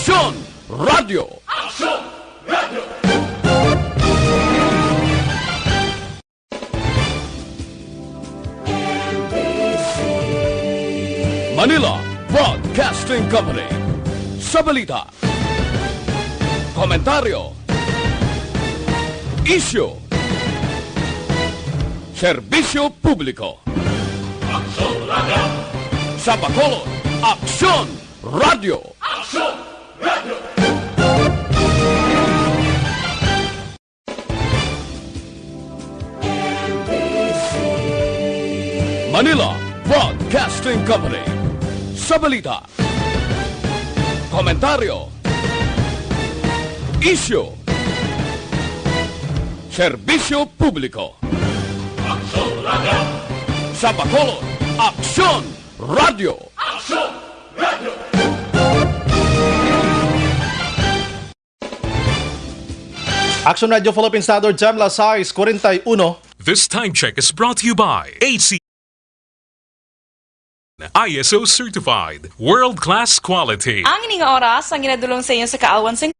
Aksyon Radio! Aksyon Radio! Manila Broadcasting Company. Sa balita, komentaryo, isyu, serbisyo publiko. Aksyon Radio! Sa Bacolod, Aksyon Radio! Aksyon Radio! Manila Broadcasting Company. Sa balita, komentaryo, isyu, serbisyo publiko. Aksyon Radio! Sa Bacolod, Aksyon Radio! Aksyon Radio! Action Radio Philippine Standard Time, las 6:41. This time check is brought to you by AC ISO certified world-class quality. Ang ining oras ang ginadulong sa inyo sa Kaawan Sing.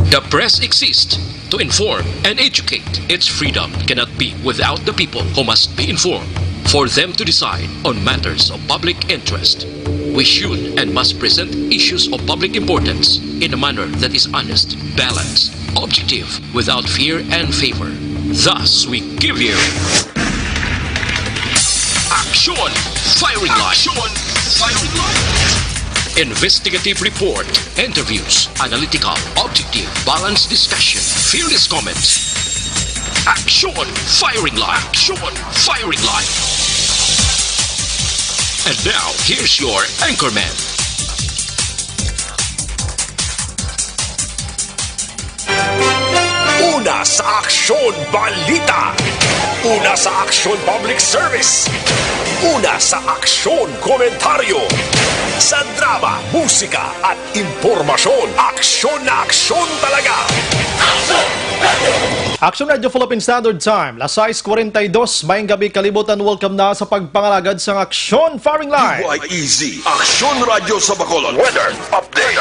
The press exists to inform and educate. Its freedom cannot be without the people who must be informed for them to decide on matters of public interest. We should and must present issues of public importance in a manner that is honest, balanced, objective, without fear and favor. Thus, we give you Action Firing Line. Action Firing Line. Investigative report, interviews, analytical, objective, balanced discussion, fearless comments. Action Firing Line. Action Firing Line. And now, here's your anchorman. Una sa Aksyon Balita. Una sa Aksyon Public Service. Una sa Aksyon Komentaryo. Sa drama, musika at impormasyon. Aksyon na aksyon talaga. Aksyon Radio! Action Radio Philippine Standard Time, las 6:42. Mayang gabi, kalibutan, welcome na sa pagpangalagad sa Aksyon Firing Line. Easy. Aksyon Radio sa Bacolod. Weather Update.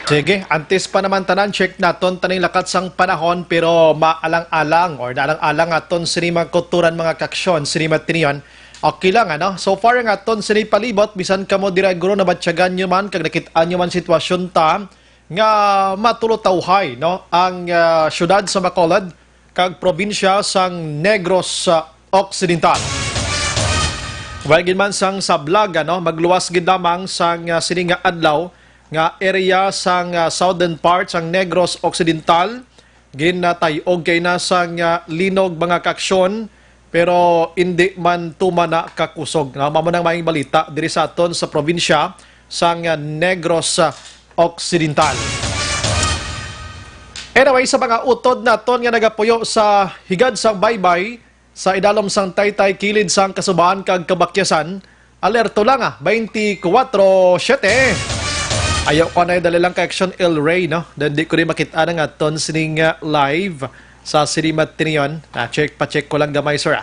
Sige, antes pa naman tanan, check naton taning lakat sang panahon, pero maalang-alang or naalang-alang aton sini magkuturan mga kaksyon, sini matinian. Okay lang, ano? So far nga aton sini palibot, bisan kamo diraguro na batyagan nyo man, kag nakitaan nyo man sitwasyon ta, nga matulotawhay, no? Ang syudad sa Bacolod, kag probinsya sang Negros Occidental. Wagin man sang sablag, ano? Magluwas gid lamang sang sininga adlaw, nga area sang southern part sang Negros Occidental, ginatayog kay na sang linog mga kaksyon, pero hindi man tumana kakusog. Mamunang maing balita diri sa aton sa probinsya sang Negros Occidental. Anyway, sa mga utod naton nga nagapuyo sa higad sang baybay, sa idalom sang taytay kilid sang kasubaan kag kabakyasan, alerto lang 24/7. Ayaw ko na dali lang ka Action El Rey, no? Dahil di ko rin makita na nga ton sining live sa Sirimat Tinion. Pa-check ko lang gamay, sir.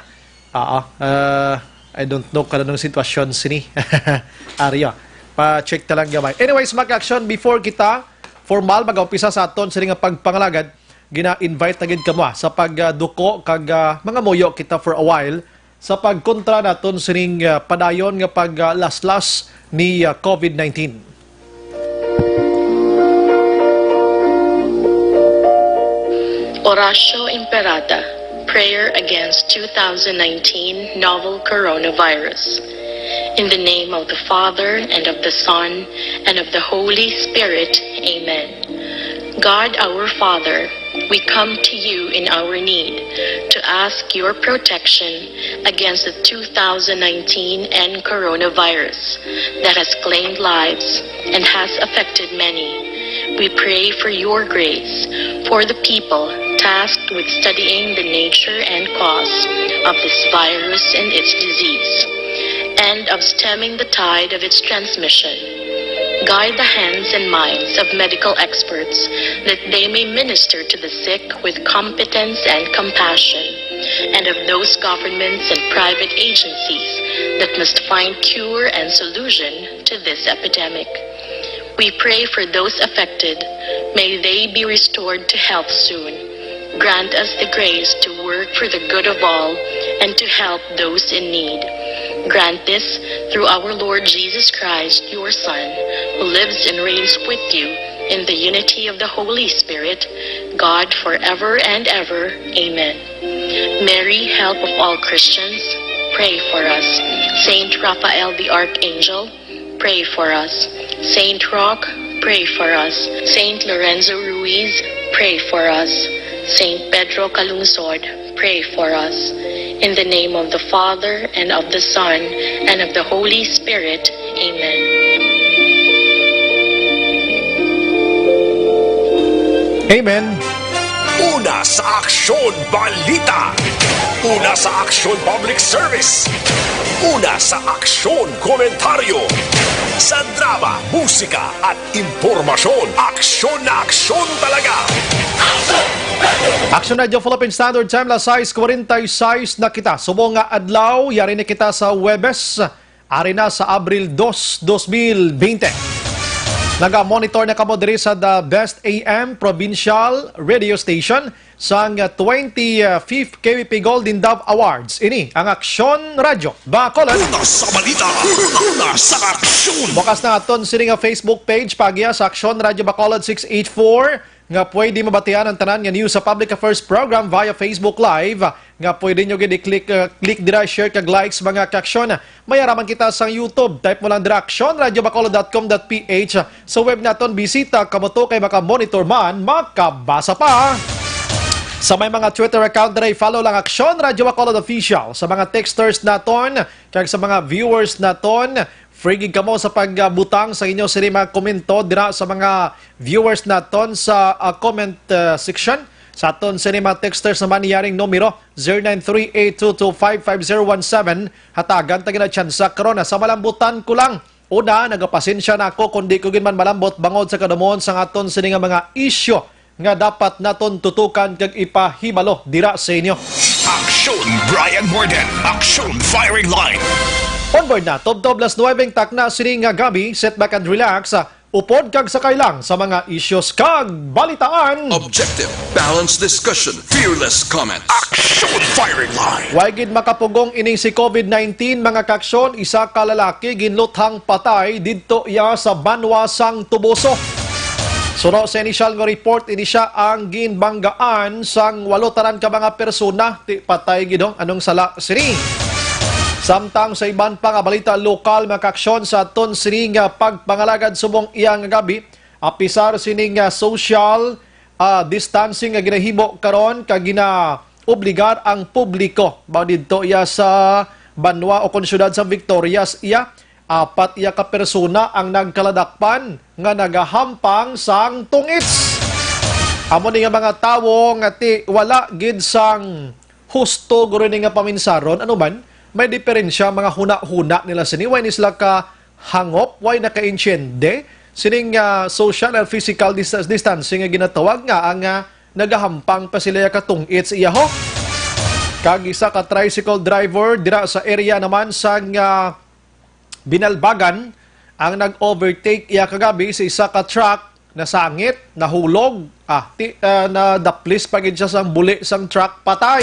I don't know ka na nung sitwasyon sini. Arya, pa-check ta lang gamay. Anyways, mag-action, before kita formal mag-umpisa sa aton sining pagpangalagad, gina-invite agad ka mo sa pagduko kag mga moyo kita for a while sa pagkontra naton sining padayon nga pag-laslas ni COVID-19. Oratio Imperata, Prayer Against 2019 Novel Coronavirus. In the name of the Father, and of the Son, and of the Holy Spirit. Amen. God our Father, we come to you in our need to ask your protection against the 2019 and coronavirus that has claimed lives and has affected many. We pray for your grace for the people tasked with studying the nature and cause of this virus and its disease, and of stemming the tide of its transmission. Guide the hands and minds of medical experts that they may minister to the sick with competence and compassion, and of those governments and private agencies that must find cure and solution to this epidemic. We pray for those affected. May they be restored to health soon. Grant us the grace to work for the good of all and to help those in need. Grant this through our Lord Jesus Christ, your Son, who lives and reigns with you in the unity of the Holy Spirit, God forever and ever. Amen. Mary, help of all Christians, pray for us. Saint Raphael the Archangel, pray for us. Saint Roch, pray for us. Saint Lorenzo Ruiz, pray for us. Saint Pedro Calungsod, pray for us. In the name of the Father, and of the Son, and of the Holy Spirit. Amen. Amen. Una sa Aksyon Balita. Una sa Aksyon Public Service. Una sa Aksyon Komentaryo. Sa drama, musika at impormasyon. Aksyon na aksyon talaga. Action Radio Philippine Standard Time, la 6:46 na kita. Subong nga adlaw, yari na kita sa Webes, ari na sa Abril 2, 2020. Naga-monitor na kamo diri sa The Best AM Provincial Radio Station sa 25th KBP Golden Dove Awards. Ini ang Aksyon Radio Bacolod. Una sa balita. Una sa aksyon. Bukas na aton sini nga Facebook page pagya sa Aksyon Radio Bacolod 684 nga pwede mabatian ang tanan nga news sa Public Affairs Program via Facebook Live nga pwede nyo gid click dira, share kag likes mga kaaksyon. Mayaraman kita sa YouTube, type mo lang dira actionradiobacolod.com.ph. Sa web naton bisita kamo to kay maka-monitor man, makabasa pa. Sa may mga Twitter account na follow lang Aksyon Radio Bacolod Official. Sa mga texters naton, kag sa mga viewers naton, free gig kamo sa pagbutang sa inyo sa mga komento dira sa mga viewers naton sa comment section. Sa aton sa mga texters naman niyaring numero 0938225517. Hatagan tagina tsansa karon sa malambutan ko lang. Una, nagapasensya na ako kundi ko man malambot bangod sa kadumon sa aton sa mga isyu nga dapat naton tutukan kag ipahibalo dira sa inyo. Aksyon Brian Morden. Aksyon Firing Line. Onboard na, Tob-Tob las 9 takna sini nga gabi, sit back and relax, upod kag sakay lang sa mga isyos kag balitaan. Objective, balanced discussion, fearless comment. Aksyon Firing Line. Wagid makapugong ining si COVID-19 mga kaksyon, isa ka lalaki ginluthang patay didto iya sa Banwasang Tubuso. Suro sa initial nga report, ini siya ang ginbanggaan sang 8 tanan ka mga persona ti patay gido anong sala sini. Samtang sa iban pa nga balita lokal makaksyon sa aton sini nga pagpangalagad subong iyang gabi, apisar sini nga social distancing nga ginahimo karon kag ginaobligar ang publiko. Bao didto iya sa Banwa o konsyudad sa Victorias iya 4 iya ka persona ang nagkaladakpan nga nagahampang sang tungits. Amo ni nga mga tawo nga ti wala gid sang husto guro ni nga paminsaron ano man may diferensya mga huna-huna nila sini way ni sila ka hangop way naka-insyende sining social and physical distancing nga ginatawag nga ang nagahampang pa sila ka tungits iya ho. Kag isa ka tricycle driver dira sa area naman sang Binalbagan ang nag-overtake iya kagabi sa isa ka truck na sangit, nahulog, na daplis pagid siya sang buli sang truck patay.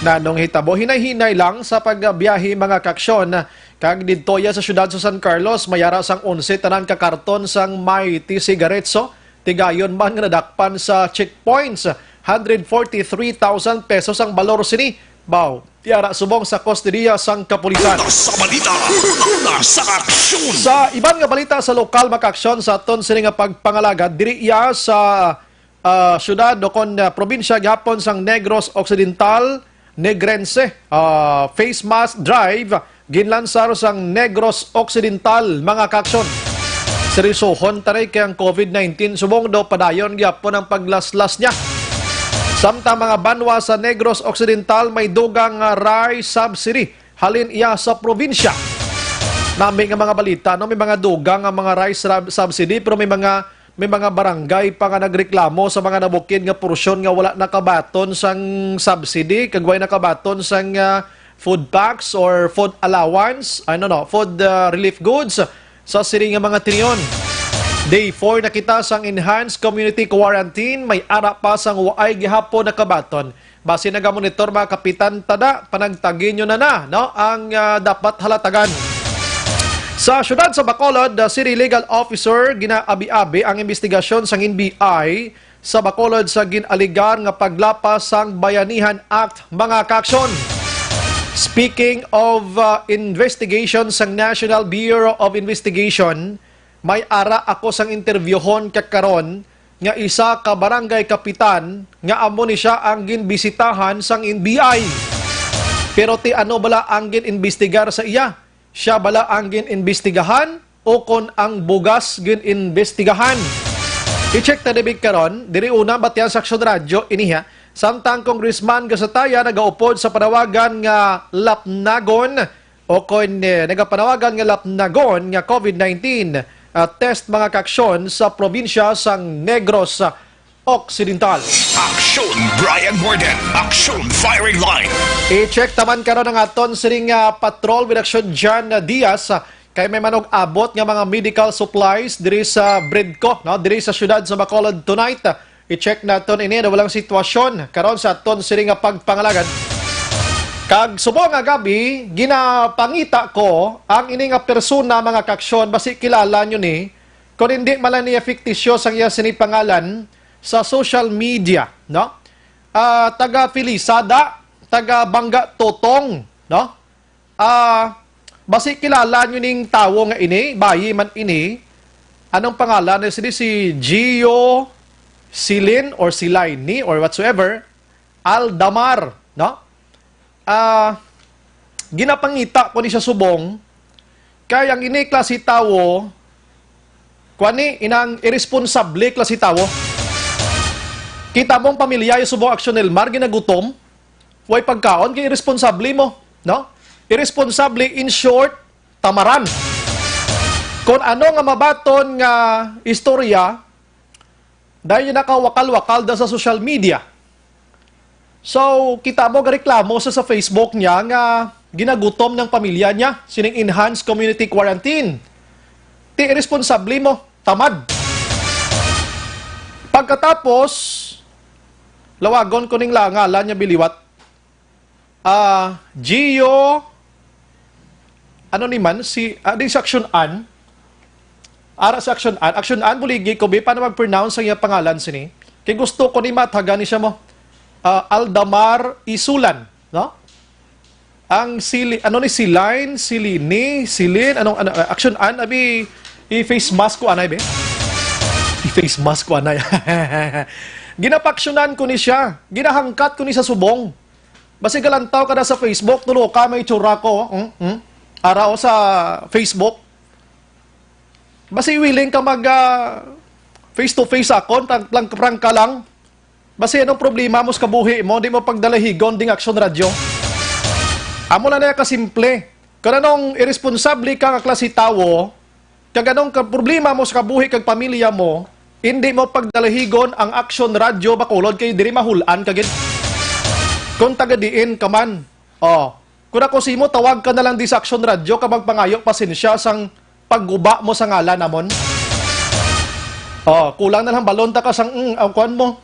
Nanong hitabo, hinay-hinay lang sa pagbiyahe mga kaksyon. Kag didto iya sa syudad sa San Carlos, mayara sang 11 tanan ka karton sang Mighty Cigaretso. Tigayon man nga nadakpan sa checkpoints. 143,000 pesos ang balor sini. Baw, tiara subong sa kustodiya sang kapulisan. Una sa balita. Una sa aksyon. Sa iban nga balita sa lokal makaksyon sa aton sini nga pagpangalagad diri iya sa syudad o kon probinsya gihapon sang Negros Occidental, Negrense, Face Mask Drive, ginlansar sang Negros Occidental mga kaksyon. Seryosohon taray kay ang COVID-19 subong do padayon gyapon ang paglaslas niya. Samtang mga banwa sa Negros Occidental may dugang rice subsidy halin iya sa probinsya. Nami nga mga balita no may mga dugang nga mga rice subsidy pero may mga barangay pa nga nagreklamo sa mga nabukid nga porsyon nga wala nakabaton sang subsidy kag way nakabaton sang food packs or food allowance, food relief goods sa siri nga mga tinion. Day 4 na kita sang enhanced community quarantine, may ara pa sang waay gihapon na kabaton. Base nagamonitor mga kapitan tada, panagtagin nyo na no, ang dapat halatagan. Sa syudad sa Bacolod, the City Legal Officer ginaabi-abi ang investigasyon sang NBI sa Bacolod sa ginaligar nga paglapas sang Bayanihan Act mga kaaksyon. Speaking of investigation sang National Bureau of Investigation, may ara ako sang interviewhon kakaron nga isa ka barangay kapitan nga amo ni siya ang ginbisitahan sang NBI. Pero ti ano bala ang ginimbestigar sa iya? Siya bala ang ginimbestigahan o kon ang bugas ginimbestigahan? I-check ta debig karon, diri una batyan sa Aksyon Radyo iniha, samtang Congressman Gasataya nagaupod sa panawagan nga lapnagon o kon nagapanawagan nga lapnagon nga COVID-19 test mga kaaksyon sa probinsya sang Negros Occidental. Aksyon Brian Borden. Aksyon Firing Line. I-check taman karon ang aton siring patrol with Aksyon Jan Diaz kay may manog abot nga mga medical supplies diri sa Bridco, no, diri sa syudad sa Bacolod tonight. I-check naton ini na walang sitwasyon karon sa aton siring pagpangalagan. Kag subong nga gabi, ginapangita ko ang ini nga persona mga kaaksyon, basi kilala nyo ni, kung hindi malang niya fiktisyo sang iya sinipangalan sa social media, no? Taga Filisada, taga Bangga Totong, no? Basi kilala nyo ning tawo nga ini, bayi man ini, anong pangalan? Si Gio Silin or Silaini or whatsoever, Aldamar, no? Ginapangita ko ni sa subong kaya ang ini klase tawo kwani inang irresponsable klase tawo. Kita mong pamilya yung subong Aksyon Elmar ginagutom way pagkaon kay irresponsable mo, no? Irresponsable in short, tamaran. Kung ano nga mabaton nga istorya dahil nakawakal-wakal da sa social media. So, kita mo gareklamo sa Facebook niya nga ginagutom ng pamilya niya, sining enhanced community quarantine. Ti irresponsable mo, tamad. Pagkatapos, lawagon ko ning langalan niya biliwat. Gio, ano ni man, di sa Aksyon An. Ara sa Aksyon An. Aksyon An, buligi ko, paano mag-pronounce ang iyang pangalan sini? Kaya gusto ko ni mataga ni siya mo. Aldamar Isulan, no? Ang Silain, Silini, Silin, Aksyon An, abi, i-face mask ko anay, be? I-face mask ko anay. Ginapaksyonan ko ni siya, ginahangkat ko ni sa subong. Basi galantaw ka na sa Facebook, tulo ka, may tsura ko, araw sa Facebook. Basi willing ka mag face-to-face ako, prank ka lang. Basi anong problema mo sa kabuhi mo, di mo pagdalahigon ding Aksyon Radyo. Amo na na kasimple. Kung anong irresponsable ka nga klase tawo, kag anong problema mo sa kabuhi kag pamilya mo, hindi mo pagdalahigon ang Aksyon Radyo Bacolod kay diri mahulan kagid. Kung taga-diin ka man, kung ako simo, tawag ka na lang di sa Aksyon Radyo ka magpangayo pasensya sang pagguba mo sa ngalan namon. Kulang na lang balon ta ka sang kuan mo.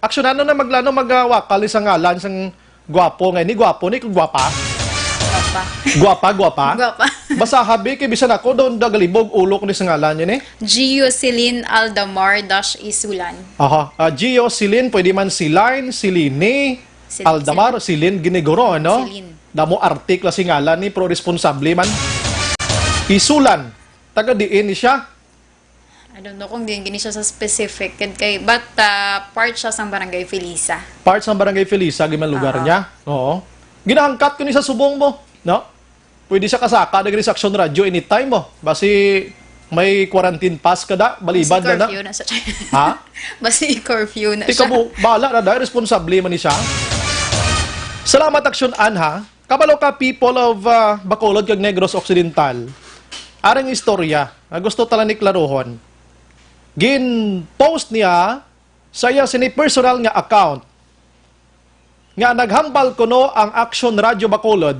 Aksyonan na maglano magwakal sa ngalan sang gwapo nga ni gwapo ni gwapa. Gwapa. Gwapa. Basta habi kay bisan ako don dagalibog ulo ko ni sa ngalan niya ni. Gio Silin Aldamar Isulan. Gio Silin, pwede man Silain, Silini, Aldamar, Silin giniguro, no? Silin. Damo artikla si ngalan ni pro responsable man. Isulan, taga diin ni siya. I don't know kung gini siya sa specific but part siya sa Barangay Felisa. Part sa Barangay Felisa, giman lugar niya. Oo. Ginahangkat ko ni sa subong mo, no? Pwede siya kasaka dagri sa Aksyon Radyo anytime mo. Basi may quarantine pass ka da, balibad na na. Curfew na sa China. Ha? Basi curfew na Tika siya. mo, bahala na dahil responsable man ni siya. Salamat Aksyon An ha. Kabalo ka people of Bacolod kag Negros Occidental. Arang istorya, gusto tala ni klarohon. Gin-post niya sa iya sini personal nga account. nga naghambal kuno ang Action Radio Bacolod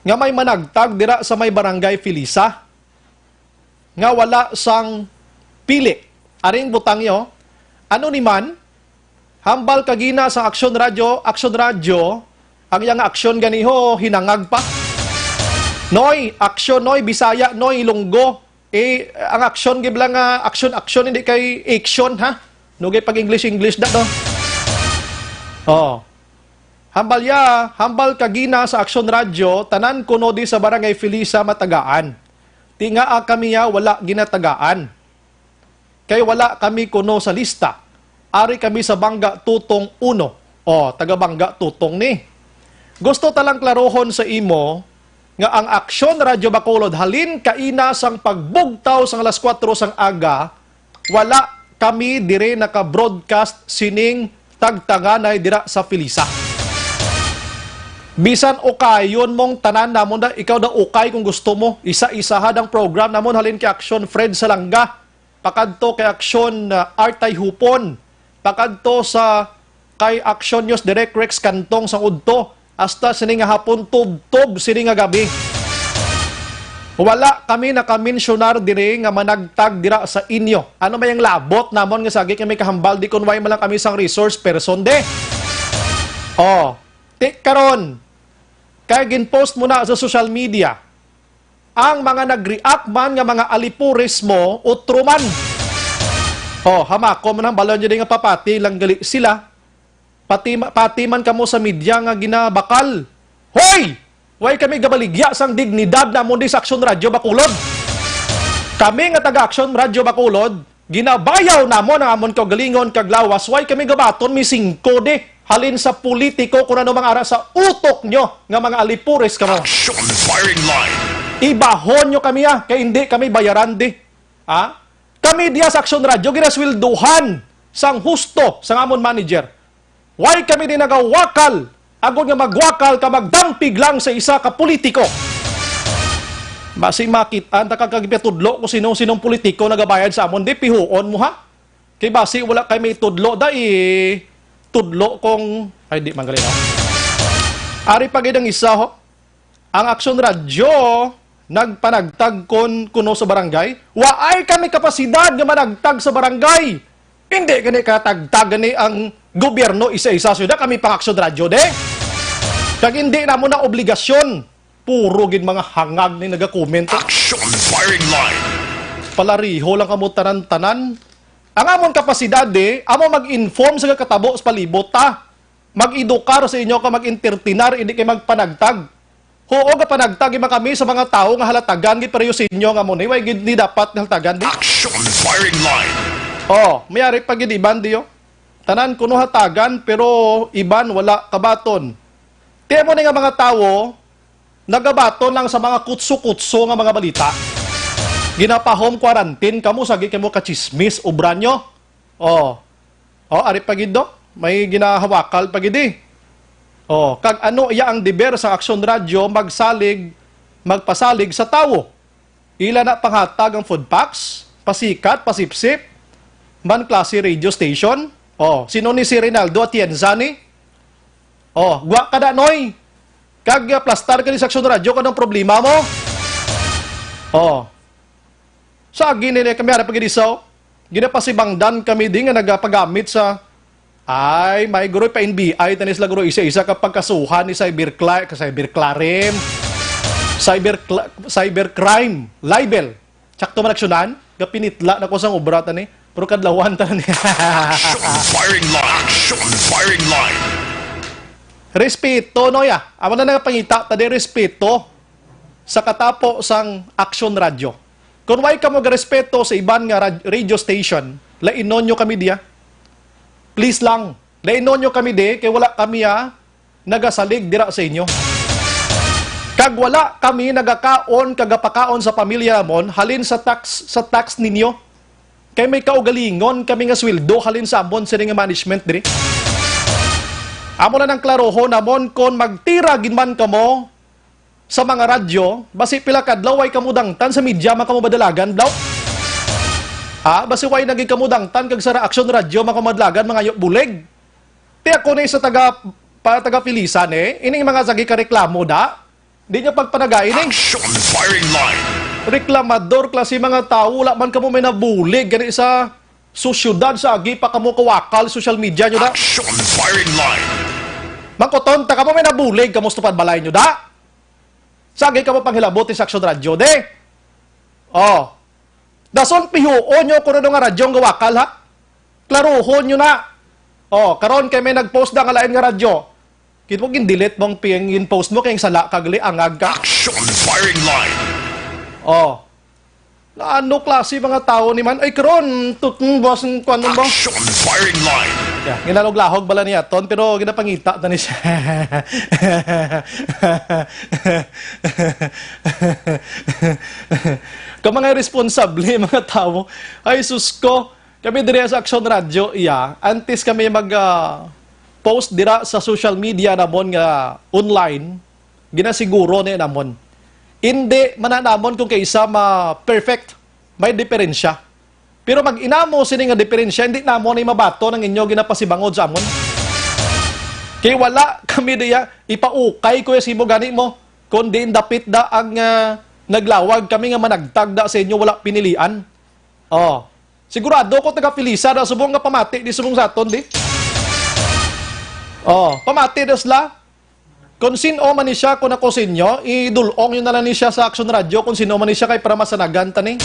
nga may managtag dira sa may barangay Filisa nga wala sang pili. Aring butang yo, ano ni man, hambal kagina sa Action Radio, ang yang aksyon ganiho, hinangag pa. Noy, aksyon, noy, Bisaya, noy, Ilonggo. Ang aksyon, gibla nga, aksyon, hindi kay action, ha? Nugay pag English da, no? Oh. Hambal kagina sa Action Radio, tanan kuno di sa barangay Filisa matagaan. Tinga kami ya, wala ginatagaan. Kay wala kami kuno sa lista. Ari kami sa Bangga Tutong 1. O, taga Bangga Tutong ni. Gusto talang klarohon sa imo nga ang Aksyon Radio Bacolod halin kaina sang pagbugtaw sang alas 4 sang aga, wala kami dire naka-broadcast sining tagtaganay dira sa Filisa. Bisan ukayon mong tanan namon da, ikaw da ukay kung gusto mo, isa-isa hadang program namon halin kay Aksyon Fred Salanga, pakadto kay Aksyon Artay Hupon, pakadto sa kay Aksyon News Direct Rex Kantong sang udto, hasta sini nga hapon tub-tub sini nga gabi. Wala kami nakaminsyunar dire nga managtag dira sa inyo. Ano may ang labot namon nga sagi kami kahambal di kun way man lang kami sang resource person de. Oh, tik karon. Kaya ginpost mo na sa social media ang mga nag-react man nga mga alipuris mo utruman. Oh, hamako man ang balon nga papati lang gali sila. Pati man kamo sa media nga ginabakal. Hoy! Way kami gabaligya sang dignidad na mo di sa Action Radio Bacolod. Kami nga taga Action Radio Bacolod, ginabayaw namon ang amon kagalingon kaglawas. Way kami gabaton mi 5 de halin sa politiko kung ano mga ara sa utok nyo nga mga alipuris kamo. Action Firing Line. Ibahon nyo kami kaya hindi kami bayaran di. Ha? Kami diya sa Action Radio, ginaswilduhan sang husto sang amon manager. Why kami din nagawakal? Agod nga magwakal ka magdampig lang sa isa ka politiko. Basi makitaan ta kagipetudlo kung sinong politiko nagabayad sa amon di pihuon mo ha. Kay basi wala kay may tudlo da tudlo kung ay di manggali no. Ari pagidang isa ho. Ang Action Radio nagpanagtag kuno sa barangay. Waay kami kapasidad nga managtag sa barangay. Hindi gani katagtag gani ang gobyerno isa-isa suda kami pang Action Radio de. Kag hindi na mo na obligasyon. Puro gid mga hangag ni naga-comment. Action Firing Line. Palariho lang kamo tanan-tanan. Ang amon kapasidad de, amo mag-inform sa katabo sa palibot ta. Mag-edukar sa inyo ka mag-entertainar, hindi kay magpanagtag. Oo nga panagtag ima kami sa mga tao nga halatagan gid pareho sa inyo nga mo ni way gid ni dapat halatagan di. Action Firing Line. Oh, mayari pag gid iban diyo. Tanan kuno hatagan pero iban wala kabaton. Tiyan mo nga mga tao, nagabaton lang sa mga kutso-kutso nga mga balita. Ginapa-home quarantine, kamo sagi kamo kachismis, ubran nyo. Ari pagido, may ginahawakal pagidi. Kag ano iya ang deber sa Action Radio, magpasalig sa tao. Ila na panghatag ang food packs, pasikat, pasipsip, man klase radio station. Sino ni si Rinaldo Atienza ni? Gwa ka na, noy. Kag plastar ka ni sa Action Radio, kanang problema mo? Sa ginili kami harap pag-idisaw, ginapasibangdan kami din nga nagapagamit sa may guro pa NBI, tanis la guro isa-isa kapag kasuhan ni cybercrime, libel. Tsakto man aksyonan, kapinitla na ko sang obrata ni, pero kadlawan ta ni. Action Firing Line. Action Firing Line. Respeto, noya. Amo na nagapangita, tadi respeto sa katapo sang Action Radio. Kung way ka mag-respeto sa iban nga radio station, lainon nyo kami diya. Please lang, lainon nyo kami di, kay wala kami nagasalig dira sa inyo. Kag wala kami nagakaon, kagapakaon sa pamilya mon, halin sa tax ninyo. Kay may kaugalingon kami nga sweldo, halin sa amon sa nga management diri. Amo na ng klaroho namon kon magtira ginman kamo sa mga radyo, basi pila kadlaw way kamudangtan sa media man kamo badalagan blaw. Basi way naging kamudangtan kag sa Action Radio man kamo madlagan mga buleg. Ti ako ni sa taga para taga-Pilisan ining mga sagi ka reklamo da. Di niya pagpanagain Action firing line. reklamador klase mga tao, wala man kamo may nabulig gani sa sosyudad sa agi pa kamo kawakal social media nyo da. Action firing line. Mangkoton, ta kamo may nabulig kamo tupad balay nyo da. Sa agi kamo panghilabuti sa Action Radio de. Oh. Dason pihuon nyo kung ano nga radyong gawakal ha. Klaruhon nyo na. Oh, karon kay may nag-post na nga lain nga radyo. Kit mo gin-delete mong in-post mo kay sala kagli angag ka. Action firing line. Oh. Na ano klase mga tao ni man? Ay, karon, boss, kuan mo ba? Action firing line. Yeah, ginalog-lahog bala niya ton, pero ginapangita na ni siya. Kung mga responsable, mga tao, ay sus ko, kami dire sa Action Radio, antes kami post dira sa social media namon nga online, ginasiguro ni namon. Hindi mananamon kung kaysa perfect, may diferensya. Pero mag-inamo sini nga diferensya, hindi namon ay mabato ng inyo ginapasibangod sa amon. Kaya wala kami diya, ipaukay ko yung simo gani mo, kundi dapit da ang naglawag kami nga managtag da sa inyo, wala pinilian. Oh. Sigurado ko taga-Pilisa na subong nga pamati, di subong sa aton, di? Oh, pamati da sila. Kung sino man ni siya, kung ako sinyo, idulong yun na lang ni siya sa Action Radio, kung sino man ni siya kay para masanagan tani.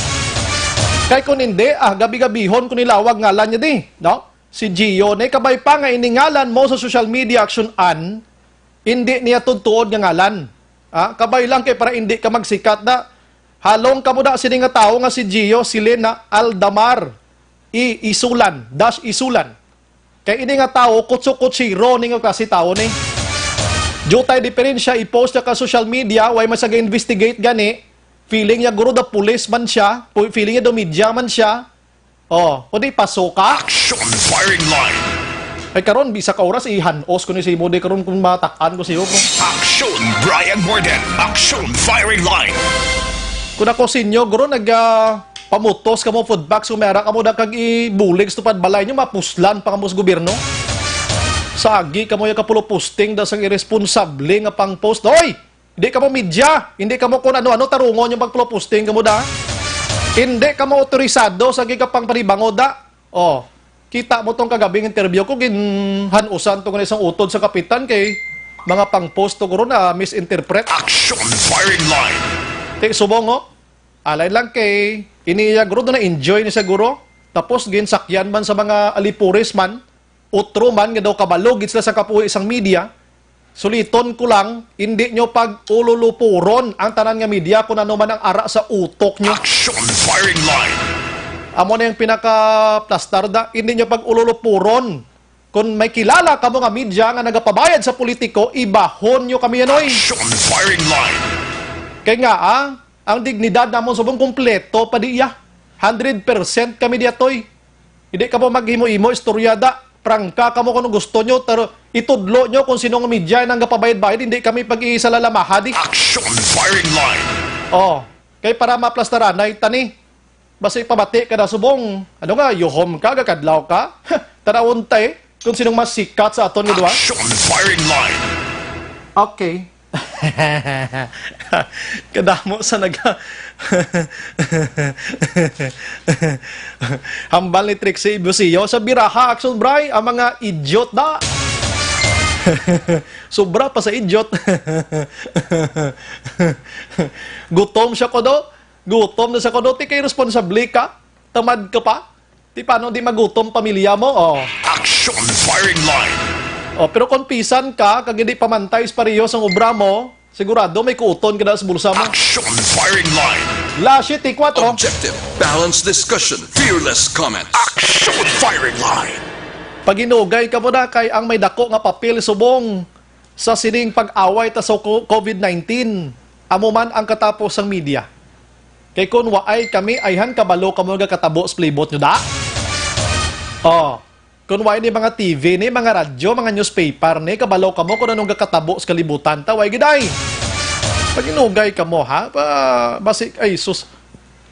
Kay kung hindi, gabi-gabihon kung nilawag ngalan niya di, no? Si Gio, kabay pa nga iningalan mo sa social media Action An, hindi niya tutuod nga ngalan. Kabay lang kay para hindi ka magsikat na, halong ka mo da sini nga tao nga si Gio, si Lena Aldamar, isulan. Kay ini nga tao, kutso-kutsiro ni nga kasi tao ni. Jutay diferensya, i-post niya ka social media, way masaga-investigate gani, feeling niya guro da police man siya, feeling niya do media man siya, kundi pasok ka. Action firing line. Ay karon bisa ka oras ihanos ko ni si Mode karon kung matakan ko siyo ko. Action Brian Morden. Action firing line. Kung ako sinyo, guro pamutos ka mo food box, umera ka mo da kag ibulig sa tupad balay nyo, mapuslan pa ka mo sa gobyerno. Sagi ka mo yung kapulo posting da sang irresponsable nga pang post. Hoy! Hindi ka mo media, hindi ka mo kung ano-ano tarungon yung pagpulo posting ka mo da. Hindi ka mo otorisado sa gigapang panibango da. Oh, kita mo tong kagabing interview ko, ginhanusan tong isang utod sa kapitan kay mga pang post to guro na misinterpret. Action firing line. Subong alay lang kay iniya guro na enjoy ni sa guro. Tapos ginsakyan man sa mga alipuris man, utro man nga daw kabalog sila sa kapuhi isang media. Suliton ko lang, hindi nyo pag-ululupuron ang tanan nga media kung ano man ang ara sa utok nyo. Action firing line. Amo na yung pinaka-plastar da, hindi nyo pag-ululupuron. Kung may kilala ka mo nga media nga nagapabayad sa politiko, ibahon nyo kami yan, oy. Action firing line. Kaya nga, ang dignidad namon subong kompleto pa diya. 100% kami diya, toy. Hindi ka mo maghimo-imo, istoryada. Prangka ka mo kung gusto nyo, pero itudlo nyo kung sinong media nang kapabayad-bayad, hindi kami pag-iisalalamahan. Action firing line. Kay para maplastaran, ay tani, basta ipabati ka na subong, yuhom ka, gakadlaw ka, tarawuntay, kung sinong mas sikat sa aton nidwa. Action firing line. Okay. Kadamo sa hambal ni Trixie Busillo sa biraha Action Bray, ang mga idiot da. Sobra pa sa idiot. Gutom siya ko do. Gutom na sa ko do. Ti kay responsable ka. Tamad ka pa. Ti paano di magutom pamilya mo? Action firing line. Pero kung pisan ka, kag hindi pamantay sa parehas ang obra mo, sigurado may kuuton ka na sa bulsa mo. Action firing line. Lashi T4. Objective, balanced discussion, fearless comments. Action firing line. Pag inugay ka mo na kay ang may dako nga papel subong sa sining pag-away ta sa COVID-19, amo man ang katapos ng media. Kay kun waay kami ayhan kabalo kamo nga katabo sa playbot nyo da. Kung waay ni mga TV, ni mga radyo, mga newspaper, ni kabalo kamo kung anong katabo sa kalibutan ta, way giday. Pag inugay ka mo, basi,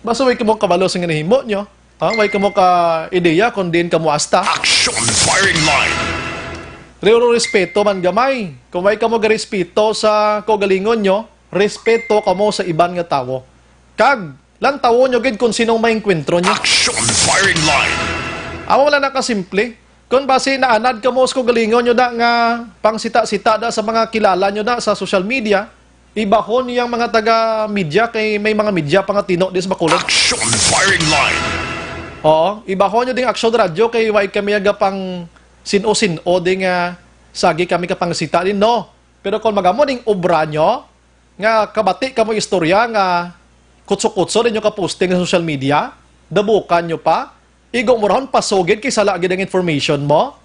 basta way ka mo kabalo sa nganihimo nyo. Way ka mo ka ideya, kung din ka mo asta. Action firing line. respeto man gamay. Kung may kamo respeto sa kaugalingon nyo, respeto kamo sa iban nga tawo. Kag, lang tawo nyo gid kung sinong may enkwentro nyo. Action firing line. Amo wala na kasimple. Kung base naanad kamo sa kaugalingon nyo da nga pangsita-sita da sa mga kilala nyo da sa social media, ibahon yung mga taga-media kay may mga media pa nga tino di sa Bacolod. Action firing line. Oo, ibahon nyo ding Action Radio kay way kami aga pang sino-sino ding sagi kami kapang sita din, no. Pero kung magamo ding obra nyo, nga kabati kamo istorya nga kutso-kutso din nyo ka-posting sa social media, dabukan nyo pa, igong mo rahon pasugid kay sala gid ang information mo.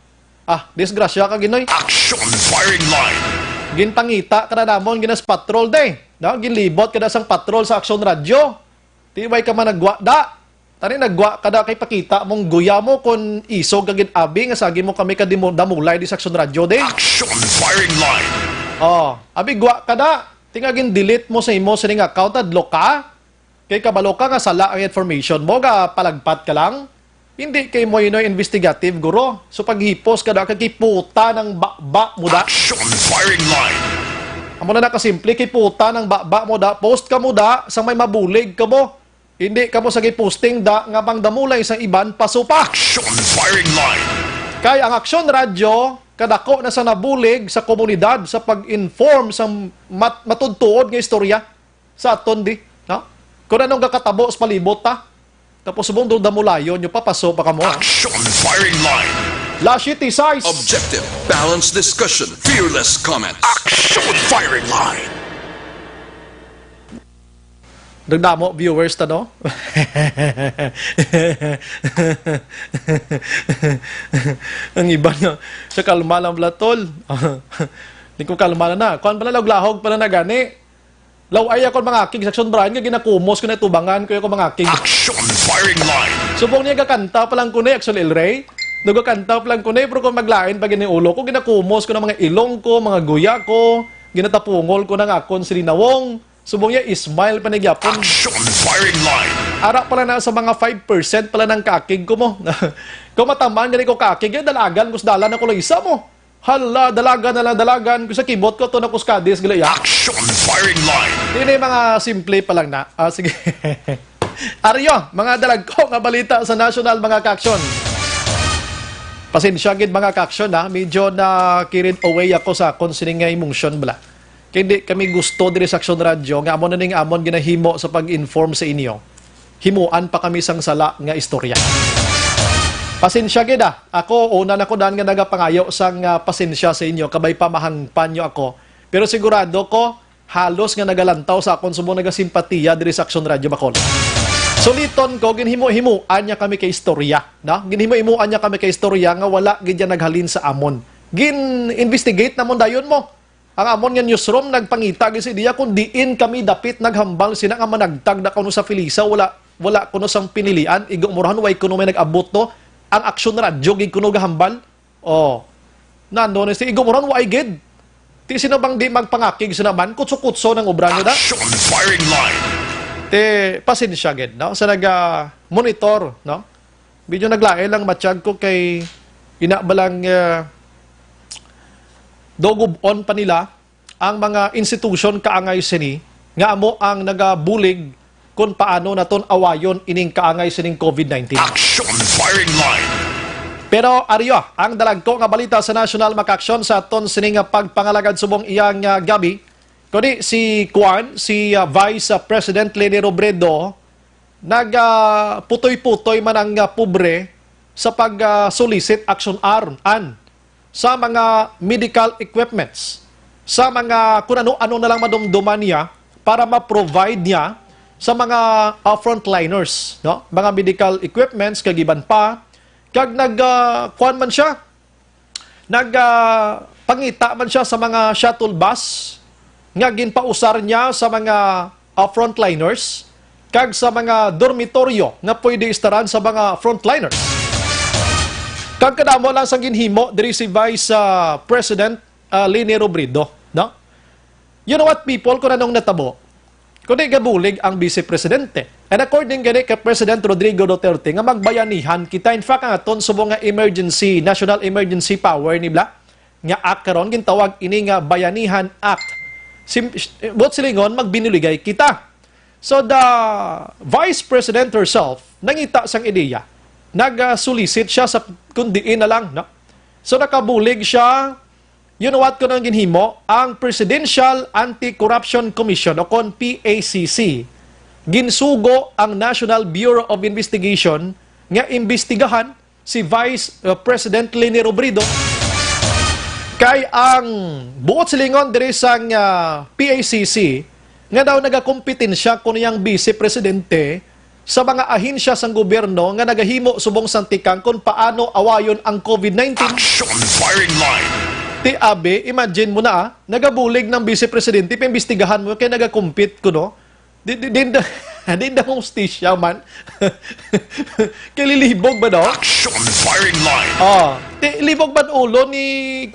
Ah, disgrasya ka ginoy. Action firing line. Gintangita kada namon ginas patrol day. No, ginlibot kada sang patrol sa Action Radio. Tiway ka man nagwa da. Tani nagwa kada kay pakita mong guya mo kon isog kagid abi nga sagi mo kami kadamulay di sa Action Radio day. Action firing line. Oh, abi gwa kada. Tingagin delete mo sa imo sa ning account adlo ka. Kay kabalo ka nga sala ang information mo ga palagpat ka lang. Hindi kay mo ino investigative guro. So paghipos kada kay puta ng bakba mo da. Action firing line. Amo na nakasimple kay puta ng bakba mo da. Post ka mo da sa may mabulig ka mo. Hindi ka mo sa posting da nga bang damulay sa iban pasupa. Action firing line. Kaya ang Action Radio kadako na sa nabulig sa komunidad sa pag-inform sa matudtuod nga istorya sa aton di, no? Kung anong kakatabo sa palibot ta. Tapos subong do damulayon nyo papaso pa kamo. Action firing line. Lashiti size. Objective, balanced discussion, fearless comments. Action firing line. Nagdamo viewers ta no. Ang iba na sa kalma lang blatol. Di ko kalma na. Kuan pala laglahog pala na gani. Law ay ako mga aking Action Brian nga ginakumos ko na tubangan ko yung mga aking. Action firing line. Subong niya gakanta pa lang ko na Action El Rey. Nagkakanta pa lang ko na pero kung maglain pag ulo ko ginakumos ko ng mga ilong ko, mga guya ko, ginatapungol ko ng akon si Rinawong. Subong niya, ismile pa nagyapon. Action firing line. Ara pala na sa mga 5% pala ng kakig ko mo. Kung matamaan gani ko kakig, yan dalagan, kusdalan ako lang isa mo. Hala, dalagan na lang dalagan. Kung sa keyboard ko, to na kuskadis, gila ya. Action firing line. Hindi na mga simple pa lang na. Ah, sige. Aryo, mga dalag ko nga balita sa national mga kaksyon. Pasensya gid mga kaksyon ha. Medyo na kirin away ako sa konsining nga emotion bala. Kaya hindi kami gusto diri sa Action Radio nga amon na ning amon ginahimo sa pag-inform sa inyo. Himuan pa kami sang sala nga istorya. Pasensya gid ah. Ako una na ko dan nga nagapangayo sang pasensya sa inyo kabay pamahangpan nyo ako. Pero sigurado ko halos nga nagalantaw sa akon sumo nagasimpatiya diri sa Action Radio Bacolod. Suliton ko ginhimo-himuan niya kami kay istorya, no? Ginhimo-himuan niya kami kay istorya nga wala gid naghalin sa amon. Gin-investigate namon dayon mo. Ang amon nga newsroom nagpangita gid si diya kung diin kami dapit naghambal sina nga managtag na kuno sa Filisa wala kuno sang pinilian igo murahan way kuno may nag-abot to ang Action Radio gid kuno gahambal. Oh. Nandoon si igo murahan way gid. Ti sino bang di magpangakig sa naman kutso-kutso ng obra niyo da? Action firing line. Te pasensya gid no sa monitor no. Medyo naglae lang matiyag ko kay inabalang dogub-on pa nila ang mga institusyon kaangay sini nga amo ang nagabulig kung paano naton awayon ining kaangay sining COVID-19. Action firing line. Pero aryo, ang dalag ko nga balita sa National Makaksyon sa aton sining pagpangalagad subong iyang gabi, kundi si Vice President Leni Robredo putoy-putoy man ang pobre sa pag-solicit action arm sa mga medical equipments, sa mga kung ano-ano na lang madumduman niya para ma-provide niya sa mga frontliners, no? Mga medical equipments, kagiban pa, kag kuan man siya, pangita man siya sa mga shuttle bus, nga ginpausar niya sa mga frontliners, kag sa mga dormitoryo nga pwede istaran sa mga frontliners. Kag kadamo lang sa ginhimo diri si Vice President Leni Robredo, no? You know what people kung anong natabo? Kundi gabulig ang Vice Presidente. And according gani kay President Rodrigo Duterte nga magbayanihan kita in fact ang aton subong nga emergency, national emergency power ni bla nga act karon gintawag ini nga Bayanihan Act. Bot silingon magbinuligay kita. So the Vice President herself nangita sang ideya. Nag-solicit siya sa kundiin na lang, no? So nakabulig siya. You know what ko nang ginhimo? Ang Presidential Anti-Corruption Commission o kon PACC. Ginsugo ang National Bureau of Investigation nga imbestigahan si Vice President Leni Robredo kay ang buot silingon diri sang PACC nga daw nagakompetensya kuno yang Vice Presidente sa mga ahensya sang gobyerno nga nagahimo subong santikan kung paano awayon ang COVID-19. Action firing line. Ti abe, imagine mo na nagabulig ng Vice Presidente, pimbestigahan mo, kaya nagakompete ko, no? Din na hostisya man. Kaya lilibog ba, no? Action firing line. Ti libog ba ulo ni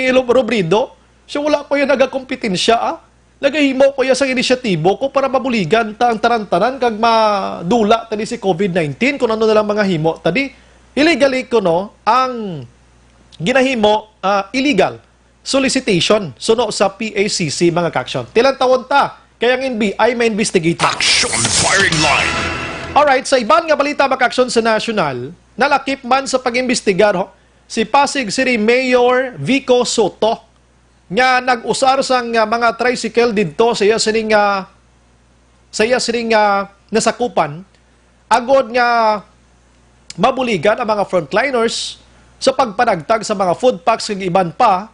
Robredo? So wala ko yung nagakompetensya, Nagahimo ko yung sa inisyatibo ko para mabuligan ta ang tarantanan kag madula tadi si COVID-19 kung ano na lang mga himo. Tadi, illegally ko, no, ang ginahimo illegal solicitation suno sa PACC mga kaksyon. Tilang tawon ta, kaya ang NBI may investigate. Action firing line. Alright, sa ibang nga balita mga kaksyon sa national, nalakip man sa pag-imbestigar si Pasig City Mayor Vico Soto nga nag-usar sang mga tricycle dito sa iya sining nasakupan agod nga mabuligan ang mga frontliners sa pagpanagtag sa mga food packs kag iban pa.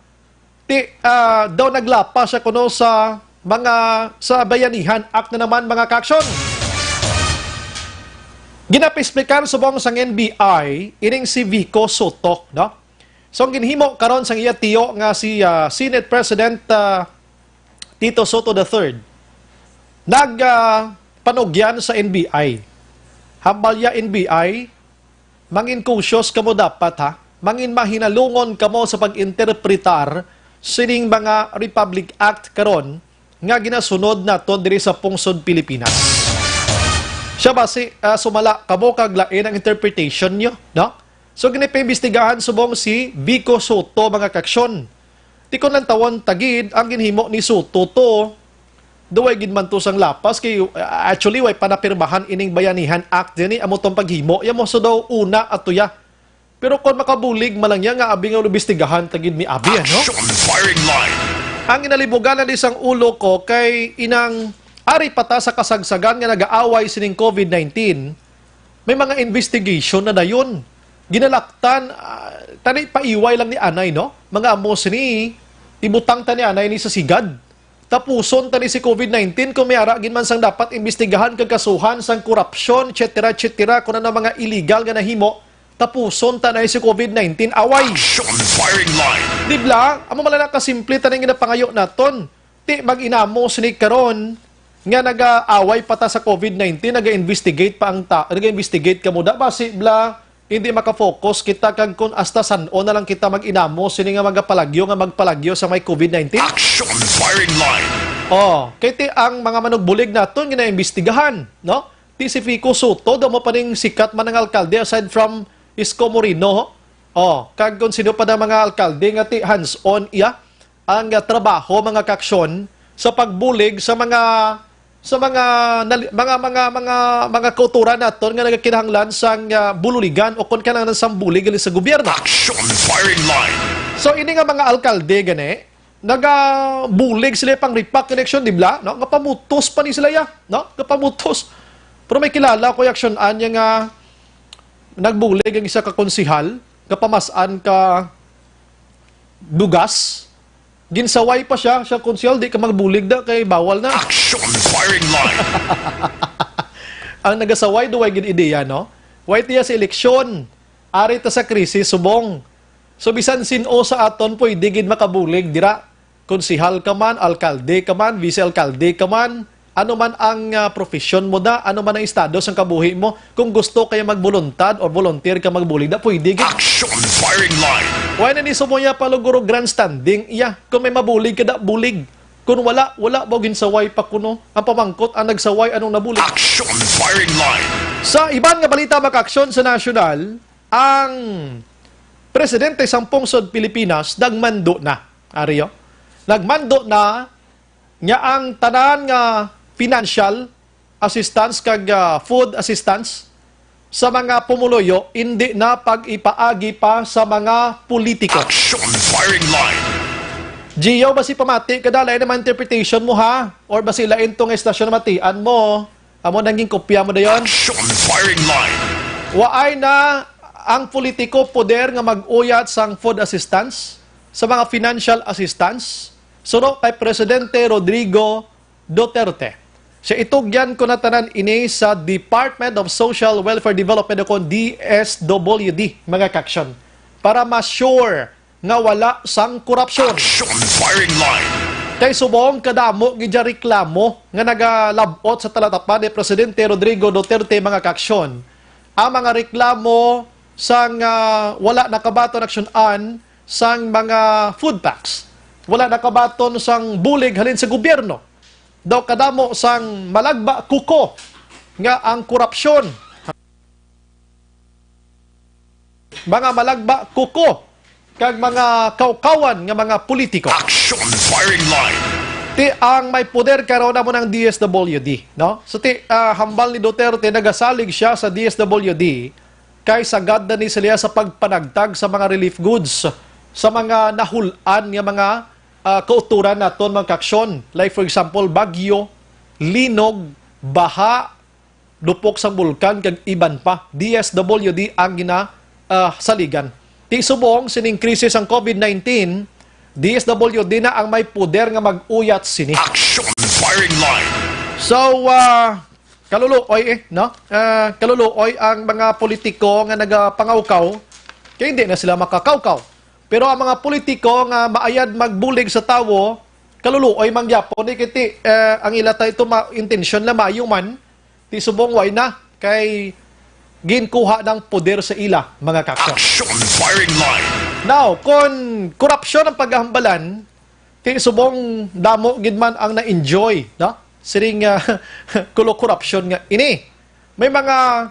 Daw naglapa siya kuno sa Bayanihan Act na naman mga kaksyon. Ginapispikan subong sang NBI ining si Vico Soto, no? So, ang ginhimo karon sang iya tiyo nga si Senate President Tito Soto III nagpanugyan sa NBI. Hambal ya NBI, mangin cautious kamo dapat ha, mangin mahinalungon kamo sa pag-interpretar sining mga Republic Act karon nga ginasunod naton diri sa pungsod Pilipinas. Siya basi sumala kamo kag lain ang interpretation nyo, no? So, ginipaimbestigahan subong si Vico Soto, mga kaksyon. Di ko lang tawon tagid, ang ginhimo ni Soto to, duway ginman to sang lapas, kay actually, way panapirmahan ining Bayanihan Act din, amo tong paghimo, yamo so daw una at tuya. Pero kung makabulig malang yan, nga abing ang imbestigahan tagid mi abi, no? Action firing line. Ang inalibugan na isang ulo ko kay inang ari pata sa kasagsagan nga nag-aaway sining COVID-19, may mga investigation na dayon. Ginalaktan, tani paiway lang ni anay, no? Mga amos ni, ibutang tani anay ni sa sigad. Tapuson tani si COVID-19, kung may aragin man sang dapat imbestigahan kag kasuhan sang korupsyon, etc. Kung ano mga illegal nga nahimo, tapuson tanay si COVID-19, away. Action firing line. Di bla, amo malala kasimple tani ginapangayo naton. Ti mag-inamo sinig karon nga nag-aaway pata sa COVID-19, nag-investigate pa ang nag-investigate kamo da basi bla. Hindi makafocus kita kag kun hasta san-o na lang kita mag-inamo sini nga magpalagyo sa may COVID-19. Action firing line. Kay ti ang mga manugbulig naton ginaimbestigahan, no? Ti si Vico Soto daw mo pa ning sikat man ang alkalde aside from Isko Moreno. Kag kun sino pa da mga alkalde nga ti hands-on iya ang trabaho mga kaksyon sa pagbulig sa mga kauturan naton nga nagakinahanglan sang bululigan o kon kanang sambulig sa gobyerno. Action firing line. So ini nga mga alkalde gani nagabulig sila pang repack election di bla, no? Kapamutos pa ni sila ya, no? Kapamutos. Pero may kilala ko action anya nga nagbulig ang isa ka konsihal, kapamasan ka dugas. Ginsaway pa siya konsihal, di ka magbulig da kay bawal na. Action firing line. Ang nagasaway duway gid ideya, no? Way tiya sa eleksyon. Ari ta sa krisis subong. So bisan sino sa aton pwede gid makabulig dira. Konsihal ka man, alkalde ka man, vice-alkalde ka man, ano man ang profesyon mo da, ano man ang estado sang kabuhi mo, kung gusto kaya magbuluntad o volunteer ka magbulig da, pwede gid. Action firing line. Why na ni sumoya paluguro grandstanding? Iya, kung may mabulig ka da, bulig. Kung wala ba ginsaway pa kuno? Ang pamangkot, ang nagsaway, anong nabulig? Action firing line. Sa ibang nga balita makaksyon sa nasyonal, ang presidente sang pungsod Pilipinas nagmando na, Ario. Nagmando na nga ang tanan nga financial assistance kag food assistance sa mga pumuloyo hindi na pag-ipaagi pa sa mga politiko. Action firing line. Gio, basi pamati, kadalay naman interpretation mo ha? Or basi lain tong estasyon na matian mo? Amo nanging kopya mo dayon? Action firing line. Waay na ang politiko poder nga mag-uyat sang food assistance sa mga financial assistance suro kay Presidente Rodrigo Duterte. Siya itugyan ko na tanan ini sa Department of Social Welfare Development o DSWD, mga kaksyon, para ma-sure nga wala sang korupsyon. Action firing line. Kay subong kadamo gidya reklamo nga nagalabot sa talatapan ni Presidente Rodrigo Duterte, mga kaksyon. Ang mga reklamo sang wala nakabaton aksyonan sang mga food packs. Wala nakabaton sang bulig halin sa gobyerno. Daw kadamo sang malagba kuko nga ang korupsyon. Mga malagba kuko kag mga kaukawan nga mga politiko. Action firing line. Ti ang may poder karon na mo ng DSWD, no? So ti hambal ni Duterte nagasalig siya sa DSWD kay sagad na ni sila sa pagpanagtag sa mga relief goods sa mga nahulan nga mga kauturan naton mga kaksyon. Like for example, bagyo, linog, baha, lupok sa bulkan, kag iban pa. DSWD ang saligan. Ti subong sining krisis ang COVID-19, DSWD na ang may poder nga mag-uyat sini. Action firing line. So, kaluluoy no? Kaluluoy ang mga politiko nga nagapangawkaw, kaya hindi na sila makakawkaw. Pero ang mga politiko nga maayad magbulig sa tawo, kaluluoy mangyapon kiti ang ilata ito intensyon na mayuman, ti subong way na kay ginkuha ng poder sa ila, mga kaksyon. Action firing line. Now, kung korupsyon ang paghahambalan, ti subong damo gid man ang na-enjoy, no? Siring korupsyon nga ini. May mga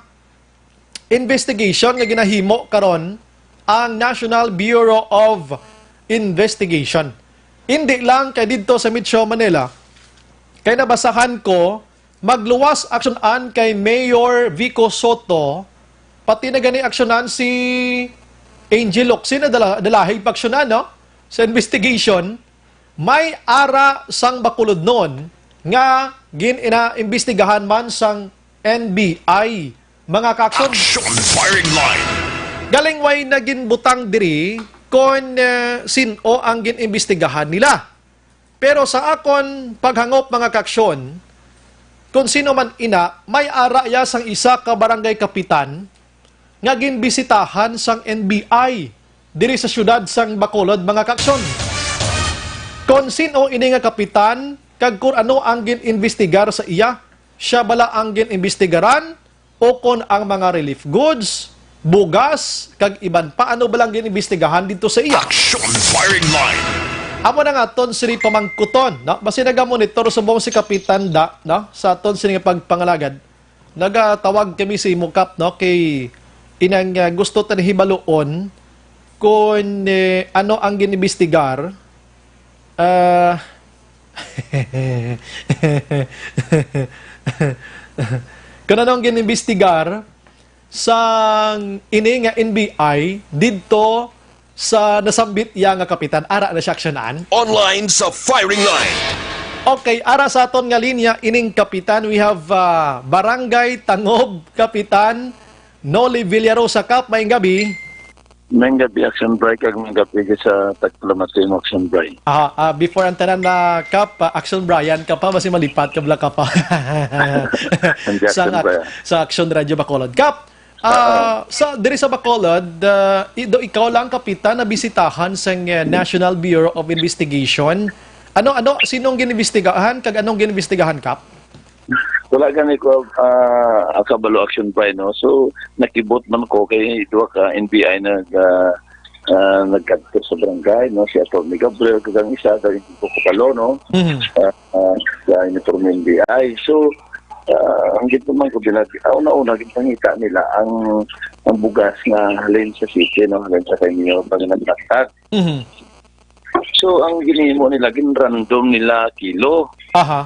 investigation nga ginahimo karon ang National Bureau of Investigation. Hindi lang kay dito sa Metro Manila, kay nabasahan ko, magluwas aksyonan kay Mayor Vico Soto, pati na gani aksyonan si Angel Locsin na dalahig paksyonan, no? Sa investigation, may ara sang bakulod noon nga ina-imbestigahan man sang NBI, mga kaksyon. Action firing line. Galing way naging butang diri kung sino ang ginimbestigahan nila. Pero sa akon paghangop, mga kaksyon, kung sino man ina, may araya sang isa ka barangay kapitan nga ginbisitahan sang NBI diri sa syudad sang Bacolod, mga kaksyon. Kung sino ini nga kapitan, kag kung ano ang ginimbestigar sa iya, siya bala ang ginimbestigaran o kung ang mga relief goods, bugas, kag iban pa, ano ba lang ginimbestigahan dito sa iya? Action firing line. Amo na nga ton siri pamangkuton, no? Basi nagamonitor sa buong si Kapitan Da, no? Sa ton siri pagpangalagad. Nagatawag kami si Mukap, no? Kay inang gusto tan hibaloon kung ano ang ginimbestigar. Kung ano ang ginimbestigar sang ini nga NBI didto sa nasambit iya nga kapitan, ara na siya aksyonan. Online sa firing line. Okay, ara sa aton nga linya ining kapitan, we have Barangay Tangob Kapitan Noli Villarosa. Kap, maayong gabi. Maayong gabi, Action Bray, kag maayong gabi sa Tagpalamatay mo, Action Bray. Before ang tanan na Kap, Action Brian, ka pa, basi malipat, kabla ka pa. sa Action Radio Bacolod. Kap, diri sa Bacolod, ikaw lang kapitan na bisitahan sa National Bureau of Investigation. Sinong ginimbestigahan? Kag anong ginimbestigahan, Kap? Wala gani ko akabalo, Action Bray, no? So, nakibot man ko kay duwa ka NBI na nagkadto sa barangay, no? Si Atty. Gabriel, kagang isa, dahil ko kapalo, no? Sa uniforme NBI. So, ang gito man ko una-una, gipangita nila ang ang bugas nga halin sa city, no, halin sa kanyo pag nagtatag. Mhm. So ang ginimo nila random nila kilo. Aha.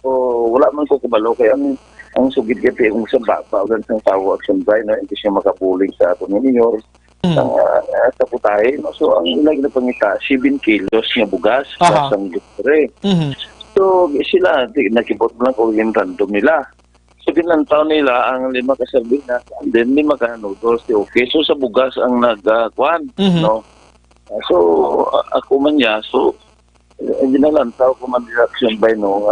O wala man ko kabalo kay ang sugid kay kung sa baba ugan sang tawo action by na hindi siya makapuling sa aton nga mayor. Sa putahe, no? So ang ilang pangita 7 kilos nga bugas Aha. sa litre. Mhm. So sila nakibot lang ko yung random nila. So ginlantaw nila ang 5 ka sardinas and then 5 ka noodles. Okay, so sa bugas ang nagkuan, Mhm. no? So ako man niya, so ginalantaw ko man yung action by, no,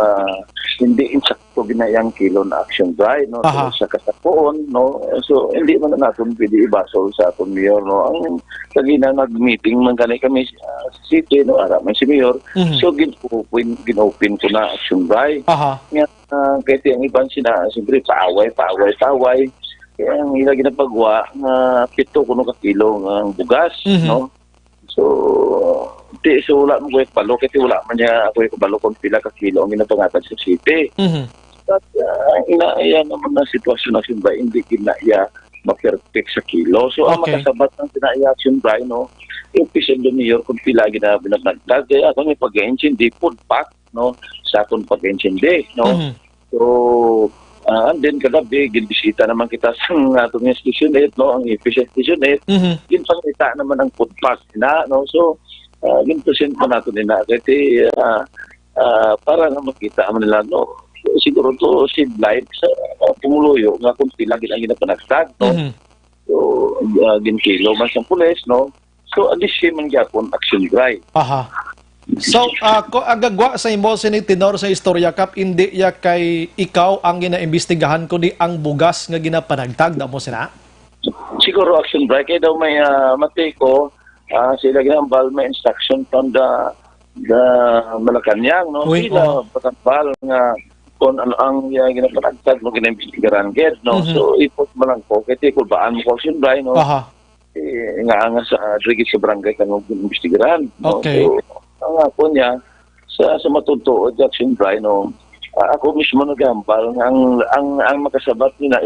hindi insakto ginayang kilo na action by, no, Aha. so, sa kasapoon, no, so hindi man na natin pwede ibasol sa aton mayor, no, ang kagina nag-meeting man kami sa city, no, araman si mayor, Mhm. so ginopen ko na action by, Aha. nga, kahit yung ibang sina, siyempre paaway, kaya ang ila ginapagwa, 7 kuno ka kilo ang bugas, Mhm. no, so wala mo ko balo kasi wala man niya ako balo kung pila ka kilo ang ginapangatan sa city. Mhm. At inaaya naman na sitwasyon na ba hindi kinaya ma-perfect sa kilo. So ang Okay. makasabat ng kinaya action by, no, yung episode ni York kung pila gina binagdag kaya ako may pag-engine food pack, no, sa akong pag-engine no. Mhm. So and then kagabi ginbisita naman kita sa atong station 8, no, ang efficient station 8. Mhm. Ginpangita naman ang food pack na, no, so ginpresent pa nato nila kasi para nga makita mo nila, no, siguro to seed life sa pumuluyo nga kung pila ang ginapanagtag, no. Mhm. So ginkilo man sa pulis, no, so adisi man gyapon action drive. Aha. So, ko agagwa sa imo sinitinor sa Istorya Cup, hindi ya kay ikaw ang ginaimbestigahan kundi ang bugas nga ginapanagtag mo sina? Siguro action drive kaya daw may matay ko sila ginambal may instruction from the Malacanang, no, Uy, sila patambal nga kung ano ang ginapanagtag mo ginaimbestigaran get, no. Mhm. So ipot man lang ko kaya kulbaan mo ko action drive, no. Aha. Nga sa Drigit sa barangay kan mo imbestigaran, no. Okay. So ang ako niya sa matutuod action drive, no, ako mismo nagambal ang makasabat nila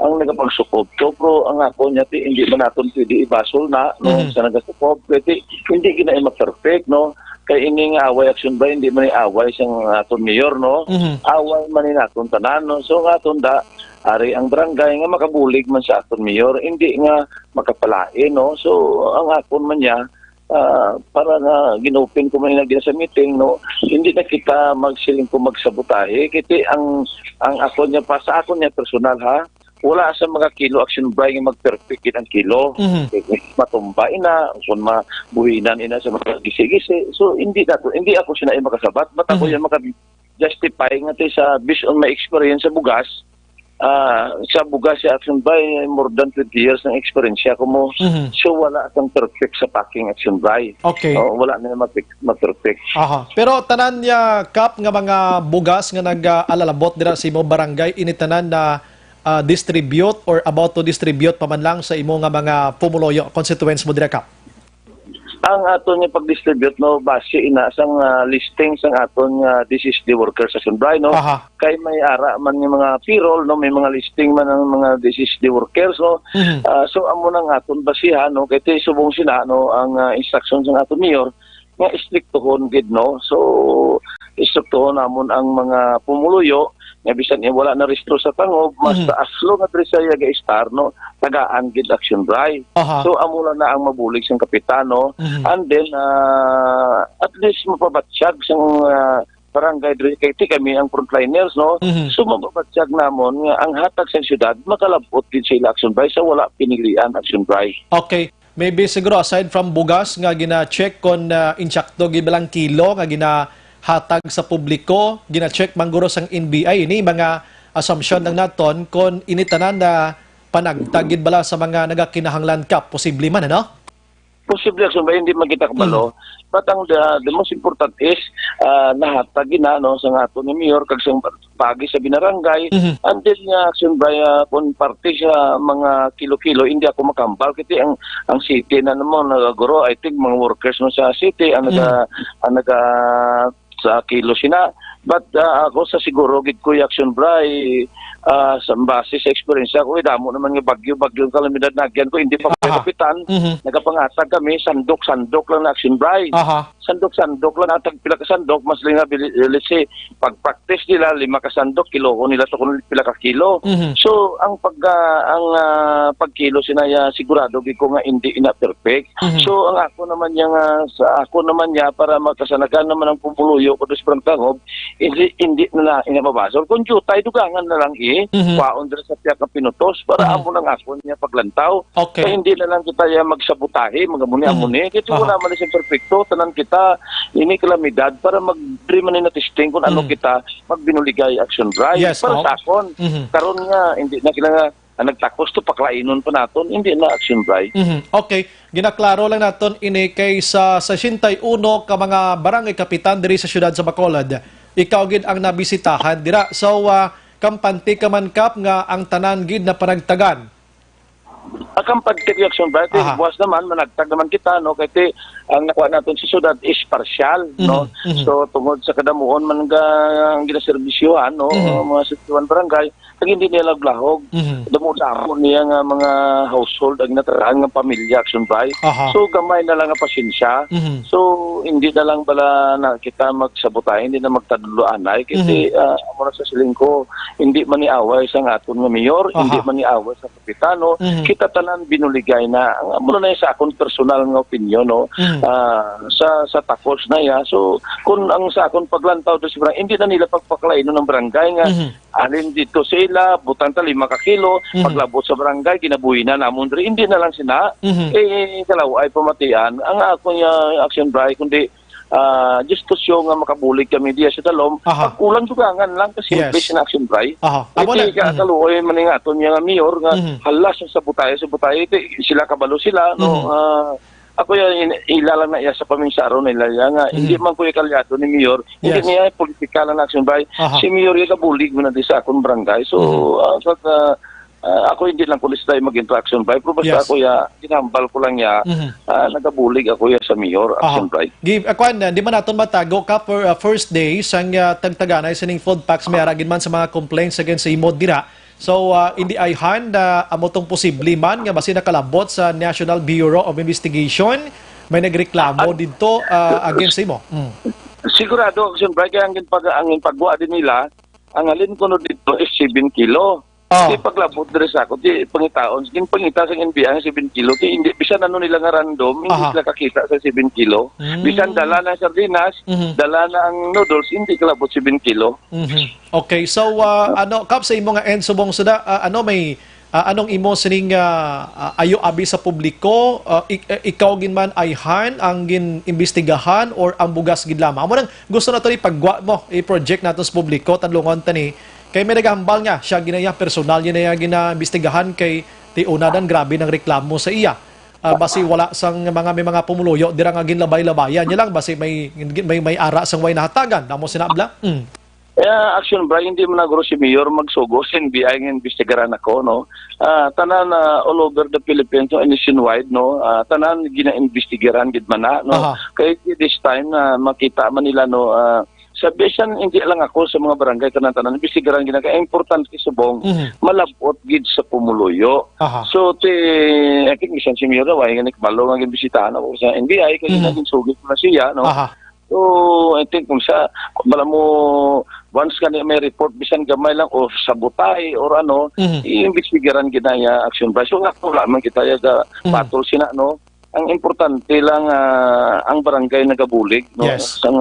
ang nagapagsukob. So, pero ang ako niya, hindi man natin pwede ibasol na, no, Mhm. sa nagasukob. Pwede, hindi ginaima perfect, no. Kaya ini nga away action ba, hindi man away siyang aton mayor, no. Mhm. Away man ni naton tanan, no. So, nga aton ari ang barangay nga makabulig man sa aton mayor, hindi nga makapalain, no. So, ang akon man niya, para na ginopen ko man na sa meeting, no, hindi na kita magsiling ko magsabotahe kasi ang ako niya pa sa ako niya personal, ha, wala sa mga kilo action by nga mag-perfect ang kilo. Mhm. Matumba ina kung mabuhinan ina sa mga gisi-gisi, so hindi ako sinai makasabat but ako yan maka-justify nga sa based on my experience sa bugas. Sa bugas sa action by more than 20 years ng experience ko mo. Mhm. So wala kang perfect sa packing action by. Okay. Wala na ma-perfect. Aha. Pero tanan niya kap nga mga bugas nga nag-alalabot dira sa imo barangay initanan na distribute or about to distribute pa man lang sa imo nga mga pumuloyo constituents mo dira kap. Ang aton nga pag-distribute, no, base ina sang listing sang aton DSSD workers sa Sunbray, no. Aha. Kay may ara man nga mga payroll, no, may mga listing man ng mga DSSD workers, no. Mhm. So amo nang aton basihan, no, kay tay subong sila, no, ang instruction sang aton mayor nga istriktohon gid, no. So istriktohon namon ang mga pumuluyo nga bisan wala na restro sa tangob, mas taas lo nga diri sa star, no, tagaan gid action drive. Aha. So amo na ang mabulig sang kapitano, and then at least mapabatsyag sang barangay diri kay kami ang frontliners, no. Mhm. So mapabatsyag namon nga ang hatag sa syudad makalabot gid sa action drive sa wala pinilian action drive. Okay. Maybe siguro aside from bugas nga gina-check kon insakto gibilang kilo nga ginahatag sa publiko, gina-check mangguro sang NBI ini mga assumption ng naton kon initanan na panagtagid bala sa mga nagakinahanglan kap posible man ano? Posible action ba hindi magkita kabalo. But ang the most important is nahatag na, no, sa aton ni mayor kag sang pagi sa binarangay, and then action by kung parte sa mga kilo-kilo hindi ako makambal kasi ang city na naman nagaguro I think mga workers mo sa city ang naga sa kilo sina But ako sa siguro gid ko action bray sa base sa experience ko damo naman nga bagyo kalamidad nagyan ko hindi pa kapitan nagapangatag kami sandok lang na action bray. Sandok lang atag pila ka sandok mas linga let's say pag practice nila 5 ka sandok kilo ko nila to kun pila ka kilo. So ang pagkilo sinaya sigurado gid ko nga hindi ina perfect. So ang ako naman niya para magkasanagan naman ang pumuluyo ko sa Prantangob hindi na inababasol kung jutay dugangan na lang paon dira sa tiyak ka pinutos para amo lang ako niya paglantaw. Okay. Kaya hindi na lang kita magsabutahe magamuni-amuni kasi wala man sa perfecto tanan kita ini kalamidad para mag-dream na testing kung ano kita magbinuligay action drive para sa akon. Karon nga hindi na kailangan nagtakos to paklainon pa naton hindi na action drive. Okay, ginaklaro lang naton ini kay sa 61 ka mga barangay kapitan diri sa siyudad sa Bacolod. Ikaw gid ang nabisitahan dira. So kampante ka man kap nga ang tanan gid na panagtagan. Akang pag-reaction ba? Buwas naman, managtag naman kita, no? Kasi ang nakuha natin sa syudad is partial, no? So, tungod sa kadamuon, man ang ginaservisyohan, no? Mga sitwaan barangay, kag hindi nila glahog. Damo-damo niya nga mga household, ang natarahan ng pamilya, action by. So, gamay na lang ang pasensya. So, hindi na lang bala na kita magsabotay, hindi na magtaduluanay. Kasi, muna sa siling ko, hindi man iaway sa aton nga mayor, hindi man iaway sa kapitano, kita tanan binuligay na muna na sa akong personal nga opinion no sa takos na ya so kung ang sa akong paglantaw do sa hindi na nila pagpaklain ng barangay nga alin dito sila butang ta 5 ka kilo paglabot sa barangay kinabuhi na namon diri hindi na lang sina kalaw ay pamatian ang akong action bray kundi diskusyon nga makabulig kami diya sa talom pagkulang dugangan lang kasi base na action bray iti kaluoy man nga aton nga mayor nga halas sa butahe sila kabalo sila no ako ilalang na iya sa paminsaro nila nga hindi man ko kalyado ni mayor hindi niya politikal na action bray si mayor yung kabulig mo na di sa akong barangay so ako hindi lang pulis tayo mag-interaction by pero basta ako ginambal ko lang nagabulig ako sa mayor action by. Di man naton matago ka for first day sang tagtaganay sa ning food packs may aragin man sa mga complaints against sa imo dira. So hindi ay hand amo tong posible man nga basi nakalabot sa National Bureau of Investigation may nagreklamo dito against sa imo. Sigurado action by kaya ang pagwa din nila ang alin ko no dito is 7 kilo. Di paglabot diri sa ako, di pangitaon, pangita sa NBI 7 kilo, di hindi bisan ano nila nga random, hindi sila kakita sa 7 kilo. Bisan dala na sardinas, dala na ang noodles, hindi kalabot 7 kilo. Okay, so kap sa imo nga end subong suda, may anong imo sining ayo abi sa publiko, ikaw gin man ay han ang gin imbestigahan or ang bugas gid lamang. Amo nang gusto nato ipagwa mo i-project nato sa publiko tanlungon tani. Kay may nagahambal niya, siya ginaya, personal niya ginaimbestigahan kay tiunadan grabe ng reklamo sa iya. Basi wala sang may mga pumuluyo, dira nga ginlabay-labayan niya lang, basi may ara sang way nahatagan. Namo sinabla? Action bra, hindi mo naguro si Mayor magsugo, NBI ng investigaran ako, no? Tanan all over the Philippines, no, nationwide, no? Tanan gina-investigaran, gid man na, no? Kaya this time, makita man nila, no? Sabihan hindi lang ako sa mga barangay tanan-tanan bisigaran ginaka importante subong malabot gid sa pumuluyo. So I think isang si Mayor way nga nakbalo nga bisitahan ako sa NBI kay naging sugid na siya no. So I think kung sa bala mo once kani may report bisan gamay lang o sabotay or ano iimbestigaran ginaya action ba. So nga wala man kita ga patol sina no. Ang importante lang ang barangay nagabulig no sang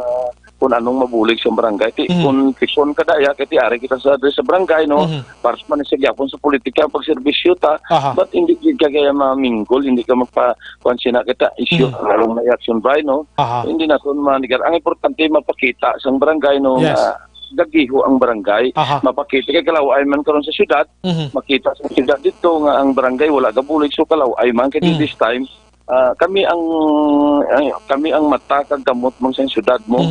kung anong mabulig sa barangay. Kung fikon ka daya, kaya ari kita sa barangay, no? Para man sa gyapon sa politika, pag-servisyo ta, but hindi ka kaya maminggol, hindi ka magpa-konsina kita issue, lalong na action by, no? Hindi na ito manigar. Ang importante, mapakita sa barangay, no? Gagiho ang barangay, mapakita kay kalaway man karon sa syudad, makita sa syudad dito nga ang barangay wala gabulig so kalaway man kay this time kami ang mata kag gamot man sa syudad mo.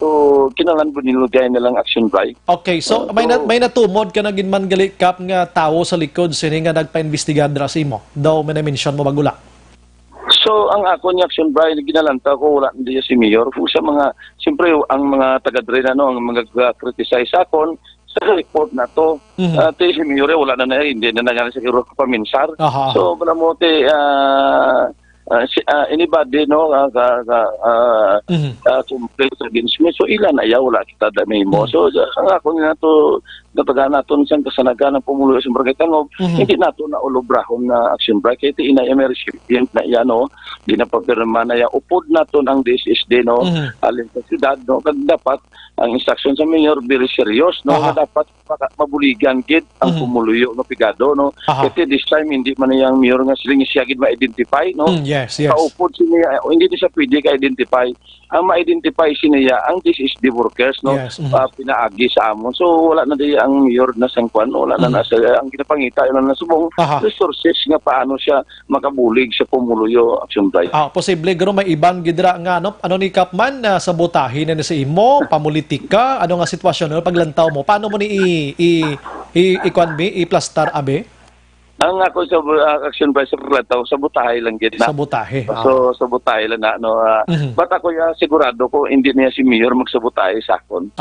So, kinalan po nilugay nilang action by. Okay, so may natumod ka na ginman gali kap nga tao sa likod sini nga nagpa-investigar dra sa imo. Daw may na-mention mo bagula. So, So ang ako ni Action Brian ginalanta ko wala hindi si Mayor kung sa mga siyempre ang mga taga-dre ang mga criticize akon sa report na to. Si Mayor wala na hindi na nangyari siguro paminsar. So wala mo te anybody complaint against me, so ilan ayaw wala kita dami mo. So ang ako na to napagana naton siyang kasanagan ng pumulo sa Barangay Tangob, hindi nato na ulobrahon na Action Bright kaya iti inay recipient na yan di na papirma na ya upod naton ang DSSD alin sa siyudad kag dapat ang instruction sa mayor very serious nga dapat mabuligan gid ang pumuluyo pigado kasi this time hindi man yang mayor nga siling siya gid ma-identify Yes. Kaupod siniya hindi siya pwede ka-identify ang ma-identify siniya ang DSSD workers pinaagi sa amon, so wala na di ang mayor na sangkwan, wala na nasa ang ginapangita yun na subong resources nga paano siya makabulig sa pumuluyo Action Bright. Posible garo may ibang gidra nga ano ni Kapman na sabotahin na sa imo pamulitika, ano nga sitwasyon paglantaw mo, paano mo ni i-plastar abe? Ang ako sa Action Bright sa Plataw, sabotahe lang gid na. Sabotahe. So sabotahe lang na but ako sigurado ko hindi niya si Mayor magsabotahe sa akon.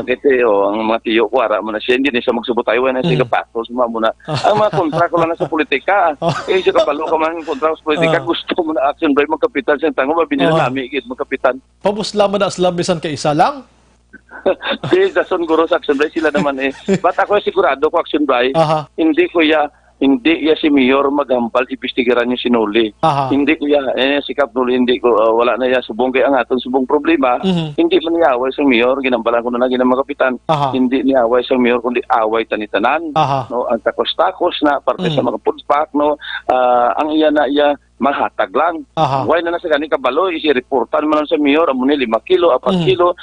Kasi ang mga tiyo ko ara mo na siya hindi niya siya magsabotahe wala na siya kapatos mo na. Ang mga kontra ko lang na sa politika. Siya kabalo ka man kontra sa politika, gusto mo na Action Bright magkapitan sa tango mabinila nami gid magkapitan. Pabusla mo na bisan ka isa lang. Si Jason Guro sa Action Bright sila naman But ako sigurado ko Action Bright hindi si Mayor magampal ipistigiran niya sinuli. Hindi ko sikap nuli hindi ko wala na subong kay ang atong subong problema. Hindi man niya away sa Mayor ginambalan ko na ginang mga kapitan. Hindi niya away sa Mayor kundi away tanitanan. Ang takos-takos na parte sa mga food pack ang iya mahatag lang. Why na sa ganing kabalo isi-reportan man sa Mayor amo ni 5 kilo, 4 kilo.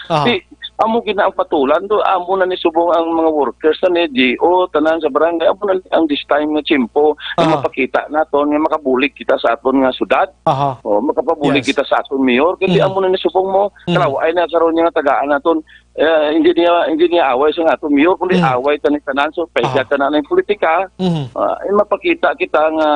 Amo gina ang patulan do amo na ni subong ang mga workers na ni GO tanan sa barangay amo na ang this time nga chimpo na mapakita naton nga makabulig kita sa aton nga syudad makapabulig kita sa aton mayor kasi amo na ni subong mo kalaway na karon nga tagaan naton hindi niya away sa aton mayor kundi away tanan so payag tanan ng politika mapakita kita nga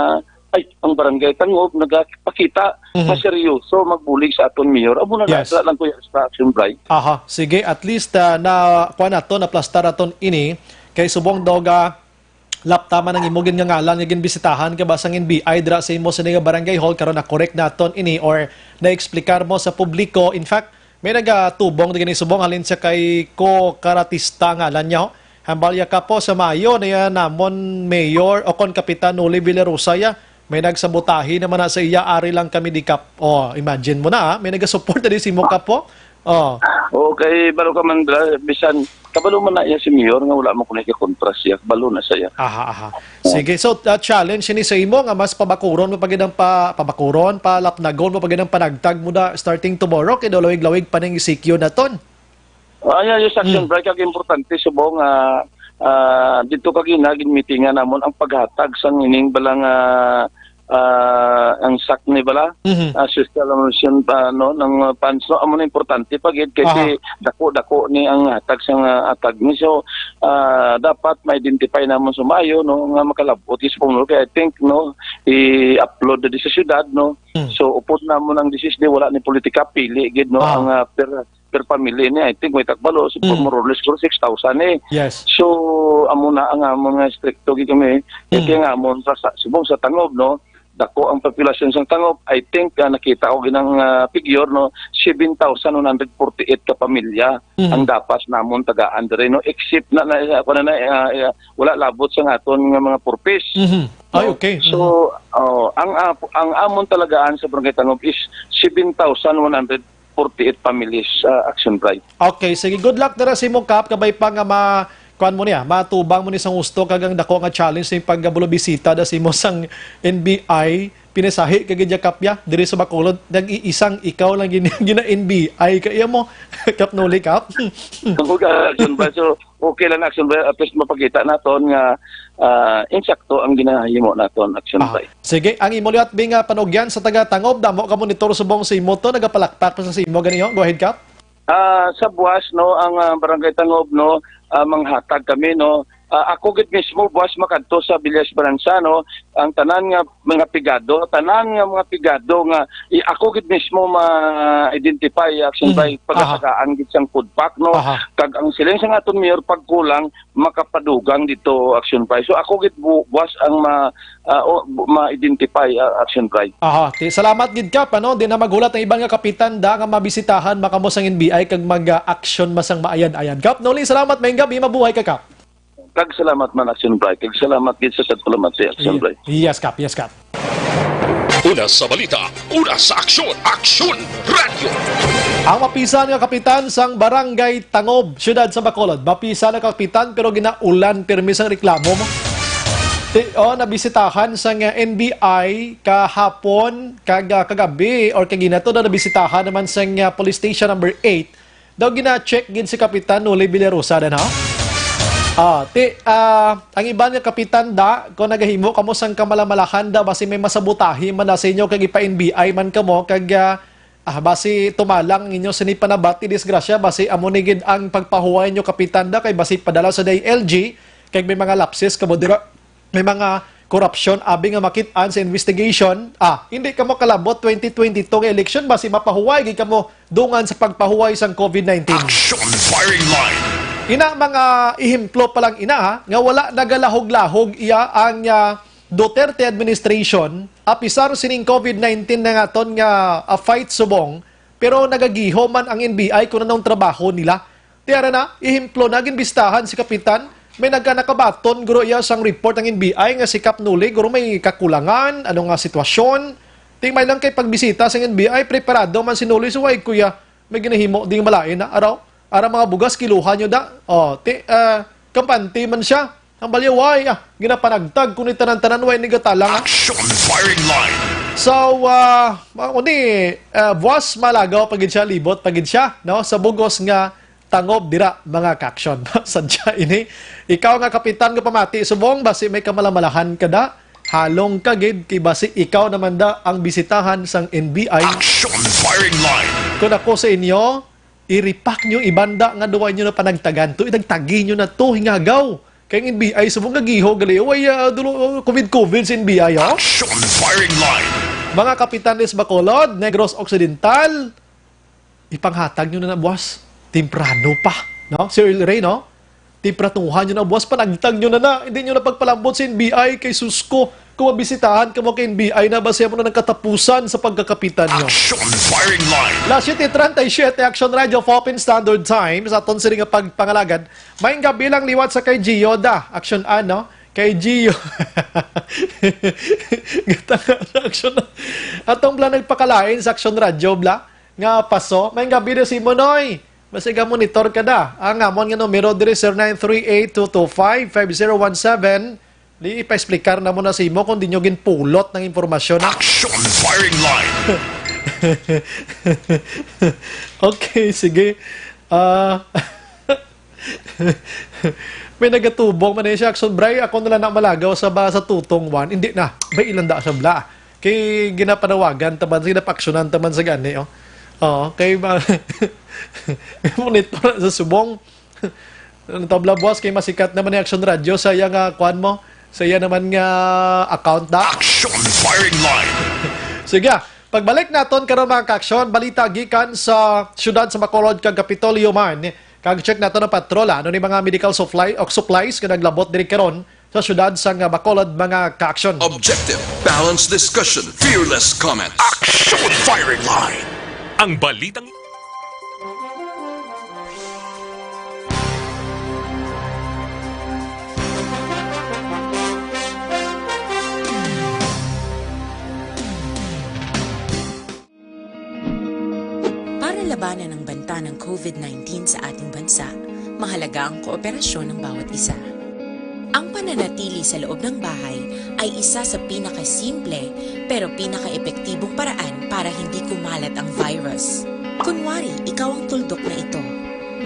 ang Barangay Tangob nagpakita na seryoso magbulig sa aton mayor. Amo na lang ko sa Action Bright. Sige, at least na kuha nato na plastar aton ini kay subong doga laptama ng imogin nga ngalan nga ginbisitahan ka basang NBI dira sa imo sa nga barangay hall karon na correct naton ini or na-explikar mo sa publiko. In fact, may nagatubong digini subong halin sa kay ko karatista ngalan niya Hambalya ka po sa Mayo na namon mayor o kon kapitan Uli Villarosa may nagsabotahi naman na sa iya, ari lang kami di Kap. Imagine mo na, may nagasupport na din si Mokap po. Okay, balo ka man, bisan, kabalo man na iya si Mayor, nga wala mo kung kontra siya, balo na siya. Sige, so challenge ni sa imo, nga mas pabakuron mo pagidang palapnagon mo pagidang panagtag mo na starting tomorrow, kaya lawig-lawig pa ng isikyo na ton. Yung Action Bright, kag importante subong dito kagin meetingan namon ang paghatag sang ining balang ang sak ni bala social motion ng funds amo na importante pagid kasi dako ni ang hatag sang atag ni so dapat ma-identify namon sumayo nga makalabot is pumulo kay I think i-upload di sa syudad so upod namon ang decision wala ni politika pili gid ang per family ni I think may takbalo so more or less 6,000 Yes. So amo na ang mga stricto gid kami kaya nga amon subong sa Tangob dako ang populasyon sa Tangob I think nakita ko ginang figure 7,148 ka pamilya ang dapat namon tagaan dire except na wala labot sa aton nga mga purpose. Okay. So ang amon talagaan sa Barangay Tangob is 7,148 families Action Bright. Okay, sige, good luck na si mo Kap kabay pa nga matubang mo ni sang gusto kagang dako nga challenge sa paggabulo bisita da si mo sang NBI pinasahi kagidya Kapya diri sa Bacolod nag-iisang ikaw lang gina NBI kaya mo Kap Noli Kap. Action Bright so okay lang Action Bright at least mapakita naton nga insakto ang ginahimo naton Action Bright. Sige, ang imo liwat nga panugyan sa taga Tangob damo ka monitor subong sa imo to nagapalakpak pa sa imo ganiyo go ahead Kap. Sa buwas ang Barangay Tangob manghatag kami ako gid mismo buwas makadto sa Villas Baransano ang tanan nga mga pigado nga ako gid mismo ma-identify action by pagsakaan gid sang food pack no kag ang siling sa aton mayor pagkulang makapadugang dito action by so ako gid buwas ang ma-identify action by. Salamat gid ka no di na magulat ang ibang nga kapitan da nga mabisitahan makamo sang NBI kag mag-action masang maayan-ayan. Kap Noli, salamat may gabi mabuhay ka Kap. Kag salamat man Action Bright. Kag salamat gid sa salamat si Action Bright. Yes, Kap. Yes, Kap. Una sa balita, una sa aksyon, Aksyon Radio. Ang mapisan nga kapitan sang Barangay Tangob, siyudad sa Bacolod. Mapisan nga kapitan pero ginaulan permis ang reklamo mo. Nabisitahan sang NBI kahapon, kagabi or kaginato na nabisitahan naman sang police station number 8. Daw gina-check gid si Kapitan Noli Villarosa dan ha. Ang iba nga kapitan da, kung nagahimo kamo sang kamalamalahan da, basi may masabutahi man na sa inyo, kag ipa-NBI man kamo, kag basi tumalang inyo sa panabati disgrasya, basi amunigid ang pagpahuway nyo kapitan da, kay basi padala sa DILG, kag may mga lapses, kamo dira, may mga corruption, abi nga makitaan sa investigation, hindi kamo kalabot 2022 nga election, basi mapahuway, gid kamo dungan sa pagpahuway sang COVID-19. Action Firing Line. Ina mga ihimplo pa lang ina nga wala nagalahog-lahog iya ang Duterte administration apisar sining COVID-19 na nga ton nga fight subong pero nagagiho man ang NBI kung anong trabaho nila. Tiyara na, ihimplo na ginbistahan si Kapitan may nagkanakabaton guro iya sang report ng NBI nga si Kap Noli guro may kakulangan, ano nga sitwasyon. Tingmay lang kay pagbisita sa NBI preparado man si Noli suway kuya may ginahimo ding malain na araw. Ara mga bugas kiluhan nyo da. Kampanti man siya. Ang balyaway, ginapanagtag kung itanan-tanan way nigatalang. Action Firing Line. So, buwas malagaw pagid siya, libot pagid siya, no? Sa bugos nga tangob dira mga kaksyon. Sadya ini. Ikaw nga kapitan nga pamati subong basi may kamalamalahan ka da. Halong kagid kay basi ikaw naman da ang bisitahan sang NBI. Action Firing Line. Kung ako sa inyo, iripak nyo, ibanda nga duwa nyo na panagtagan to, idagtagi nyo na to, hingagaw. Kaya ng NBI, subong nagiho, gali, COVID-COVID sa NBI, Action Firing Line. Mga kapitanes Bacolod, Negros Occidental, ipanghatag nyo na buwas, temprano pa, no? Sir Ray, no? Tempratuhan nyo na buwas, panagtag nyo na, hindi nyo na pagpalambot sa NBI kay Susko, kung mabisitahan ka mo kay NBI na basiya mo na ng katapusan sa pagkakapitan nyo. Action Firing Line. Last 7:37 Action Radio Philippine Standard Time sa aton sila nga pagpangalagad. May gabi lang liwat sa kay Gio da. Action ano? Kay Gio. Action. Atong bla nagpakalain sa Action Radio bla nga paso. May gabi na si Monoy. Basta ka monitor ka da. Ang amon nga numero diri 0938-225-5017. Di ipa-explicar na mo na sa imo kung di nyo ginpulot ng impormasyon. Action Firing Line. Okay, sige. May nagatubong man siya. Action Bray, ako nila na malagaw sa tutong 1. Hindi na. May ilan da siya bla. Kay ginapanawagan taman, ginapaksyonan taman sa gani. Kay monitor sa subong. Tabla boss, kay masikat naman ni Action Radio sa yang kuan mo. Sa iya naman nga account da. Action Firing Line. Sige, pagbalik naton karon mga kaaksyon, balita gikan sa syudad sa Bacolod kag Kapitolyo man. Kag check naton ang patrola ano ni mga medical supplies nga naglabot diri karon sa syudad sa Bacolod mga kaaksyon. Objective, balanced discussion, fearless comments. Action Firing Line. Ang balitang labanan ng banta ng COVID-19 sa ating bansa, mahalaga ang kooperasyon ng bawat isa. Ang pananatili sa loob ng bahay ay isa sa pinakasimple pero pinaka-epektibong paraan para hindi kumalat ang virus. Kunwari, ikaw ang tuldok na ito.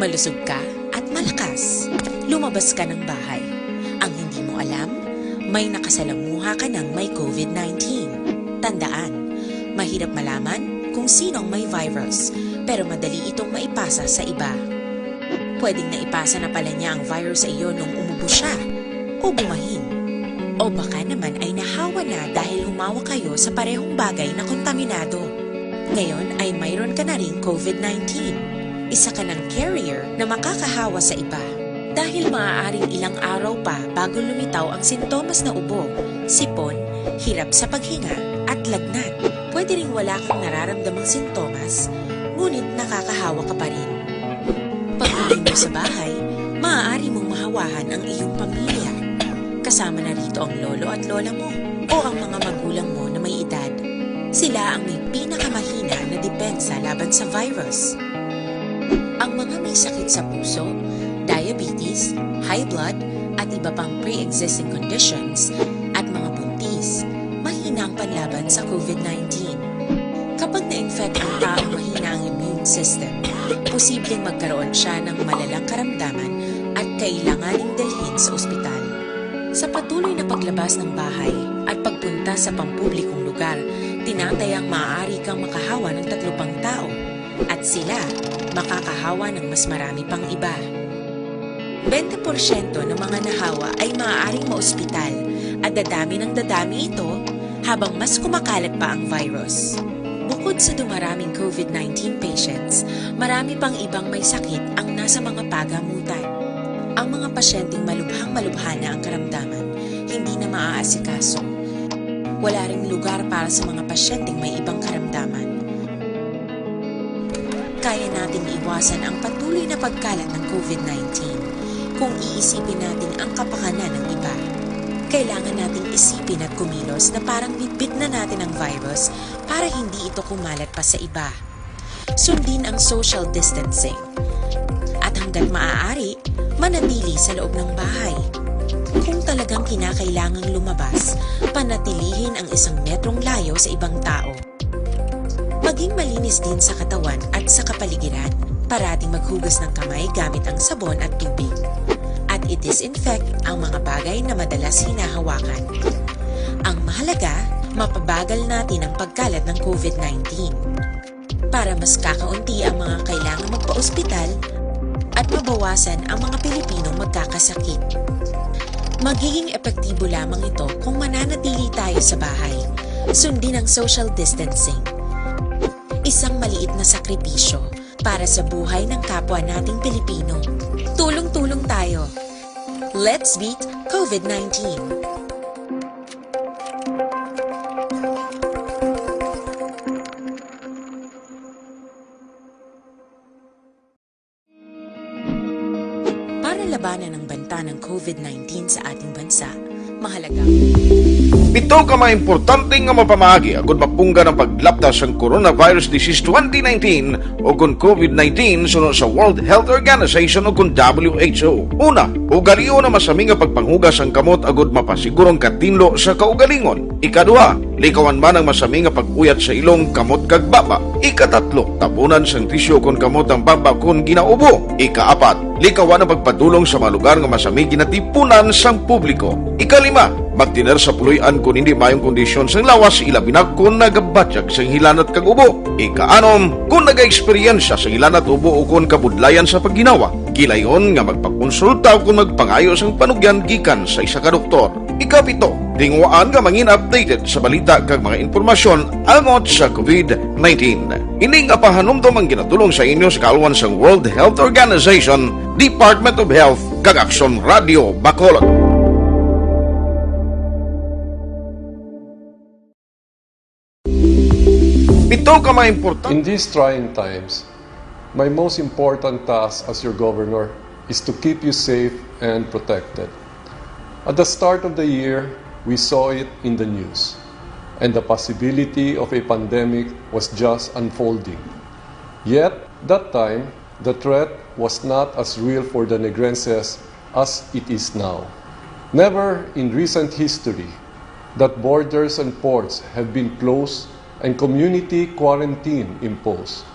Malusog ka at malakas. Lumabas ka ng bahay. Ang hindi mo alam, may nakasalamuha ka ng may COVID-19. Tandaan, mahirap malaman kung sinong may virus, pero madali itong maipasa sa iba. Pwedeng naipasa na pala niya ang virus sa iyo nung tumubo siya o bumahin. O baka naman ay nahawa na dahil humawa kayo sa parehong bagay na kontaminado. Ngayon ay mayroon ka na rin COVID-19. Isa ka ng carrier na makakahawa sa iba. Dahil maaaring ilang araw pa bago lumitaw ang sintomas na ubo, sipon, hirap sa paghinga at lagnat. Pwede ring wala kang nararamdamang sintomas, ngunit nakakahawa ka pa rin. Pag-uwi mo sa bahay, maaari mong mahawahan ang iyong pamilya. Kasama na rito ang lolo at lola mo o ang mga magulang mo na may edad. Sila ang may pinakamahina na depensa laban sa virus. Ang mga may sakit sa puso, diabetes, high blood, at iba pang pre-existing conditions, at mga buntis, mahina ang panlaban sa COVID-19. Kapag na-infect ang taong mahina ang immune system, posibleng magkaroon siya ng malalang karamdaman at kailanganing dalhin sa ospital. Sa patuloy na paglabas ng bahay at pagpunta sa pampublikong lugar, tinatayang maaari kang makahawa ng 3 pang tao at sila makakahawa ng mas marami pang iba. 20% ng mga nahawa ay maaaring maospital at dadami ng dadami ito habang mas kumakalat pa ang virus. Bukod sa dumaraming COVID-19 patients, marami pang ibang may sakit ang nasa mga pagamutan. Ang mga pasyenteng malubhang-malubha na ang karamdaman, hindi na maaasikaso. Wala ring lugar para sa mga pasyenteng may ibang karamdaman. Kaya natin iwasan ang patuloy na pagkalat ng COVID-19 kung iisipin natin ang kapakanan ng iba. Kailangan nating isipin at kumilos na parang bitbit na natin ang virus para hindi ito kumalat pa sa iba. Sundin ang social distancing. At hanggat maaari, manatili sa loob ng bahay. Kung talagang kinakailangang lumabas, panatilihin ang 1 metrong layo sa ibang tao. Maging malinis din sa katawan at sa kapaligiran. Parating maghugas ng kamay gamit ang sabon at tubig. At i-disinfect ang mga bagay na madalas hinahawakan. Ang mahalaga, mapabagal natin ang pagkalat ng COVID-19. Para mas kakaunti ang mga kailangang magpa-ospital at mabawasan ang mga Pilipinong magkakasakit. Magiging epektibo lamang ito kung mananatili tayo sa bahay. Sundin ang social distancing. Isang maliit na sakripisyo para sa buhay ng kapwa nating Pilipino. Tulong-tulong tayo. Let's beat COVID-19. Para labanan ang banta ng COVID-19 sa ating bansa, mahalaga. Ito ka mga importante nga mapamagi agud mapungga ng paglaptas ang Coronavirus Disease 2019 o kung COVID-19 sunod sa World Health Organization o kung WHO. Una, ugaliyo na masami nga pagpanghugas ang kamot agud mapasigurong katinlo sa kaugalingon. Ikaduha, likawan man ang masami nga pag-uyat sa ilong kamot kag baba. Ikatatlo, tapunan sang tisyo kung kamot ang baba kung ginaubo. Ikaapat, likawan ang pagpadulong sa mga lugar nga masami ginatipunan sang publiko. Ikalima, magtiner sa puluyan kung hindi mayong kondisyon sang lawas, ilabi na kung nagabatyag sang hilanat kag ubo. Ikaanom, kung naga-eksperyensya sang hilanat ubo o kung kabudlayan sa pagginawa. Kilayon nga magpakonsulta o kung magpangayo sang panugyan gikan sa isa ka doktor. Ikapito, tingwaan nga mangin updated sa balita kag mga impormasyon angot sa COVID-19. Ining apahanumdom ang ginatulong sa inyo sa kaalwan sang World Health Organization, Department of Health kag Aksyon Radio Bacolod. In these trying times, my most important task as your governor is to keep you safe and protected. At the start of the year, we saw it in the news, and the possibility of a pandemic was just unfolding. Yet, that time, the threat was not as real for the Negrenses as it is now. Never in recent history that borders and ports have been closed and community quarantine imposed.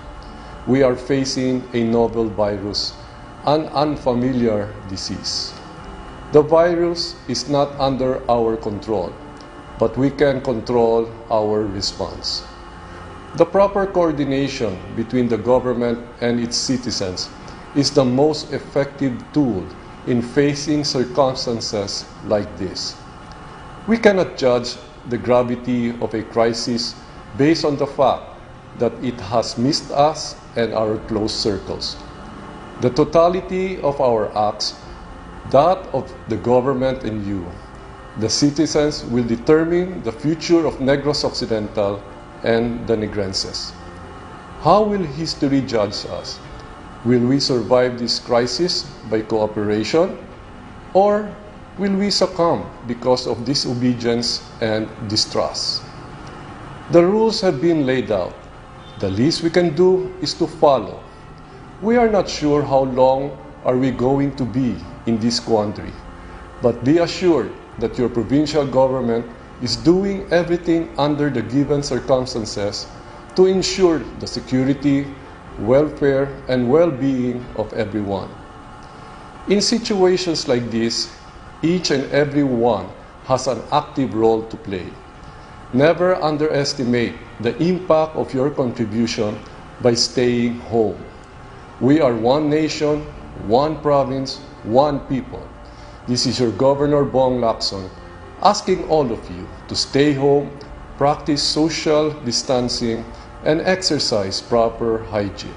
We are facing a novel virus, an unfamiliar disease. The virus is not under our control, but we can control our response. The proper coordination between the government and its citizens is the most effective tool in facing circumstances like this. We cannot judge the gravity of a crisis based on the fact that it has missed us and our close circles. The totality of our acts, that of the government and you, the citizens, will determine the future of Negros Occidental and the Negrenses. How will history judge us? Will we survive this crisis by cooperation, or will we succumb because of disobedience and distrust? The rules have been laid out. The least we can do is to follow. We are not sure how long are we going to be in this quandary, but be assured that your provincial government is doing everything under the given circumstances to ensure the security, welfare, and well-being of everyone. In situations like this, each and every one has an active role to play. Never underestimate the impact of your contribution by staying home. We are one nation, one province, one people. This is your Governor Bong Lacson asking all of you to stay home, practice social distancing, and exercise proper hygiene.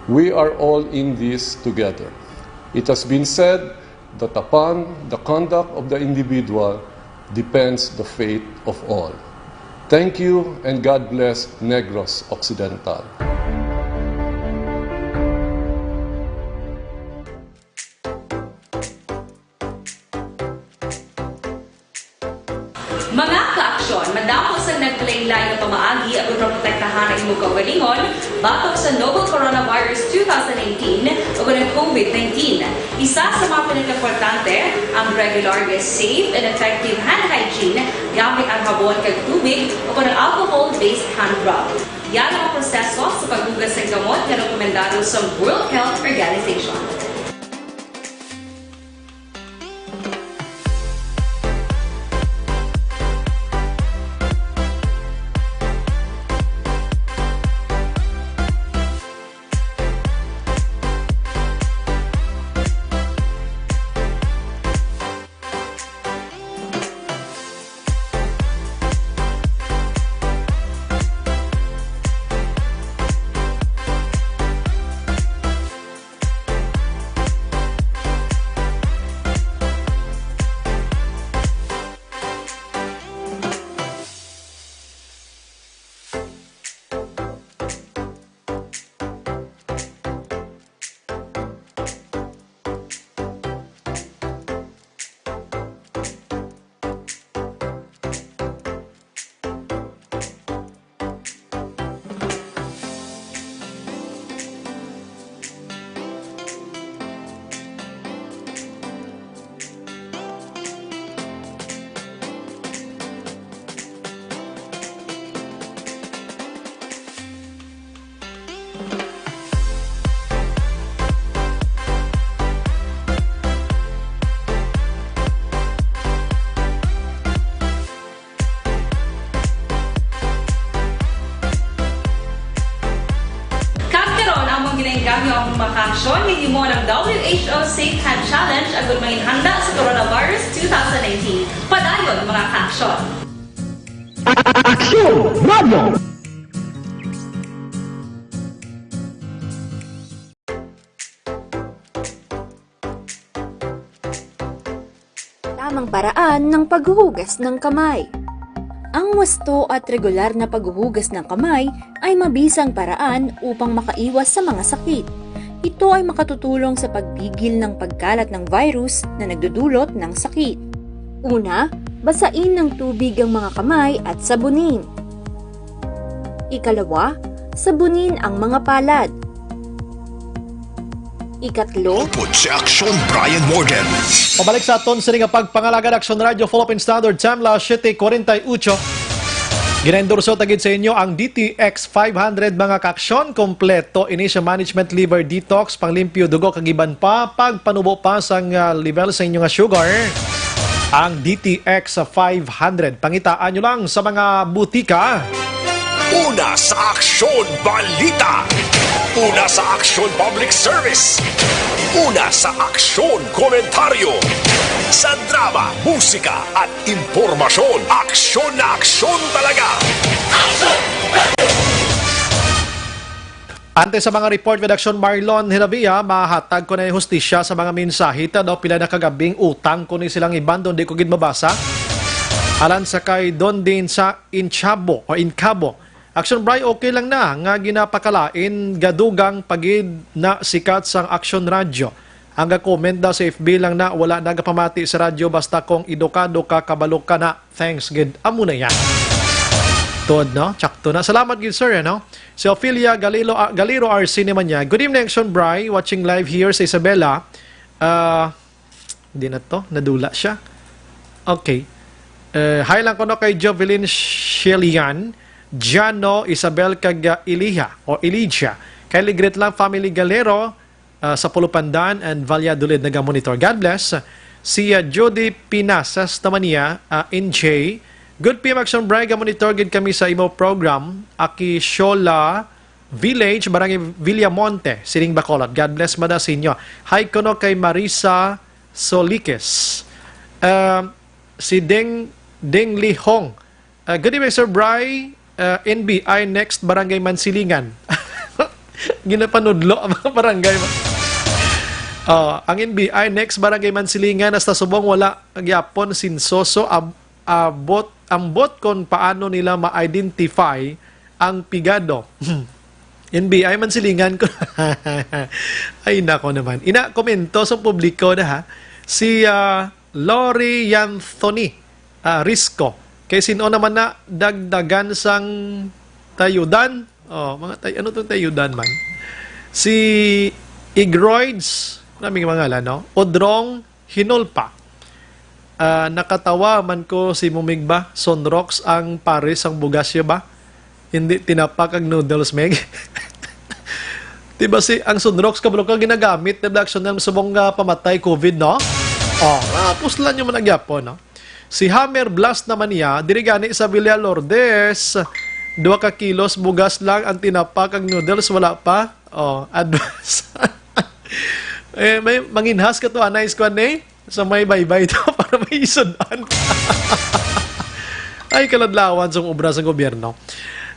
We are all in this together. It has been said that upon the conduct of the individual depends the fate of all. Thank you and God bless Negros Occidental. Mga ka-aksyon, madamo sa naglaylay na pamaagi at protektahan ang imong kaugalingon batok sa novel coronavirus 2018 o ng COVID-19. Isa sa mga pinaka-importante ang regular, safe, and effective hand hygiene gamit ang habon kag tubig o ng alcohol-based hand rub. Yan ang proseso sa paghugas ng gamot na rekomendado sa World Health Organization. Kami ang makaksyon, hindi mo ng WHO Safe Hand Challenge agad may handa sa coronavirus 2019. Padayon mga kaaksyon! Aksyon Radio! Tamang paraan ng paghuhugas ng kamay. Ang wasto at regular na paghuhugas ng kamay ay mabisang paraan upang makaiwas sa mga sakit. Ito ay makatutulong sa pagpigil ng pagkalat ng virus na nagdudulot ng sakit. Una, basain ng tubig ang mga kamay at sabunin. Ikalawa, sabunin ang mga palad. Ikatlo, Tungkol sa Aksyon Brian Morgan. Pabalik sa aton sa nga pagpangalaga ng Action Radio Philippine Standard Time la 7:48. Ginendorso tagid sa inyo ang DTX 500 mga kaaksyon kompleto ini sa management liver detox, panglimpyo dugo kagiban pa pagpanubo pa sa level sa inyo nga sugar. Ang DTX 500 pangitaan nyo lang sa mga butika. Una sa Aksyon Balita. Una sa Aksyon Public Service. Una sa Aksyon Komentaryo. Sa drama, musika at impormasyon. Aksyon na aksyon talaga. Ante sa mga report with Action Marlon Hiravia, mahatag ko na yung hustisya sa mga mensahe pila na kagabing utang ko ni silang iban doon di ko gid mabasa. Alan sa kay Don din sa Incabo o Incabo. Action Bray, okay lang na nga ginapakalain gadugang pagid na sikat sang Action Radio. Ang comment daw sa FB lang na wala nagapamati sa radyo basta kung edukado ka, kabalo ka na. Thanks, good. Amo na yan. Tuod, no? Tsakto na. Salamat, good sir, no? Si Ophelia Galiro RC naman niya. Good evening, Action Bray. Watching live here sa Isabela. Hindi na to. Nadula siya. Okay. Hi lang ko no kay Jovelyn Shelian. Jano Isabel kag Elijah o Elijah. Kay Ligret lang family Galero sa Pulupandan and Valladolid naga-monitor. God bless. Si Jody Pinasas naman niya, NJ. Good PM Action Bray, monitor gid kami sa imo program. Aki Shola Village, Barangay Villamonte, Siring Bacolod. God bless mada sa inyo. Hi kono kay Marisa Solikes. Si Deng Lihong. Good evening Sir Bray. NBI next Barangay Mansilingan. Ginapanudlo ang mga barangay. Ang NBI next Barangay Mansilingan hasta subong wala gyapon sinsoso ambot kon paano nila ma-identify ang pigado. NBI Mansilingan ko. Ay nako naman. Ina komento sa publiko na ha. Si Lori Anthony Risco. Kay sino naman na dagdagan sang tayudan? Ano itong tayudan man? Si Igroids, maraming mga no? Odrong Hinulpa. Nakatawa man ko si Mumigba, Sonrox ang pares ang bugasya ba? Hindi tinapak ang noodles meg. Diba si ang Sonrox kabalo ka ginagamit na action ng subong pamatay COVID, no? Puslan nyo man agyapo, no? Si Hammer Blast naman niya, dirigani sa Villalordes. 2 kilos bugas lang ang tinapak ang noodles, wala pa. Advance. May manginhas ka to, anay squad eh. So may baybay to para may isudan. Ay, kaladlawan sa obra sa gobyerno.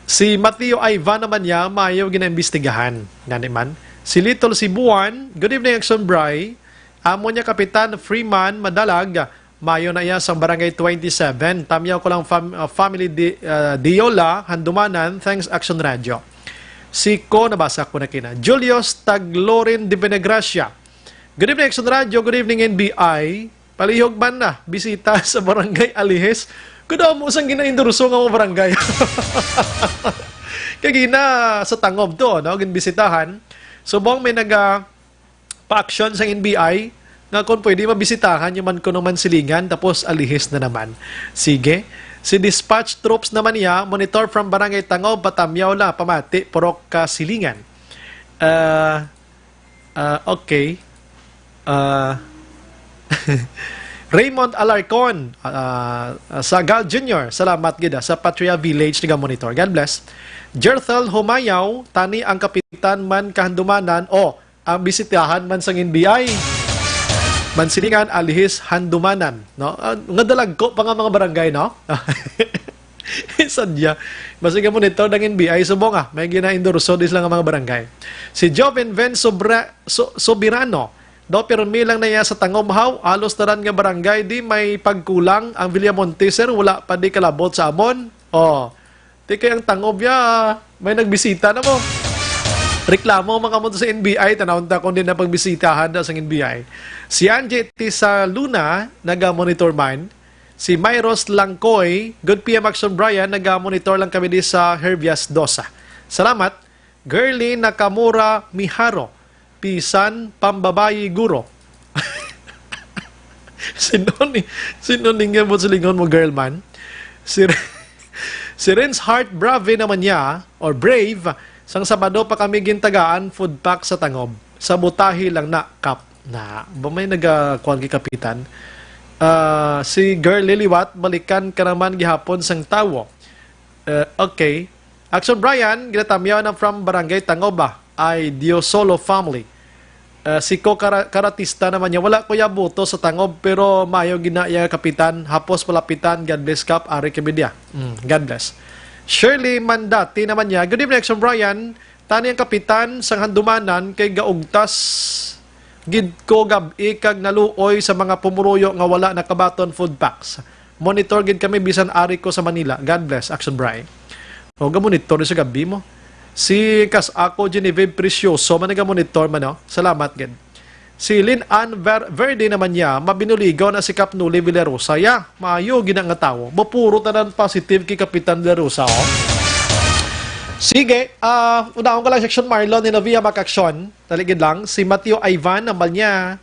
Si Mateo Ivan naman niya, mayaw ginaimbestigahan. Naniman. Si Little Sibuan, good evening, Action Bray. Amo niya Kapitan Freeman Madalag. Mayo na iya sa Barangay 27. Tamyaw ko lang family Diola, Handumanan. Thanks, Action Radio. Si Ko, nabasa ko na kina. Julius Taglorin de Benegracia. Good evening, Action Radio. Good evening, NBI. Palihog man na. Bisita sa Barangay Alihes. Kudaw mo sang ginaindurso nga mo barangay. Kagina sa Tangob to, no? Ginbisitahan. Subong may pa-action sa NBI nga kung pwede mabisitahan yung man ko naman silingan tapos alihis na naman. Sige. Si Dispatch Troops naman niya, monitor from Barangay Tangob, Batamyaw la, pamati, Purok Silingan. Okay. Raymond Alarcon, Sagal Jr., salamat gida sa Patria Village tiga monitor. God bless. Jerthel Humayaw, tani ang kapitan man kahandumanan ang bisitahan man sang NBI. Mansilingan, Alihis, Handumanan. No? Nga dalagko pa nga mga barangay, no? Sadya. Basta monitor ng NBI, subong may gina-endorso dis lang ang mga barangay. Si Joven Ven Sobirano, do pero lang na iya sa Tangomhaw, alos taran nga barangay, di may pagkulang ang Villamonte, sir, wala pa di kalabot sa amon. Di kayang Tangob may nagbisita na mo. Reklamo mga mo sa NBI, tanawon ta kung din na pagbisitahan sa NBI. Si Angie sa Luna, naga-monitor man. Si Myros Langkoy, good PM Action Brian, naga-monitor lang kami di sa Herbias Dosa. Salamat. Girly Nakamura Miharo, Pisan Pambabayi Guro. Sinoning nga mo sa lingon mo, girl man. Si Renz Hart Brave naman niya, or Brave, sang Sabado pa kami gintagaan food pack sa Tangob. Sa butahi lang na kap na. Ba may nagakuan kay kapitan? Si Girl Liliwat, balikan ka naman gihapon sang tawo. Okay. Action Brian, ginatamyaw na from Barangay Tangob ay Diosolo family. Si Ko Karatista naman niya, wala ko ya buto sa tangob pero mayo ginaya kapitan, hapos palapitan, God bless kap, Ari Kebedya. God bless. Shirley Mandati naman niya, good evening, Action Brian. Tani ang kapitan sang handumanan kay gaugtas gid ko gabi kag naluoy sa mga pumuruyo nga wala nakabaton food packs. Monitor gid kami bisan ari ko sa Manila. God bless, Action Brian. O monitor sa gabi mo. Si Kas ako Genevieve Precioso man monitor man no. Salamat gid. Si Lynn Ann Verde naman niya, mabinuligaw na si Kap Nuli Villarosa. Ya, maayo ginang nga tawo. Mapuro tanan positive kay Kapitan Villarosa. Oh. Sige, unahon ko lang section Marlon ni Novia Makaksyon. Taligid lang, si Matthew Ivan naman niya,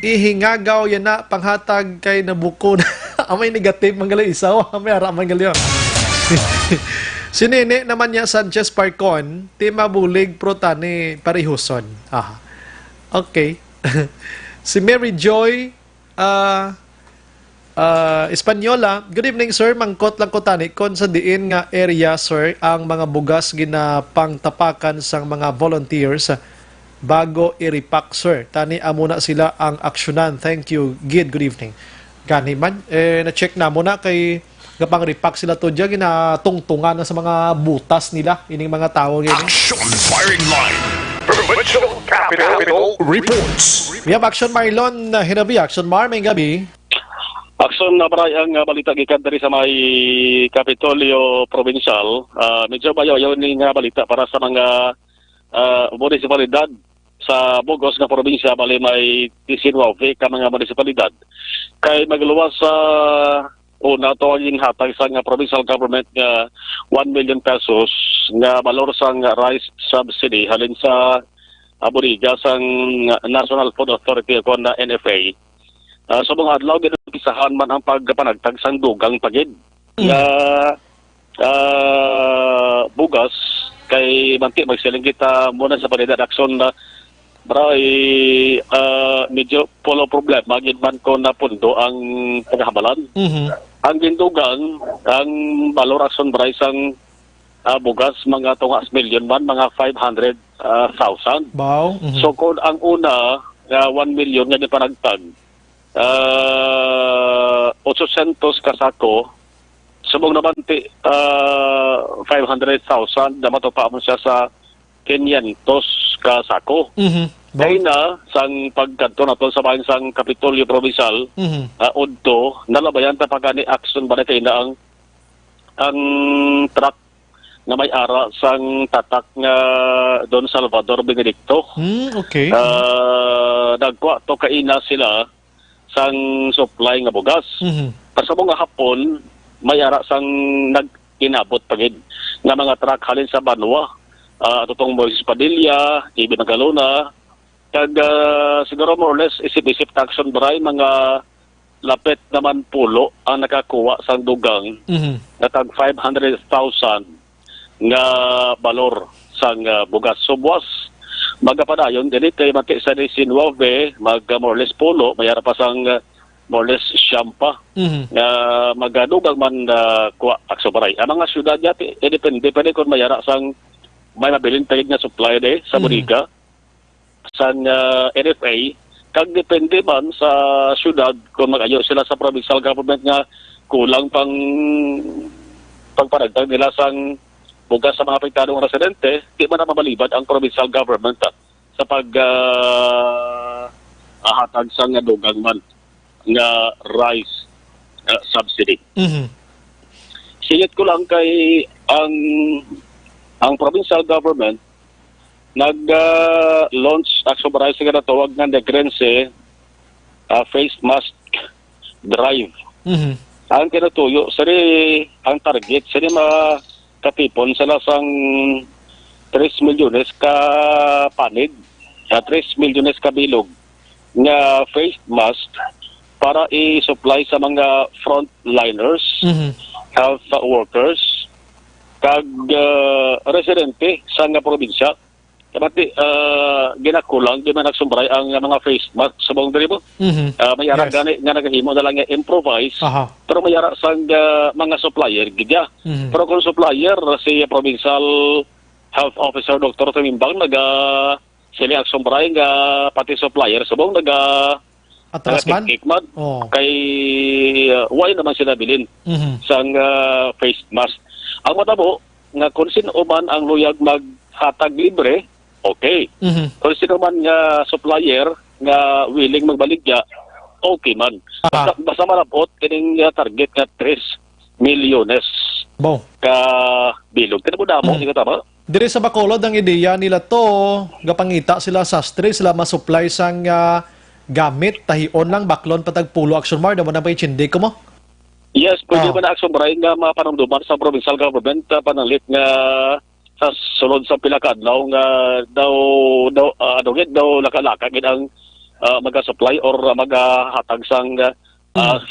ihingagaw yan na panghatag kay nabuko na. Amay negative, manggali isaw. Amay araman gali yun. Si Nene naman niya Sanchez Parcon, timabulig protani parihuson. Okay. Si Mary Joy Espanyola, good evening sir, mangkot lang ko tani kon sa diin nga area sir ang mga bugas ginapangtapakan sang mga volunteers bago i-repack sir. Tani amuna sila ang aksyonan. Thank you. Good evening. Gani man na-check na muna kay kapang repack sila to dyan, ginatungtungan na sa mga butas nila, ining mga tao. Action firing line. Provincial Capital Reports. We have Action Marlon Hinabi. Action Mar, may gabi. Action na baray ang balita gikan dari sa may Kapitolyo Provincial. Medyo bayaw ning balita para sa mga munisipalidad sa Bugos nga probinsya, bali may 19 ka mga munisipalidad. Kay magluwas sa una tawaging hatag sa nga provincial government nga 1 million pesos nga balor sang rice subsidy halin sa aburiga sang National Food Authority o na NFA. So mga adlaw ginapisahan man ang pagpanagtag sang dugang pagid nga bugas kay manti magsiling kita muna sa panidad aksyon na medyo polo problema gid man ko na pundo ang paghabalan. Ang gindugang, ang balor action price ang bugas, mga tungas million man, mga 500,000. Wow. So kung ang una, 1 million nga panagtag, 800 kasako, subong naman 500,000 na matupa mo siya sa 500 kasako. Dahil na, sang pagkanto na to sa bayan sang Kapitolyo Provincial, Udto, nalabayan ta pagani action ba na kayo na ang truck na may ara sang tatak nga Don Salvador Benedicto. Okay. Nagkuha to kaina sila sang supply nga bugas. Pasabong nga hapon, may ara sang nag-inabot pagid nga mga truck halin sa Banwa. Tutong Moises Padilla, Ibig Nagalona, kag siguro more or less isip-isip taxon baray mga lapit naman pulo ang nakakuha sa dugang na tag 500,000 nga balor sang bugas. So buwas magapadayon dili kay mati sa 19 mag more or less pulo mayara pa sang more or less siyampa nga magadugang man kuha takso baray. Ang mga syudad yati depende kung mayara sang may mabiling tayid nga supply sa Boniga sa NFA, kag depende man sa syudad kung mag-ayo sila sa provincial government nga kulang pang pagparagdag nila sang bugas sa mga apektadong residente, di man na mamalibad ang provincial government sa hatag sa nga dugang man nga rice subsidy. Singit ko lang kay ang provincial government nag-launch action baray sa tawag nga Negrense face mask drive. Ang kinatuyo, sari ang target, sari makatipon sa lasang 3 milyones ka panig, 3 milyones ka bilog nga face mask para i-supply sa mga frontliners, health workers, kag residente sa nga probinsya. Kapati ginakulang di man nagsumbray ang mga face mask sa buong diribo. May ara gani nga nagahimo na lang nga improvise. Pero may ara sang mga supplier gidya. Pero kung supplier si provincial health officer Dr. Tumimbang naga sili aksyon bray nga pati supplier subong naga atras man man kay why naman sila bilin sang face mask. Ang matabo nga kung sino man ang luyag maghatag libre, okay. Kung sino man nga supplier nga willing magbaligya, okay man. Basta malapot kining target nga 3 milyones ka bilog. Tinabuna mo, hindi ka tama? Dire sa Bacolod, ang ideya nila to, gapangita sila sastre, sila masupply sang gamit, tahion lang, baklon, patagpulo, action mar, naman na ba ichindi ko mo? Yes, pwede ba na action maray nga mapanamduman sa provincial government panalit nga sa sulod sa pilakadlaw nga daw lakalaka ang mag-supply or mag-hatag sang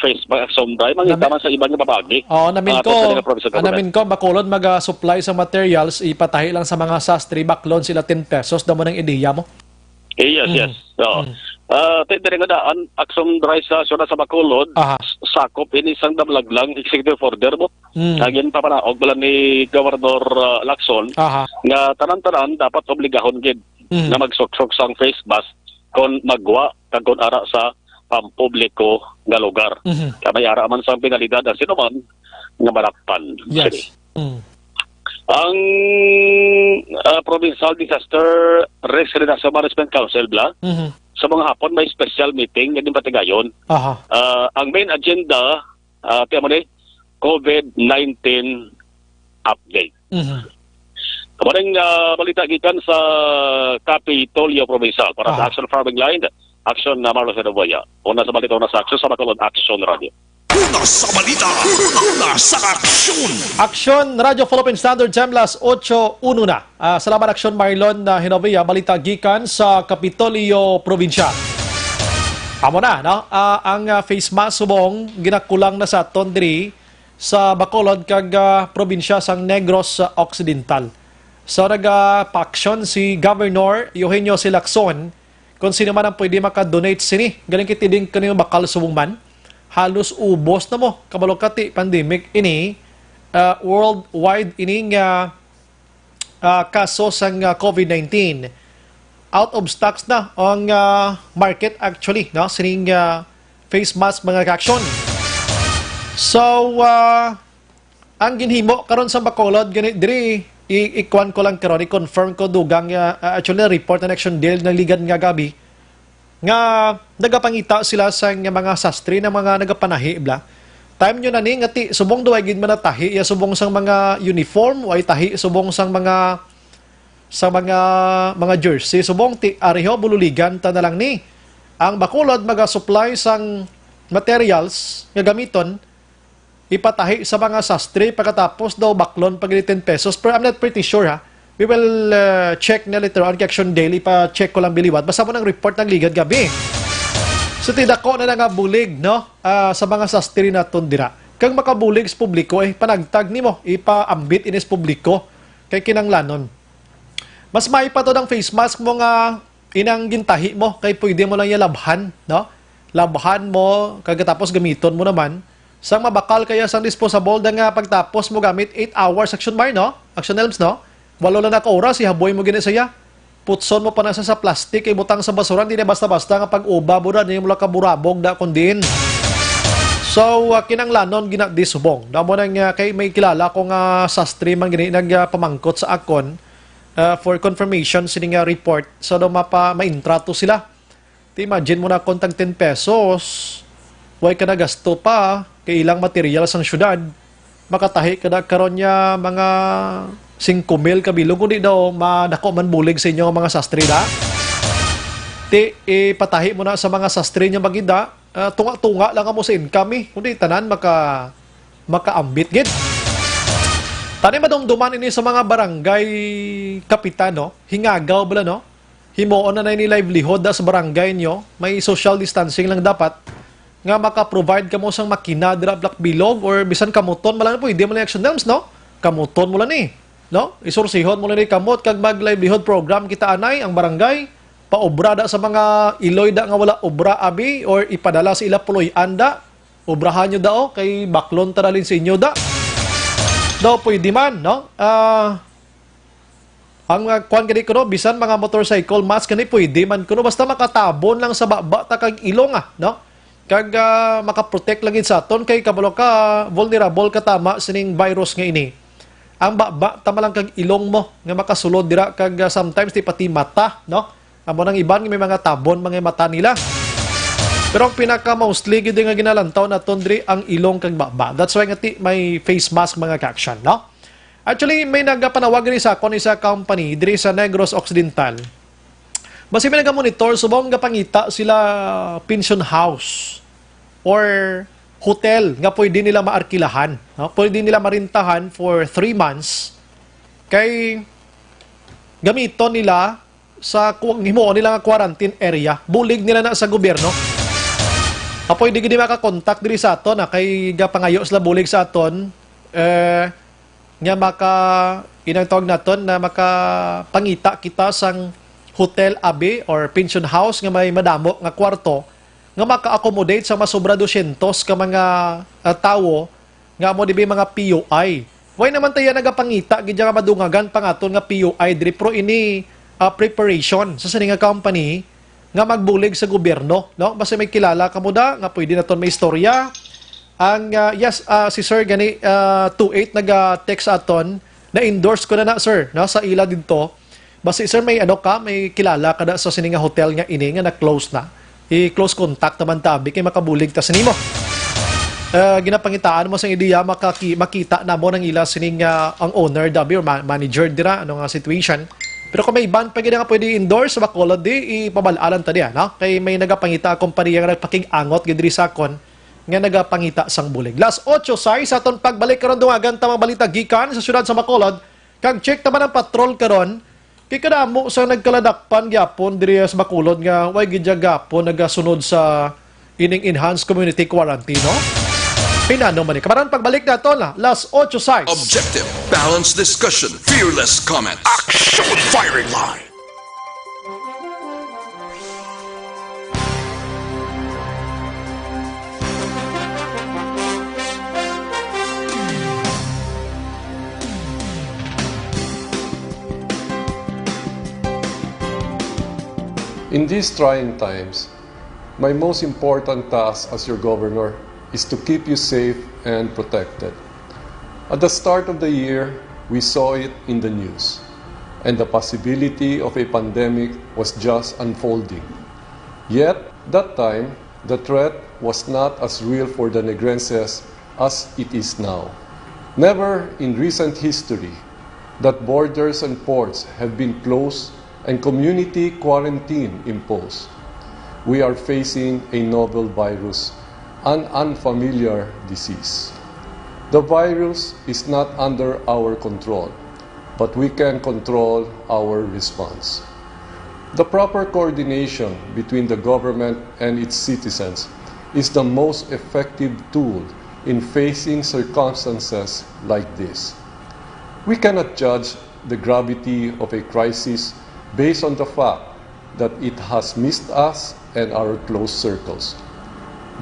face action drive mangita man sa ibang babagi. Namin ko Bacolod mag-supply sa materials, ipatahi lang sa mga sastre, baklon sila 10 pesos, daw mo ng ideya mo? Yes. Tindiri nga daan, aksong drive sa syudad sa Bacolod, sakop ini isang damlag lang, executive order mo. Lagyan pa panaog bala ni Governor Lacson, nga tanan-tanan dapat obligahon gid na magsuksok sang face mask kung magwa kung ara sa pampubliko nga lugar. Kamay ara man sang penalidad ang sino man nga malakpan. Yes. Ang Provincial Disaster Risk Reduction Management Council sa mga hapon may special meeting nga din patigayon. Ang main agenda COVID-19 update. Kamuning balita gikan sa Capitolio Provincial para sa Action Farming Line, Action na Marlos Edoboya. Una sa balita, una sa Action sa Bacolod Action Radio. Una sa balita, una sa aksyon. Action Radio Philippine Standard Time, las 8:01 na. Salamat Action Marlon na Hinovia, balita gikan sa Capitolio Provincial. Amo na, no? Ang face mask subong ginakulang na sa Tondri sa Bacolod kag probinsya sang Negros Occidental. So nag-paksyon si Governor Eugenio C. Lacson kung sino man ang pwede maka-donate sini. Galing kitiding kanino bakal subong man. Halos ubos na mo. Kabalokati pandemic ini, worldwide ining kaso sang COVID-19. Out of stocks na ang market actually, no? Sining face mask mga kaksyon. So, ang ginhimo karon sa Bacolod, ganit diri ikuan ko lang karon, i-confirm ko dugang actually report na action deal ng ligan nga gabi nga nagapangita sila sa mga sastre na mga nagapanahi bla. Time nyo na ni ngati subong duay gid man tahi ya subong sang mga uniform way tahi subong sang mga jersey subong ti ariho bululigan ta na lang ni ang Bacolod maga-supply sang materials nga gamiton ipatahi sa mga sastre pagkatapos daw baklon pag 10 pesos. Pero I'm not pretty sure ha. We will check na later on Action Daily, pa-check ko lang biliwat. Basta mo ng report ng ligad gabi. So tidako na nga bulig no? Sa mga sastre na tundira. Kang makabulig sa publiko panagtag ni mo, ipaambit inis publiko kay kinanglanon. Mas maipa to ng face mask mo nga inang gintahi mo kay pwede mo lang labhan, no? Labhan mo kagatapos gamiton mo naman. Sang mabakal kaya sang disposable da nga pagtapos mo gamit 8 hours action mar no? Action elms no? Walo lang na ka oras ihaboy mo gini saya. Putson mo pa na sa plastic ibutang sa basuran di na basta-basta nga pag-uba buran di mo lang kaburabog da kundin. So kinanglanon ginadisubong. Damo nang kay may kilala ko nga sastre man gini nagpamangkot sa akon for confirmation sining report. So do ma-intrato sila. Ti imagine mo na kontang 10 pesos. Way ka na gasto pa kay ilang material sang syudad. Makatahi ka na karon niya mga 5,000 kabilog kundi daw madako man bulig sa inyo mga sastre da. Ti ipatahi mo na sa mga sastre niya magida. Tunga-tunga lang mo sa income kundi tanan makaambit gid. Tani madumduman ini sa mga barangay kapitan no, hingagaw bala no. Himuon na ni livelihood da sa barangay nyo, may social distancing lang dapat nga maka-provide ka mo sang makina dira black bilog or bisan kamuton malang po hindi mo lang action terms no. Kamuton mo lang ni, no? Isursihon mo lang ni kamot kag mag livelihood program kita anay ang barangay paobra da sa mga iloy da nga wala obra abi or ipadala sa ila puloy anda obrahan nyo dao kay baklon taralin sa inyo da daw pwede man no Ang kuan gani kuno bisan mga motorcycle mask kani pwede man kuno basta makatabon lang sa baba ta kag ilong no? Kag makaprotect lang gid sa aton kay kabalo ka vulnerable ka tama sining virus nga ini. Ang baba tama lang kag ilong mo nga makasulod dira kag sometimes di pati mata no? Amo nang iban may mga tabon mga mata nila. Pero ang pinaka mostly gid nga ginalantaw naton diri ang ilong kag baba. That's why nga may face mask mga ka-action no? Actually, may nagpanawag rin sa akon isa company diri sa Negros Occidental. Basi may nagamonitor, subong nga pangita sila pension house or hotel nga pwede nila maarkilahan. No? Pwede nila marintahan for 3 months. Kay gamiton nila sa himuon nila nga quarantine area. Bulig nila na sa gobyerno. Pwede gini makakontak diri sa aton kay gapangayo sila bulig sa aton. Nga inang tawag naton na makapangita kita sang hotel abi or pension house nga may madamo nga kwarto nga maka-accommodate sa masobra 200 ka mga tawo nga mo dibi mga PUI. Way naman tayo nagapangita gid nga madungagan pangaton nga PUI diri pro ini preparation sa sini nga company nga magbulig sa gobyerno no basta may kilala kamo da nga pwede naton may istorya. Ang si Sir gani 28 naga-text aton na endorse ko na sir no sa ila dito. Basta sir may may kilala kada sa sininga hotel nga ini nga na-close na. I-close contact naman tabi kay makabulig ta sinimo. Ginapangitaan mo sa ideya makita na mo nang ila sining ang owner dabi or manager dira ano nga situation. Pero kung may ban pa gid nga pwede endorse bakolod di ipabalalan ta diha no. Kay may nagapangita kompanya nga nagpaking-angot gid diri sa kon nga nagapangita sang bulig. Last 8:06 sa aton pagbalik karon dungagan ta mga balita gikan sa syudad sa Bacolod. Kag check taman ang patrol karon kay kadamo sa nagkaladakpan gyapon diri sa Bacolod nga way gid gyapon nagasunod sa ining enhanced community quarantine no. Pinano man ni kamaran pagbalik naton last 8:06. Objective, balanced discussion, fearless comments. Action firing line. In these trying times, my most important task as your governor is to keep you safe and protected. At the start of the year, we saw it in the news, and the possibility of a pandemic was just unfolding. Yet, that time, the threat was not as real for the Negrenses as it is now. Never in recent history that borders and ports have been closed and community quarantine imposed. We are facing a novel virus, an unfamiliar disease. The virus is not under our control, but we can control our response. The proper coordination between the government and its citizens is the most effective tool in facing circumstances like this. We cannot judge the gravity of a crisis based on the fact that it has missed us and our close circles.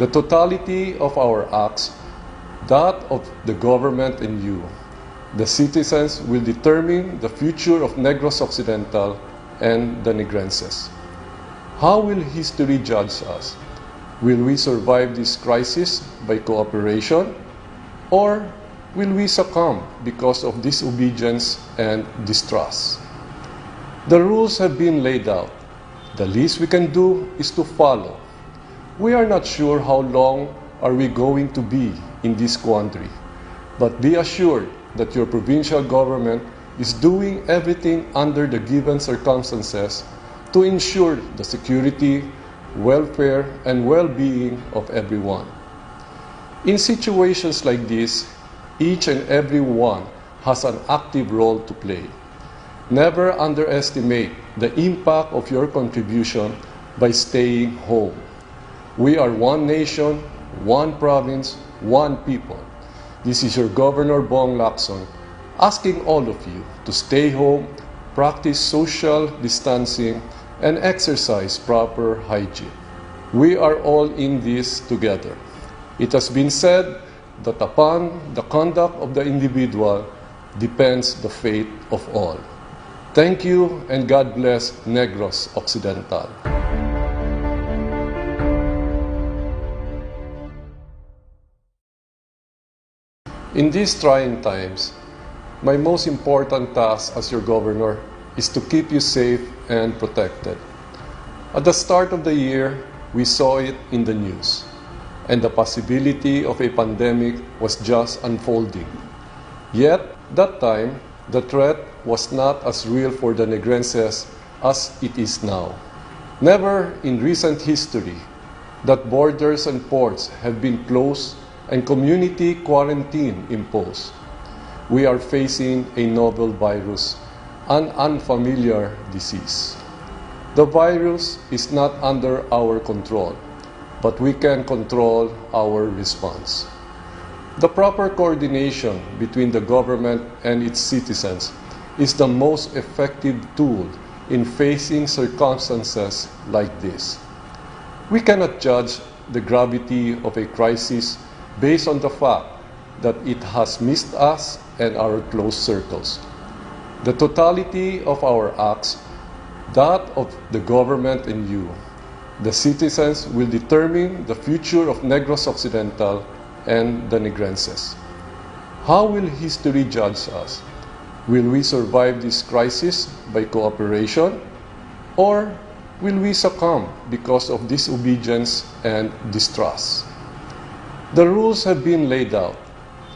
The totality of our acts, that of the government and you, the citizens, will determine the future of Negros Occidental and the Negrenses. How will history judge us? Will we survive this crisis by cooperation, or will we succumb because of disobedience and distrust? The rules have been laid out. The least we can do is to follow. We are not sure how long are we going to be in this quandary, but be assured that your provincial government is doing everything under the given circumstances to ensure the security, welfare, and well-being of everyone. In situations like this, each and every one has an active role to play. Never underestimate the impact of your contribution by staying home. We are one nation, one province, one people. This is your Governor Bong Lacson asking all of you to stay home, practice social distancing, and exercise proper hygiene. We are all in this together. It has been said that upon the conduct of the individual depends the fate of all. Thank you and God bless Negros Occidental. In these trying times, my most important task as your governor is to keep you safe and protected. At the start of the year, we saw it in the news, and the possibility of a pandemic was just unfolding. Yet, that time, the threat was not as real for the Negrenses as it is now. Never in recent history that borders and ports have been closed and community quarantine imposed. We are facing a novel virus, an unfamiliar disease. The virus is not under our control, but we can control our response. The proper coordination between the government and its citizens is the most effective tool in facing circumstances like this. We cannot judge the gravity of a crisis based on the fact that it has missed us and our close circles. The totality of our acts, that of the government and you, the citizens, will determine the future of Negros Occidental and the Negrenses. How will history judge us? Will we survive this crisis by cooperation, or will we succumb because of disobedience and distrust? The rules have been laid out.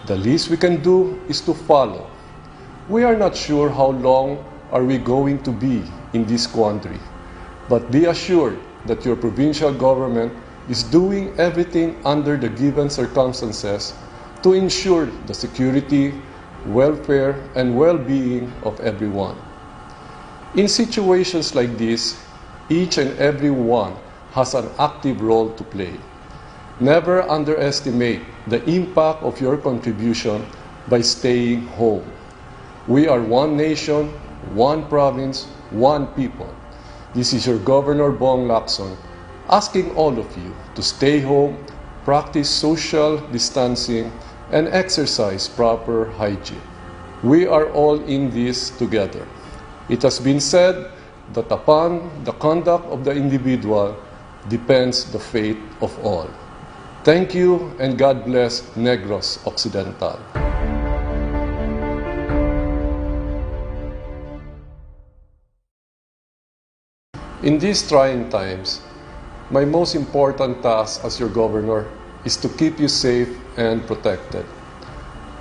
The least we can do is to follow. We are not sure how long are we going to be in this quandary, but be assured that your provincial government is doing everything under the given circumstances to ensure the security, welfare, and well-being of everyone. In situations like this, each and every one has an active role to play. Never underestimate the impact of your contribution by staying home. We are one nation, one province, one people. This is your Governor Bong Lacson asking all of you to stay home, practice social distancing, and exercise proper hygiene. We are all in this together. It has been said that upon the conduct of the individual depends the fate of all. Thank you and God bless Negros Occidental. In these trying times, my most important task as your governor is to keep you safe and protected.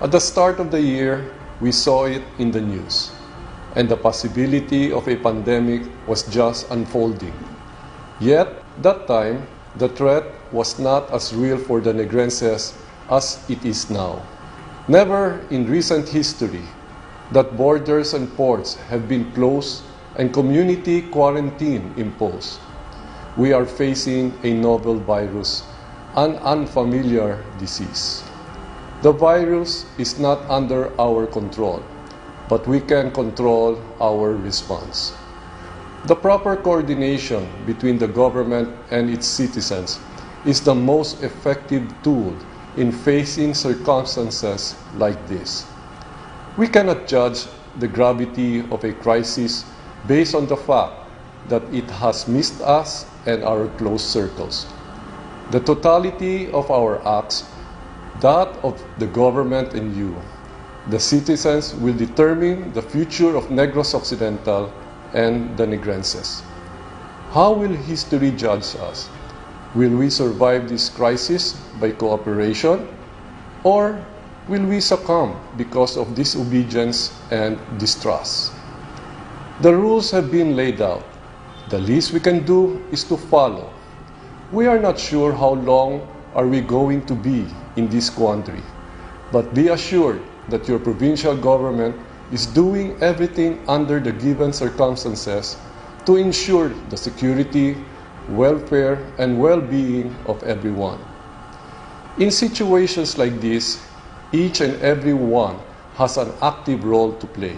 At the start of the year, we saw it in the news, and the possibility of a pandemic was just unfolding. Yet, that time, the threat was not as real for the Negrenses as it is now. Never in recent history that borders and ports have been closed and community quarantine imposed. We are facing a novel virus, an unfamiliar disease. The virus is not under our control, but we can control our response. The proper coordination between the government and its citizens is the most effective tool in facing circumstances like this. We cannot judge the gravity of a crisis based on the fact that it has missed us and our close circles. The totality of our acts, that of the government and you, the citizens, will determine the future of Negros Occidental and the Negrenses. How will history judge us? Will we survive this crisis by cooperation, or will we succumb because of disobedience and distrust? The rules have been laid out. The least we can do is to follow. We are not sure how long are we going to be in this quandary, but be assured that your provincial government is doing everything under the given circumstances to ensure the security, welfare, and well-being of everyone. In situations like this, each and every one has an active role to play.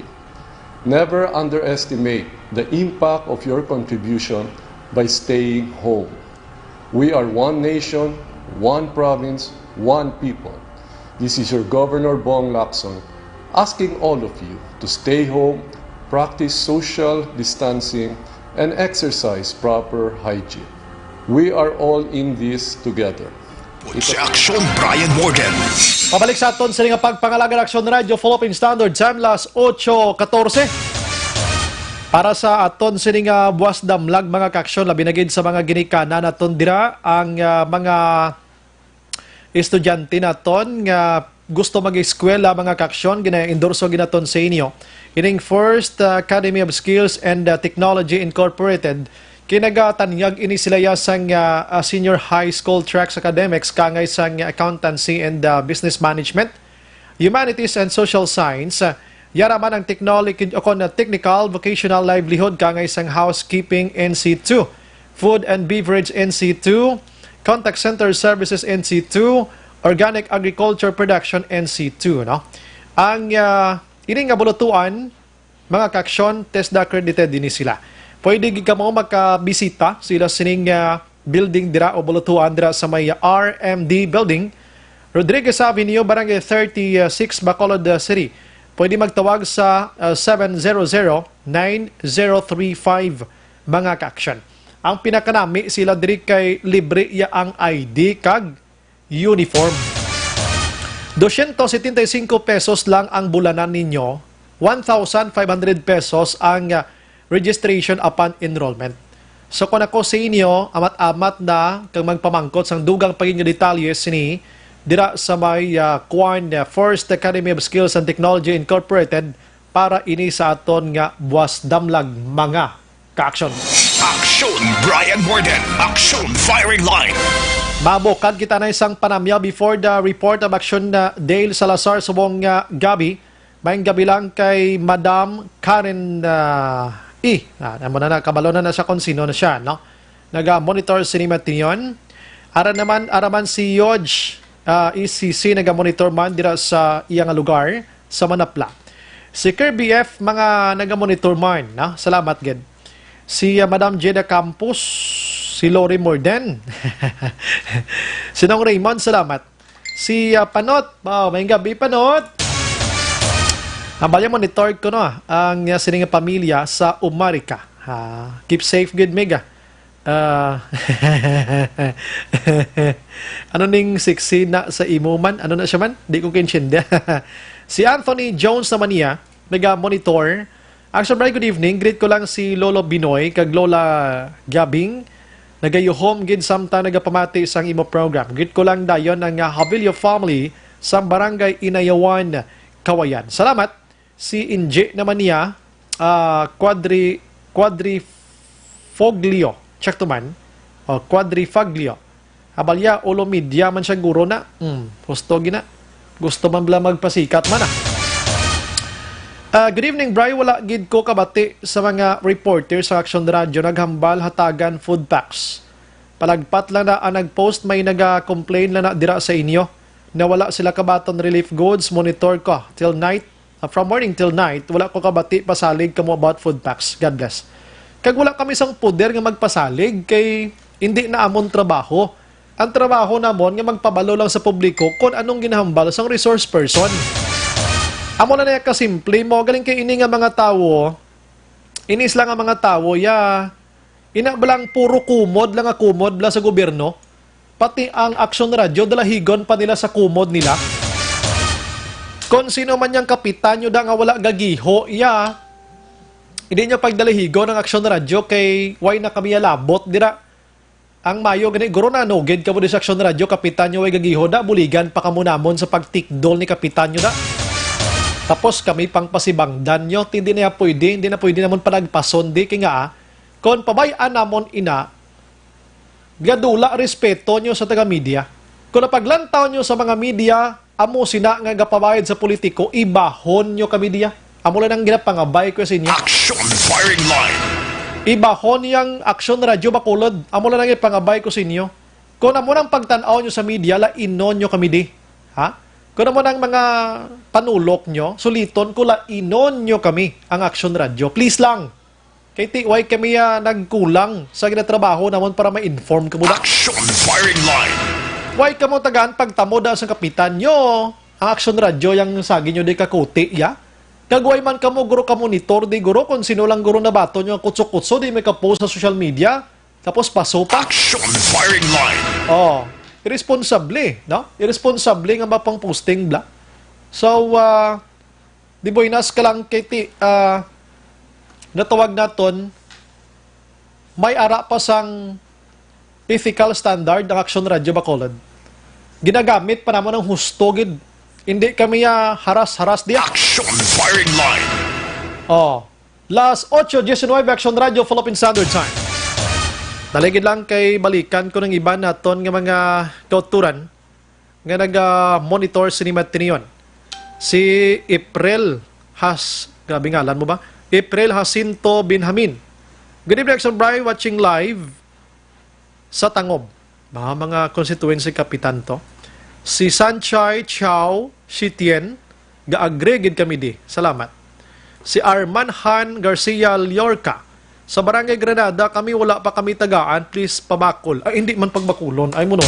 Never underestimate the impact of your contribution by staying home. We are one nation, one province, one people. This is your Governor Bong Lacson asking all of you to stay home, practice social distancing, and exercise proper hygiene. We are all in this together. Si Aksyon Brian Morgan. Pabalik sa aton sa nga pagpangalaga Aksyon Radio Philippine Standard Time las 8:14. Para sa aton sa nga buwas damlag mga kaaksyon labi na gid sa mga ginikanan naton dira ang mga estudyante naton nga gusto mag-eskwela mga kaaksyon gina-endorso ginaton sa inyo. Ining First Academy of Skills and Technology Incorporated kinagatanyag ini sila sang senior high school tracks academics kangay sang accountancy and business management, humanities and social science, yaraman ang technical vocational livelihood kangay sang housekeeping NC2, food and beverage NC2, contact center services NC2, organic agriculture production NC2 no. Ang ini nga bulutuan mga kaaksyon TESDA accredited din sila. Pwede ka mo makabisita sila sining building dira o bulutuan dira sa may RMD Building, Rodriguez Avenue, Barangay 36, Bacolod City. Pwede magtawag sa 700-9035 mga kaaksyon. Ang pinakanami sila diri kay libre ya ang ID kag uniform. 275 pesos lang ang bulanan ninyo, 1,500 pesos ang registration upon enrollment. So kung ako sa inyo, amat-amat na kang magpamangkot sang dugang paging detalye sini dira sa may First Academy of Skills and Technology Incorporated para ini sa aton nga buwas damlag mga kaaksyon. Aksyon Brian Morgan. Aksyon Firing Line. Mabukad kita na isang panamya before the report of action na Dale Salazar subong gabi. Mayang gabi lang kay Madam Karen naman na kabalo na siya kung sino na siya, no? Naga-monitor si Matinyon. Araman si Yoj ECC naga-monitor man dira sa iyang lugar sa Manapla. Si Kirby F mga naga-monitor man, no? Salamat gid. Si Madam Jeda Campos, si Lori Morden. Si Nong Raymond, salamat. Si Panot, may gabi Panot. Ambalya monitor ko no ang sining pamilya sa Umarika. Keep safe good mega. Ano ning siksi na sa imuman? Ano na siya man? Di ko kinshinde. Si Anthony Jones naman niya, mega monitor. Actually, good evening. Greet ko lang si Lolo Binoy kag Lola Gabing. Nagayuhom gid samtang nagapamati sang imo program. Greet ko lang dayon ang Havilio family sa Barangay Inayawan, Kawayan. Salamat. Si Inje naman niya, Quadrifoglio. Check to man. Quadrifoglio. Abalya, ulo media man siya guro na. Gusto gina. Gusto man bala magpasikat man good evening, Bri. Wala gid ko kabati sa mga reporters sa Action Radio naghambal hatagan food packs. Palagpat lang na ang nag-post may naga-complain lang na dira sa inyo na wala sila kabaton relief goods. Monitor ko till night. From morning till night, wala ko kabati pasalig kamo about food packs. God bless. Kag wala kami sang puder nga magpasalig kay hindi na amon trabaho. Ang trabaho namon nga magpabalo lang sa publiko kung anong ginahambal sang resource person. Amo na kasimple mo galing kay ini nga mga tawo. Inis lang ang mga tawo ina balang puro kumod lang kumod bla sa gobyerno. Pati ang Action Radio dalahigon pa nila sa kumod nila. Kung sino man yung kapitan nyo da nga wala gagiho, hindi nyo pagdalahigo ng Action Radio kay why na kami labot dira. Ang mayo gani guro na noged ka mo sa Action Radio, kapitan nyo way gagiho da, buligan pa kamo namon sa pagtikdol ni kapitan nyo da. Tapos kami pang pasibangdan nyo, hindi na pwede namon panagpasondi kay nga kung pabayaan namon ina, gadula respeto nyo sa taga-media. Kung napaglantaw nyo sa mga media, amo sina nga gapabayad sa politiko, ibahon nyo kami diya. Amo lang ang ginapangabay ko sa inyo. Action Firing Line. Ibahon yang Action Radio Bacolod. Amo lang ang ipangabay ko sa inyo. Kung amo nang pagtanaw nyo sa media, lainon nyo kami di. Ha? Kung amo nang mga panulok nyo, suliton ko lainon nyo kami ang Action Radio. Please lang. Kay TY kami nagkulang sa ginatrabaho namon para ma-inform ka muna. Action Firing Line. Why ka mo tagaan pagtamo da sa kapitan nyo? Ang Action Radio yung sagi nyo di kakuti, ya? Kagway man kamo guro ka monitor, di guro kung sino lang guro na bato nyo kutso-kutso, di may ka-post sa social media, tapos paso pa. Action firing line. Oh, irresponsable, no? Irresponsable nga ba pang posting bla? So, di boy, nas ka lang kay natawag naton, may ara pa sang ethical standard ng Action Radio Bacolod. Ginagamit pa naman ng husto, gid. Hindi kami haras-haras diya. Action firing line. Oh, last 8:19 Action Radio Philippine Standard Time. Daligid lang kay balikan ko ng iba naton nga mga kauturan nga nag-monitor sinimat tiniyon. Si April grabe ngalan mo ba? April Jacinto Binhamin. Good evening, Action Bri, watching live sa Tangob. Mga constituency kapitan to. Si Sanchay Chow Shitien, gaagregid kami di. Salamat. Si Arman Han Garcia Llorca. Sa Barangay Granada, kami wala pa kami tagaan. Please, pabakol. Ay, hindi man pagbakulon. Ay, muna.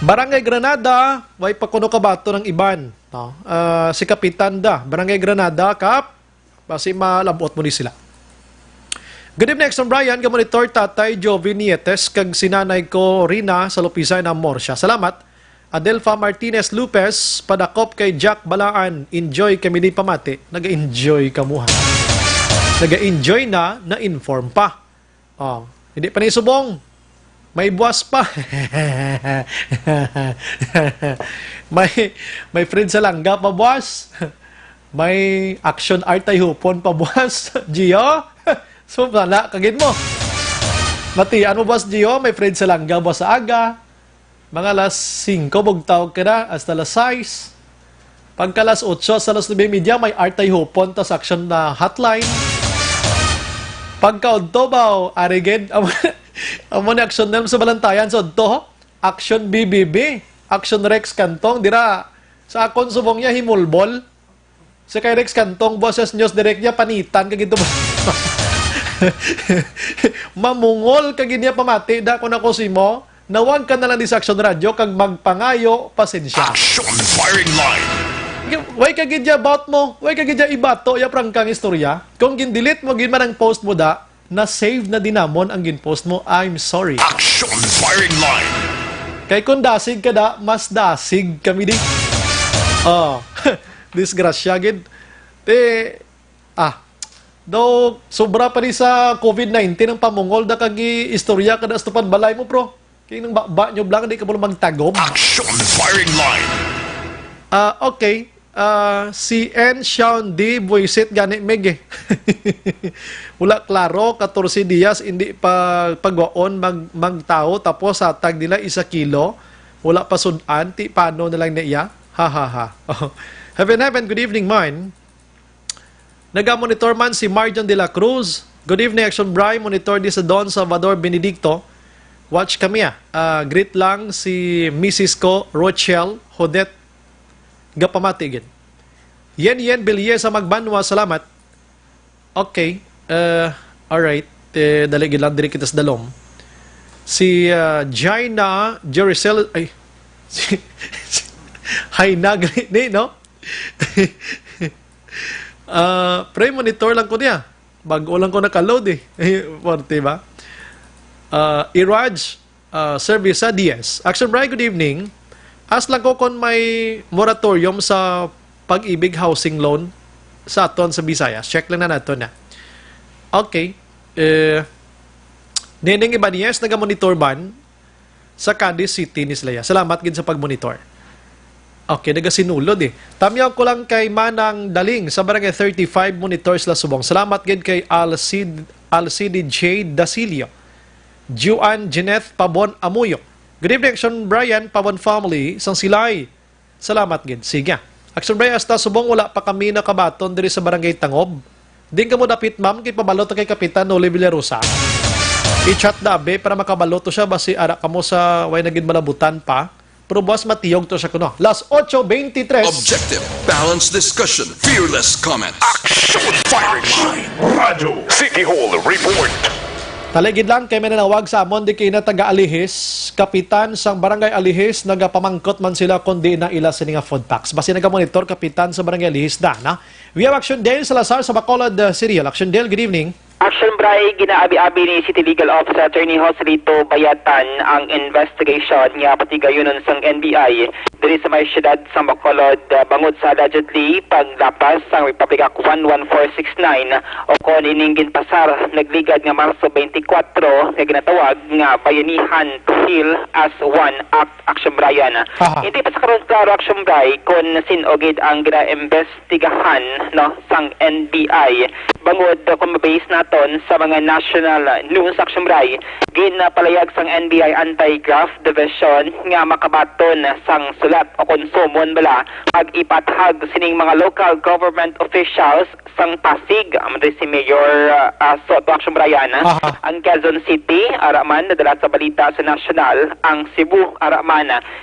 Barangay Granada, way pakuno kabato ng iban. No? Si Kapitan da. Barangay Granada, Kap. Basi malabot mo ni sila. Good evening, Action Brian. Gamonitor Tatay Jovi Nietes, kag sinanay ko Rina sa Lupisay na Morsya. Salamat. Adelfa Martinez Lupez, padakop kay Jack Balaan. Enjoy kami di pamati. Naga-enjoy kamuha. Naga-enjoy na-inform pa. Oh, hindi pa ni subong. May buwas pa. may friend sa langga pa buwas. May action art ay hupon pa buwas. Gio? So, wala, kagin mo. Matian mo, boss Gio, may friend sa langga, boss sa aga. Mga alas 5, bugtawag ka na, hasta alas 6. Pagka alas 8, sa alas 9 media, may art ay hupon, tas action na hotline. Pagka odto ba, arigid, amo ni action na sa balantayan, so odto, action BBB, action Rex Kantong, dira, sa akon subong niya, himulbol. Sa kay Rex Kantong, boses news direct niya, panitan, kagito ba? Mamungol kag niya pamati da ko na ko simo nawag ka na lang di sa Action Radio kag magpangayo pasensya. Action firing line. Way kag gidya about mo, way kag gidya ibato ya prangkang istorya. Kung gindelete mo gid man ang post mo da, na save na dinamon ang ginpost mo. I'm sorry. Action firing line. Kay kung dasig ka da, mas dasig kami di. Oh, disgrasya gid. Daw, sobra pa rin sa COVID-19 ang pamungol na kagi istorya kada stupad balay mo, bro. Kaya nang ba nyo blang, hindi ka mo magtagob. Action firing line. Okay. Si N. Sean D. Boyset gani meg Wala klaro, 14 dias, hindi pagwaon magtao, tapos hatag nila 1 kilo. Wala pa sudan, ti paano na lang na iya? Ha ha ha. Heaven, good evening, man. Naga-monitor man si Marjon de la Cruz. Good evening, Action Bri. Monitor di sa Don Salvador Benedicto. Watch kami greet lang si Mrs. ko, Rochelle Hodet. Gapamatigin. Yen Bilye sa Magbanwa. Salamat. Okay. Alright. Daligid lang diri kita sa dalom. Si Jaina Jericel. Ay. Haina. No? Pre-monitor lang ko niya. Bago lang ko nakaload Forte ba? Iraj Service sa DS. Action Brian, good evening. As lang ko kung may moratorium sa pag-ibig housing loan sa aton sa Visayas. Check lang na nato na. Okay. Neneng Ibanez, naga-monitor ban sa Cadiz City ni Slaya. Salamat gid sa pag-monitor. Okay, nagasinulod Tamyaw ko lang kay Manang Daling sa Barangay 35 Monitors La Subong. Salamat gid kay Alcide J. Dasilio. Juan Jeneth Pabon Amuyo. Good evening, Action Brian, Pabon family, sang Silay. Salamat gid. Sige. Action Brian, hasta Subong wala pa kami nakabaton diri sa Barangay Tangob. Din ka mo dapit, ma'am, kay pabalot kay Kapitan Noli Villarosa. I-chat dabe para makabaloto siya basi ara kamo sa way nagid malabutan pa. Pero boss, matiyog to siya kuno. Last 8:23. Objective, balanced discussion, fearless comment. Action firing line. Radyo City Hall report. Taligid lang kay mananawag sa amon di kay na taga Alihis, kapitan sang barangay Alihis nagapamangkot man sila kundi na ila sini nga food packs. Basi nagamonitor kapitan sa barangay Alihis da na. We have Action Dale Salazar sa Bacolod City. Action Dale, good evening. Action Bray, ginaabi-abi ni City Legal Officer Attorney Joselito Bayatan ang investigation nga pati gayunon sang NBI diri sa may siyudad sa Bacolod bangod sa allegedly paglapas sang Republic Act 11469 o kon ining ginpasar nagligad nga Marso 24 nga ginatawag nga Bayanihan to Heal as One Act. Action Bryan. Hindi pa sa karon klaro Action Bray kung sinogid ang gina-investigahan no sang NBI bangod kung mabase naton sa mga national news Action Bray ginapalayag sang NBI Anti-Graft Division nga makabaton sang sulat o konsumon bala pag-ipathag sining mga local government officials sang Pasig si Mayor Soto Action Bryan ang Quezon City araman nadalat sa balita sa national ang Cebu araman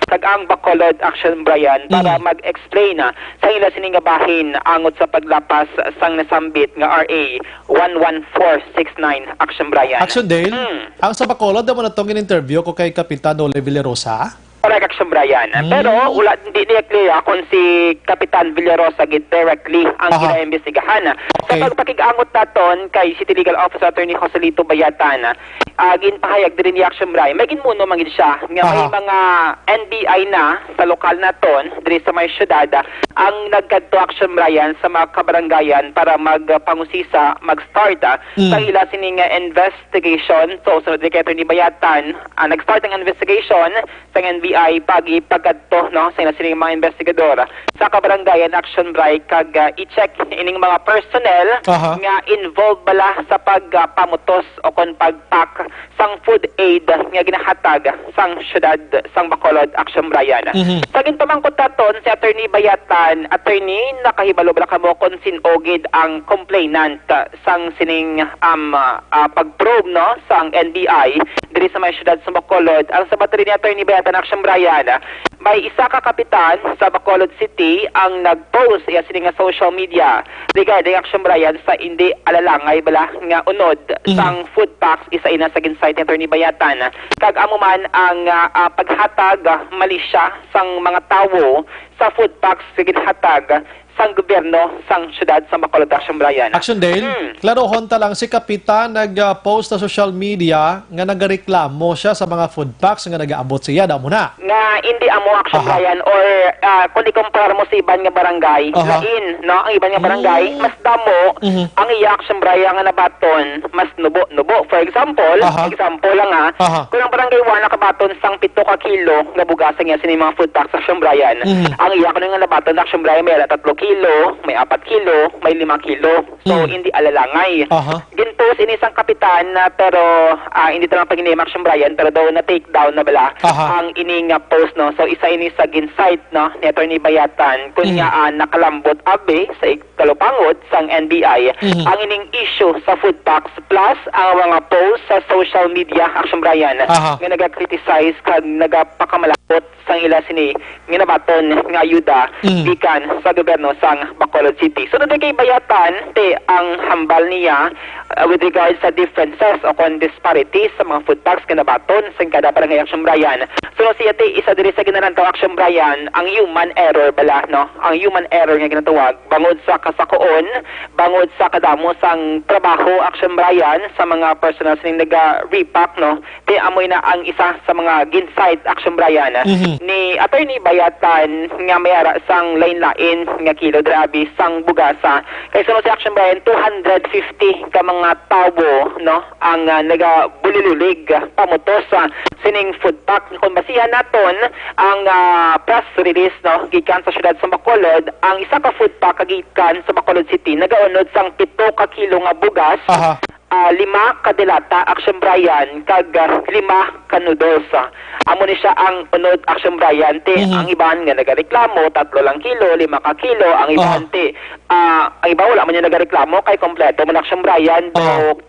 kag ang Bacolod Action Bryan para mag-explain sa ila sining nga bahin angot sa paglapas sang nasambit nga RA 11469 Action Bryan. Action Dale, ang sa Bacolod mo na itong in-interview ko kay Kapitan Ole Villarosa. Correct, Action Bryan. Pero wala hindi niya clear kung si Kapitan Villarosa directly ang ginaimbestigahan. Sa pagpakigangot naton kay City Legal Officer Attorney Joselito Bayatan, ginpahayag din ni Action Bryan, may ginmuno mangid siya nga may mga NBI na sa lokal naton diri sa may syudad ang nagkadto Action Bryan sa mga kabarangayan para magpangusisa, mag-start sa ila sining investigation. So sunod kay Attorney Bayatan, nag-start ang investigation sa NBI pagkadto no sa sining mga investigador sa kabarangayan Action Bryan kag i-check ining mga personnel nga involved bala sa pagpamutos o kon pagpack sang food aid nga ginahatag sang syudad sang Bacolod Action Bryan. Sa ginpamangkot naton si Attorney Bayatan, attorney nakahibalo bala kamo kon sinogid ang complainant sang sining pagprobe no sang NBI diri sa may syudad sa Bacolod. Ang sabat rin ni Attorney Bayatan Action Bryan, may isa ka kapitan sa Bacolod City ang nag-post iya sining nga social media regarding Action Bryan sa hindi alalangay bala nga unod sang food packs isa ina sa ginsite ni Attorney Bayatan kag amo man ang paghatag mali siya sang mga tawo sa food packs sa ginhatag sang gobyerno sang syudad sa Bacolod Action Bryan. Action Dale, klaro honta lang si Kapitan nag-post sa social media nga nagareklamo siya sa mga food packs nga nag-aabot siya daw muna. Nga hindi amo Action Bryan or kung ikumpara mo sa iban nga barangay, lain no ang iban nga barangay mas damo ang iya Action Bryan nga nabaton mas nubo. For example, lang kung ang barangay 1 nakabaton sang 7 ka kilo nga bugasan nga sini mga food packs Action Bryan, ang iya kuno nga nabaton Action Bryan may 3 kilo, may 4 kilo, may 5 kilo. So, hindi alalangay. Gintos inisang kapitan pero hindi talagang pag-iname Action Bryan pero daw na-take down na bala ang ining post. No? So, isa ini sa ginsight no, ni Attorney Bayatan kung nga nakalambot abe sa ikalupangod sang NBI ang ining issue sa food packs plus ang mga post sa social media Action Bryan nga nag-criticize kag nagapakamalaot sang ila sini nga nabaton nga ayuda gikan sa gobyerno sang Bacolod City. So, doon kay Bayatan, ang hambal niya with regards sa differences o kon disparities sa mga food packs nga nabaton sa kada barangay Action Bryan. So, siya isa diri sa ginanantaw Action Bryan, ang human error bala, no? Ang human error nga ginatawag, bangod sa kasakoon, bangod sa kadamo sang trabaho Action Bryan sa mga personal sining naga-repack, no? Amoy na ang isa sa mga ginsight Action Bryan ni Attorney Bayatan nga mayara sang lain-lain nga kilo drabi sang bugasa. Kay sunod si Action Bryan 250 ka mga tao no ang nagabulililig pamutos sining food pack. Kung basihan naton ang press release no gikan sa syudad sa Bacolod, ang isa ka food pack gikan sa Bacolod City nagaunod sang 7 ka kilo nga bugas. 5 kadilata Action Bryan kag 5 kanudos. Amo ni siya ang unod Action Bryan ang iban nga nagareklamo 3 lang kilo, 5 ka kilo ang iban ang iba wala man yung nagareklamo kay kompleto man Action Bryan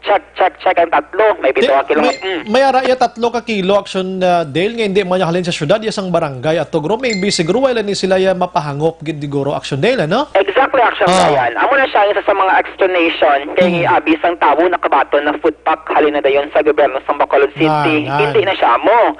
check ang 3 may 7 ka may ara ya 3 ka kilo action Dale nga hindi man halin sa syudad yasang barangay at tugro maybe siguro wala ni sila ya mapahangop gid diguro action Dale ano? Exactly, action Brian. Amo na siya isa sa mga explanation kay abis ang tawo nakabaton na food pack halin na dayon sa gobyerno sa Bacolod City. Hindi na siya amo.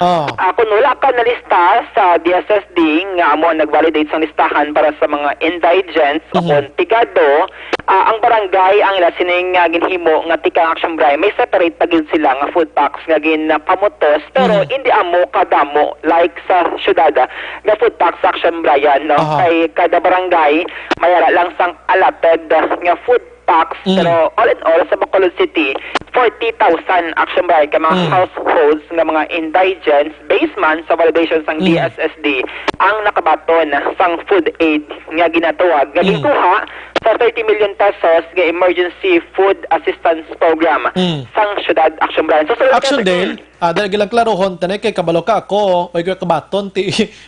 Kung wala ka na lista sa DSSD nga amo nag-validate sa listahan para sa mga indigents o kontigado, ang barangay ang ila sining ginhimo nga tika action Brian may separate pa gid sila nga food packs nga pamutos pero hindi amo kadamo like sa syudad nga food packs action Brian no kay kada barangay mayara lang sang allotted nga food packs pero all in all sa Bacolod City 40,000 action Brian ka mga households nga mga indigents based man sa validation sang DSSD ang nakabaton sang food aid nga ginatuwag nga gikuha sa 30 million pesos nga emergency food assistance program sang syudad action Brian. So action Dale, dahil gilang klarohon tanay kay kabalo ka ako way ko kabaton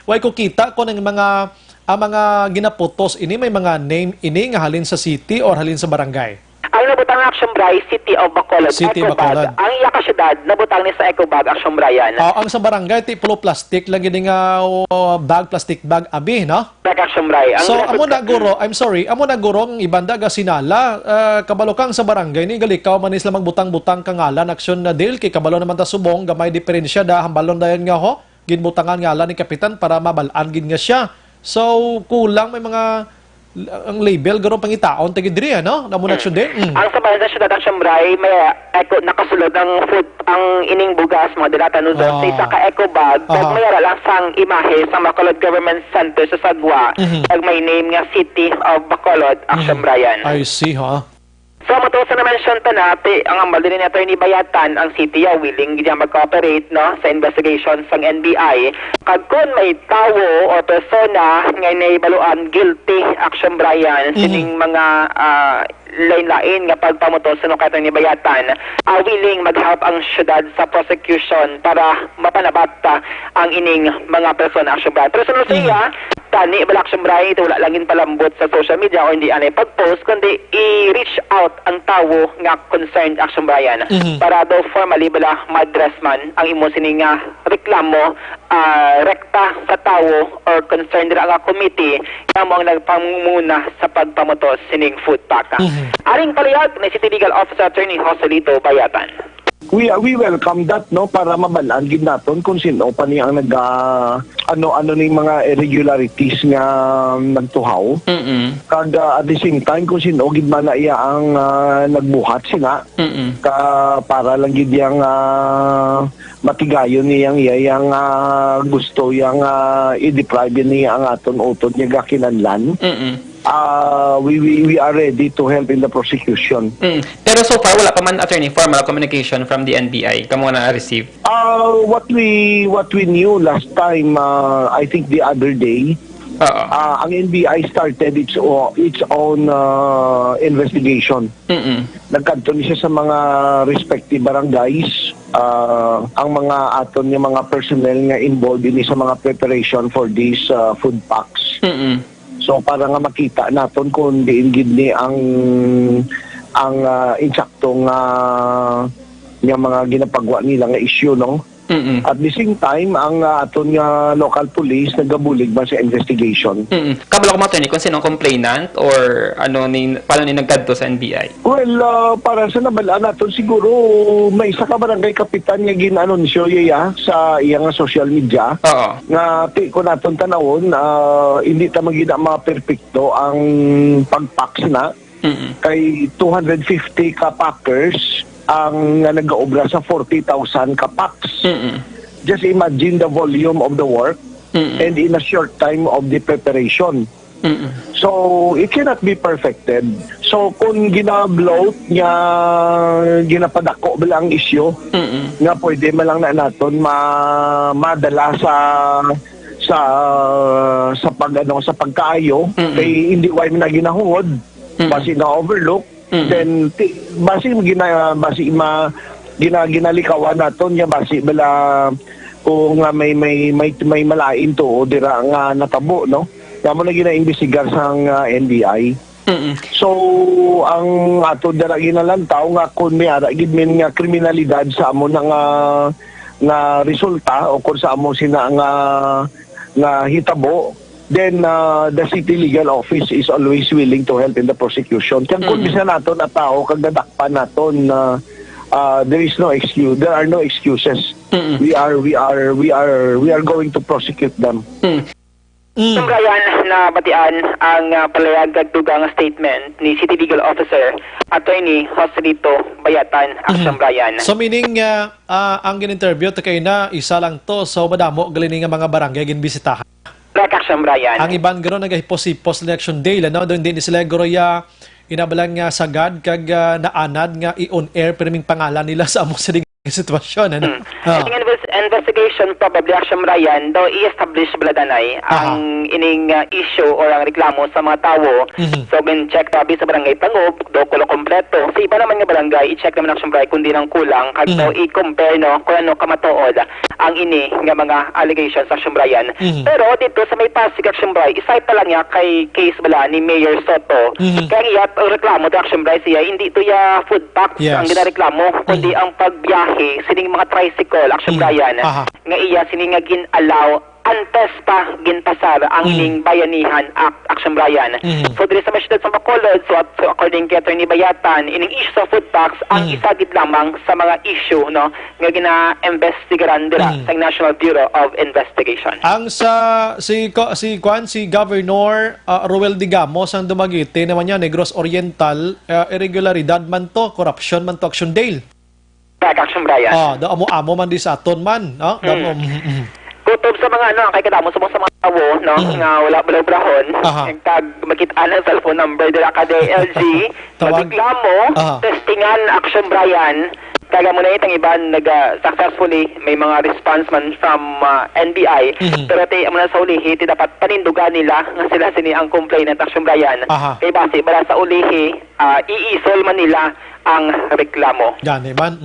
way ko kita ko ng mga ginaputos ini may mga name ini nga halin sa city or halin sa barangay. Ang nabutang action Brian City of Bacolod. City of Bacolod. Ang iya ka syudad nabutang ni sa Ecobag action Brian. Ang sa barangay ti pulo plastic lang gid nga bag plastic bag abi no? Action Brian. So amo na guro, I'm sorry, amo na guro ang ibanda ga sinala kabalo kang sa barangay ni galikaw man isla magbutang-butang kangalan action na deal kay kabalo naman ta subong gamay diferensya da hambalon dayon nga ho ginbutangan ngalan ni kapitan para mabalaan gid nga siya. So kulang may mga ang label garo pangitaon tagi diri ano namo na syud din ang sa bayan sa syudad ang Siyambray may nakasulod ang food ang ining bugas mga dilata no sa isa ka eco bag kag mayara lang sang imahe sa Bacolod Government Center sa Sagwa kag may name nga City of Bacolod Action Brian. I see ha. So matapos na mention ta nati ang amal din ni Attorney Bayatan ang city willing gid mag-cooperate no sa investigation sang NBI kag kun may tawo o persona nga naibaluan guilty action Brian sining mga lain-lain nga pagpamutos sa kay Attorney Bayatan willing mag-help ang syudad sa prosecution para mapanabat ang ining mga persona action Brian. Pero sunod siya tani balak Siyambray ito wala langin palambot sa social media o hindi anay pag-post kundi i-reach out ang tawo nga concerned action Brian para daw formally bala ma-address man ang imo sining reklamo rekta sa tawo or concerned nga committee nga mo ang nagpamumuna sa pagpamutos sining food pack. Aring palihag ni City Legal Officer Attorney Joselito Bayatan. We welcome that no para mabalaan gid naton kung sino pa niya ang ano ni mga irregularities nga nagtuhaw. Kag at the same time kung sino gid man na iya ang nagbuhat sina ka para lang gid yang matigayon niyang yang gusto yang i-deprive niya ang aton utod niya gakinanlan. We are ready to help in the prosecution. Pero so far wala pa man attorney formal communication from the NBI kamo na receive. What we knew last time I think the other day ang NBI started its own investigation. Nagkanto siya sa mga respective barangays ang mga aton nga mga personnel nga involved din sa mga preparation for these food packs. So para nga makita naton kung diin gid ni ang insaktong nga mga ginapagwa nila nga issue no. At the same time ang aton nga local police nagabulig ba sa investigation. Kabalo ko matani kung sino complainant or ano ni paano ni nagkadto sa NBI. Well, para sa nabalaan naton siguro may isa ka barangay kapitan nga ginano ni Shoya sa iyang social media. Nga ko naton tanawon hindi ta magina ma-perfecto ang pag-packs na. Kay 250 ka packers ang nag-aobra sa 40,000 ka packs. Just imagine the volume of the work and in a short time of the preparation. So it cannot be perfected. So kung gina-bloat nga ginapadako bala ang issue nga pwede man lang na naton madala sa pagkaayo kay hindi way na ginahungod basi na overlook then basi ginalikawan naton nga basi bala kung may malain to o dira nga natabo no kamo na gina-imbestigar sang NBI. So ang ato dara ginalantaw nga kung may ara gid min nga kriminalidad sa amo nga resulta o kung sa amo sina nga hitabo, then the city legal office is always willing to help in the prosecution. Kaya kung bisa naton na tao kag nadakpan naton there is no excuse, there are no excuses. We are going to prosecute them. Brian, na batian ang palayag dugang statement ni City Legal Officer Attorney Joselito Bayatan, Action Brian. So meaning ang gin-interview kay na isa lang to, so madamo gali nga mga barangay ginbisitahan. Like Action Brian. Ang iban garo post-election day no, doon din sila garo ya inabalang nga sagad kag naanad nga i-on air pero pangalan nila sa amo sa sitwasyon ano. Investigation probably Action Brian daw i-establish baladanay ang ining issue or ang reklamo sa mga tao. So when check tabi sa barangay Pangob do kulo kompleto. Sa iba naman nga barangay i-check naman Action Brian kundi nang kulang kag daw i-compare no kung ano kamatuod ang ini nga mga allegations sa Action Brian. Pero dito sa may Pasig Action Brian isay pa lang niya kay case bala ni Mayor Soto. Kaya iya reklamo to Action Brian siya hindi to ya food packs ang ginareklamo kundi ang pagbiyahe sining mga tricycle Action Brian nga iya sining nga gin-allow antes pa ginpasar ang ining bayanihan Action Brian. So diri sa masjid sa Bacolod, so according kay Attorney Bayatan, ining issue sa food tax ang isagit lamang sa mga issue no nga gina-investigaran dira sa National Bureau of Investigation. Ang si Governor Roel Digamos ang dumagiti naman niya Negros Oriental, irregularidad man to, corruption man to, Action Dale. Action Brian. Da amo man di sa aton man, no? Kutob sa mga kay kadamo sa mga tawo no nga wala brahon kag makita ang cellphone number dira kada LG reklamo testingan Action Brian kaya mo na itang iban successfully may mga response man from NBI pero tay amo na sa ulihi dapat panindugan nila nga sila sini ang complainant Action Brian kay base bala sa ulihi i-isol man nila ang reklamo. Yan man.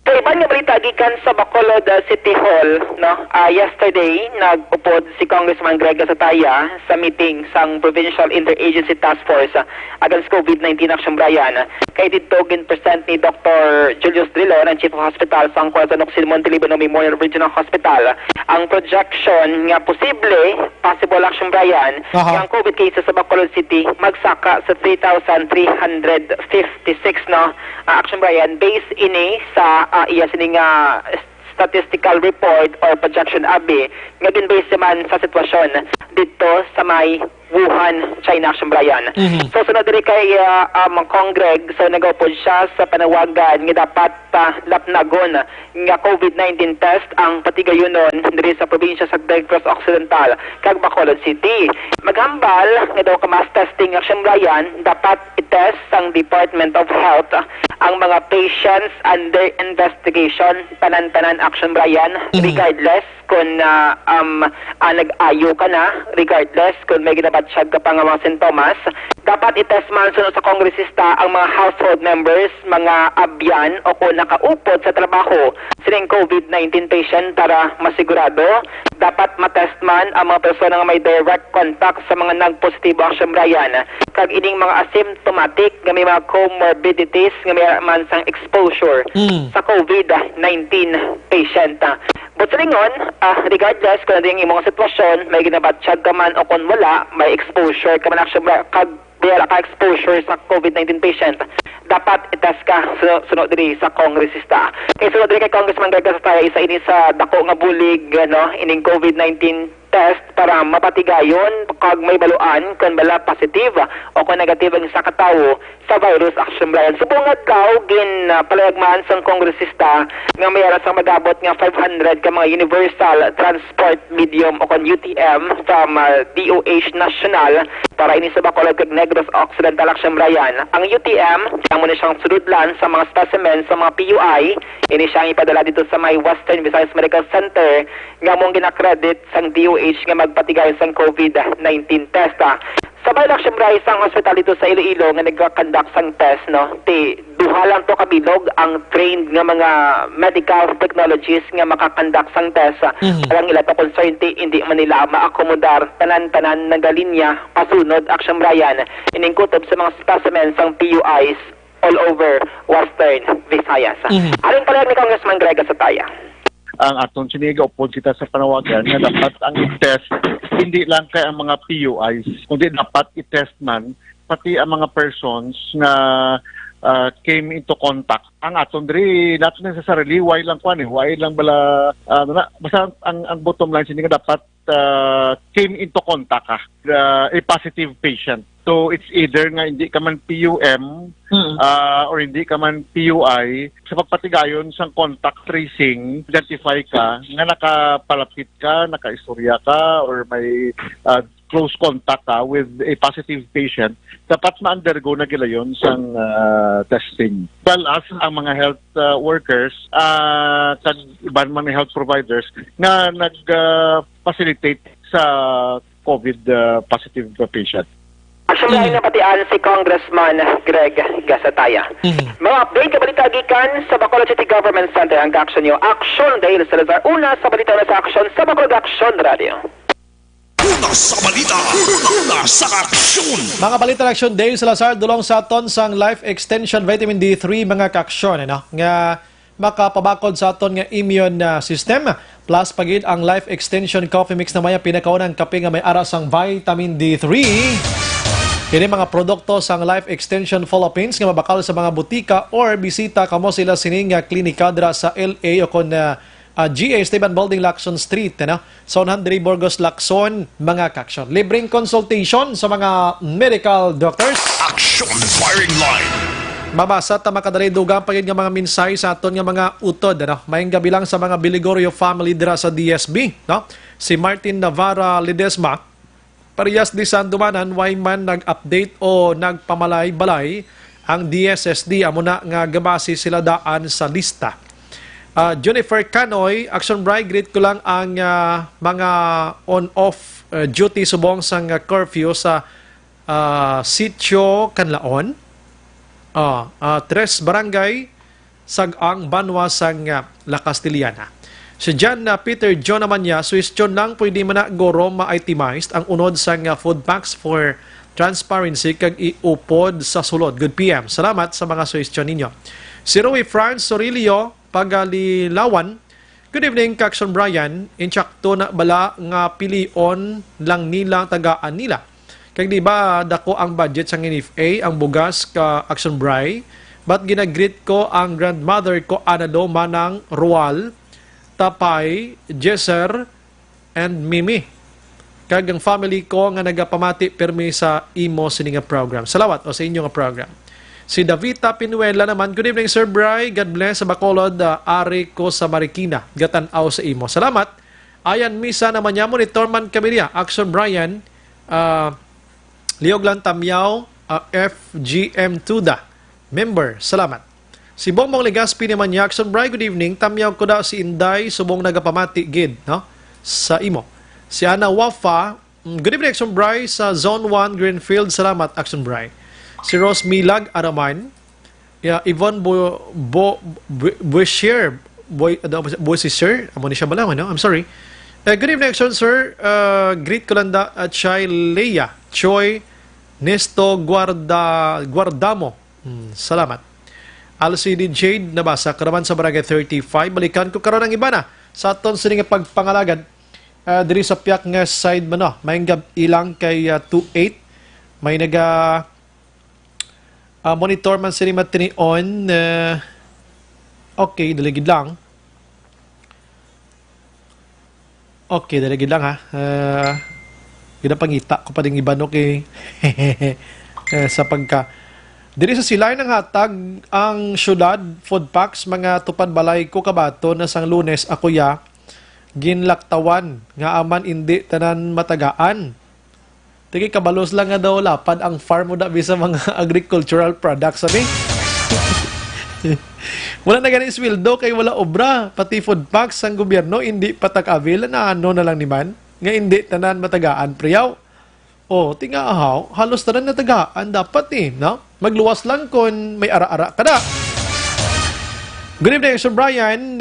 So, iban nga balita gikan sa Bacolod City Hall, no? Yesterday, nag-upod si Congressman Greg Gasataya sa meeting sang Provincial Interagency Task Force against COVID-19 Action Brian. Kay dito gin-present ni Dr. Julius Drilon, ang Chief of Hospital sa Corazon Occidental Monteliban Memorial Regional Hospital. Ang projection nga possible Action Brian, ang COVID cases sa Bacolod City magsaka sa 3,356 no? Action Brian, based ini sa iya sining statistical report or projection abi nga ginbase man sa sitwasyon dito sa may Wuhan, China Action Brian. So sunod diri kay Congreg so nagupod siya sa panawagan nga dapat lapnagon nga COVID-19 test ang patigayonon diri sa probinsya sa Negros Occidental kag Bacolod City. Maghambal nga daw ka mass testing Action Brian dapat i-test sang Department of Health ang mga patients under investigation tanan-tanan Action Brian regardless kung nag-ayo ka na, regardless kung may ginabat siya ka pa nga mga sintomas, dapat itest man sunod sa kongresista ang mga household members, mga abyan o kung nakaupod sa trabaho sining COVID-19 patient para masigurado. Dapat matest man ang mga persona nga may direct contact sa mga nag-positibo Action Brian. Kag ining mga asymptomatic nga may mga comorbidities nga may man sang exposure sa COVID-19 patient. But sa lingon, regardless kung ano yung imong sitwasyon, may ginabatsyag ka man o kung wala, may exposure ka man Action Brian, kag exposure sa COVID-19 patient, dapat itest ka sunod diri sa kongresista. Kaya sunod diri kay Congressman Greg Gasataya, isa ini sa dako nga bulig ining COVID-19 test para mapatigayon kag may baluan kung bala positive o kung negative ang isa ka tawo sa virus Action Brian. Subungad kaw gin palayagman sang kongresista nga mayara sang magabot nga 500 ka mga universal transport medium o kung UTM from DOH National para ini sa Bacolod kag Negros Occidental Action Brian. Ang UTM ang muna siyang sududlan sa mga specimen sa mga PUI, ini siyang ipadala dito sa may Western Visayas Medical Center nga mong ginakredit sang DOH nga magpatigay sang COVID-19 test. Sabay lang siyempre isang hospital dito sa Iloilo nga nagka-conduct sang test, no? Duha lang to kabilog ang trained nga mga medical technologies nga makakonduct sang test. Alang ila to concerned hindi man nila maakomodar tanan-tanan nga linya pasunod action Brian iningkutob sa mga specimens sang PUIs all over Western Visayas. Aling pala ni Congressman Greg sa taya. Ang atong siniga upod kita sa panawagan nga dapat ang i-test hindi lang kay ang mga PUIs kundi dapat i-test man pati ang mga persons na came into contact. Ang aton diri not necessarily why lang bala basta ang bottom line sini nga dapat came into contact a positive patient. So it's either nga hindi ka man PUM or hindi ka man PUI, sa pagpatigayon sa contact tracing, identify ka nga nakapalapit ka, nakaistorya ka or may close contact ka with a positive patient, dapat ma-undergo na gila yun sa testing. Well, as ang mga health workers, iban man health providers na nag-facilitate sa COVID positive patient. Action na patian si Congressman Greg Gasataya. Mga update kabalita gikan sa Bacolod City Government Center ang action nyo. Action dahil sa Salazar. Una sa balita na sa action sa Bacolod Action Radio. Una sa balita, una sa aksyon. Mga balita ng aksyon, Dave Salazar, dulong sa aton sang Life Extension Vitamin D3 mga kaksyon, nga makapabakod sa aton nga immune system. Plus, pagid ang Life Extension Coffee Mix na maya pinakaunang kape nga may aras ang Vitamin D3. Kini mga produkto sang Life Extension Philippines nga mabakal sa mga butika or bisita kamo sila sining klinika dra sa LA o kon GA Esteban Building, Lacson Street, sa 100 Burgos, Lacson, mga kaksyon. Libreng consultation sa mga medical doctors. Action Firing Line. Mabasa ta makadali dugang pagid nga mga minsay sa aton nga mga utod, Mayong gabi lang sa mga Biligorio family dira sa DSB, Si Martin Navarra Ledesma parehas di sandumanan why man nag-update o nagpamalay-balay ang DSSD amo na nga gabasi sila daan sa lista. Jennifer Canoy, Action Bright, greet ko lang ang mga on-off duty subong sang curfew sa Sitio Canlaon. Tres barangay Sag-ang Banwa sang La Castillana. Si John Peter John naman niya, suwestyon lang pwede man na goro ma-itemized ang unod sa food packs for transparency kag iupod sa sulod. Good PM. Salamat sa mga suwestyon ninyo. Si Roy France Sorilio, Pagalilawan, good evening, Kakson Brian. Insyakto na bala nga pilion lang nila tagaan nila. Kag di ba dako ang budget sa NFA, ang bugas ka Action Bry, but ginagreet ko ang grandmother ko Anado Manang Rual, Tapay, Jesser, and Mimi. Kag ang family ko nga nagapamati permi sa imo sininga program. Salawat o sa inyo nga program. Si Davita Pinuela naman, good evening Sir Bry, God bless sa Bacolod, ari ko sa Marikina, gatanaw sa imo. Salamat. Ayan misa naman niya, monitor man kami niya, Action Brian, Liog lang Tamyaw, FGM Tuda, member, salamat. Si Bongbong Legaspi naman niya, Action Brian, good evening, Tamyaw ko daw si Inday, subong nagapamati, gid, sa imo. Si Ana Wafa, good evening Action Brian, sa Zone 1 Greenfield, salamat Action Brian. Si Rose Milag Araman, Yvonne Boisier, amo ni siya ba lang, I'm sorry. Good evening, Action Sir. Greet ko lang at Chai Leia, Choi, Nesto Guardamo. Salamat. LCD Jade, nabasa ka naman sa Barangay 35. Balikan ko karon ang iba na sa aton sining pagpangalagad. Diri sa piyak nga side man, may ilang kay 28. May monitor man sini matini on. Okay, daligid lang. Okay, daligid lang ha. Pinapangita ko pa ding iba no kay sa pagka diri sa silay ng hatag ang syudad food packs mga tupad balay ko kabato na sang Lunes ako ya ginlaktawan nga aman indi tanan matagaan. Tigi kabalos lang nga daw lapad ang farm mo da bisa mga agricultural products sabi. Wala na ganing sweldo kay wala obra pati food packs sang gobyerno hindi patak-avail na ano na lang ni man nga hindi tanan matagaan priyaw. tingahaw, halos tanan na tagaan dapat no? Magluwas lang kung may ara-ara ka na. Good evening, Sir Brian.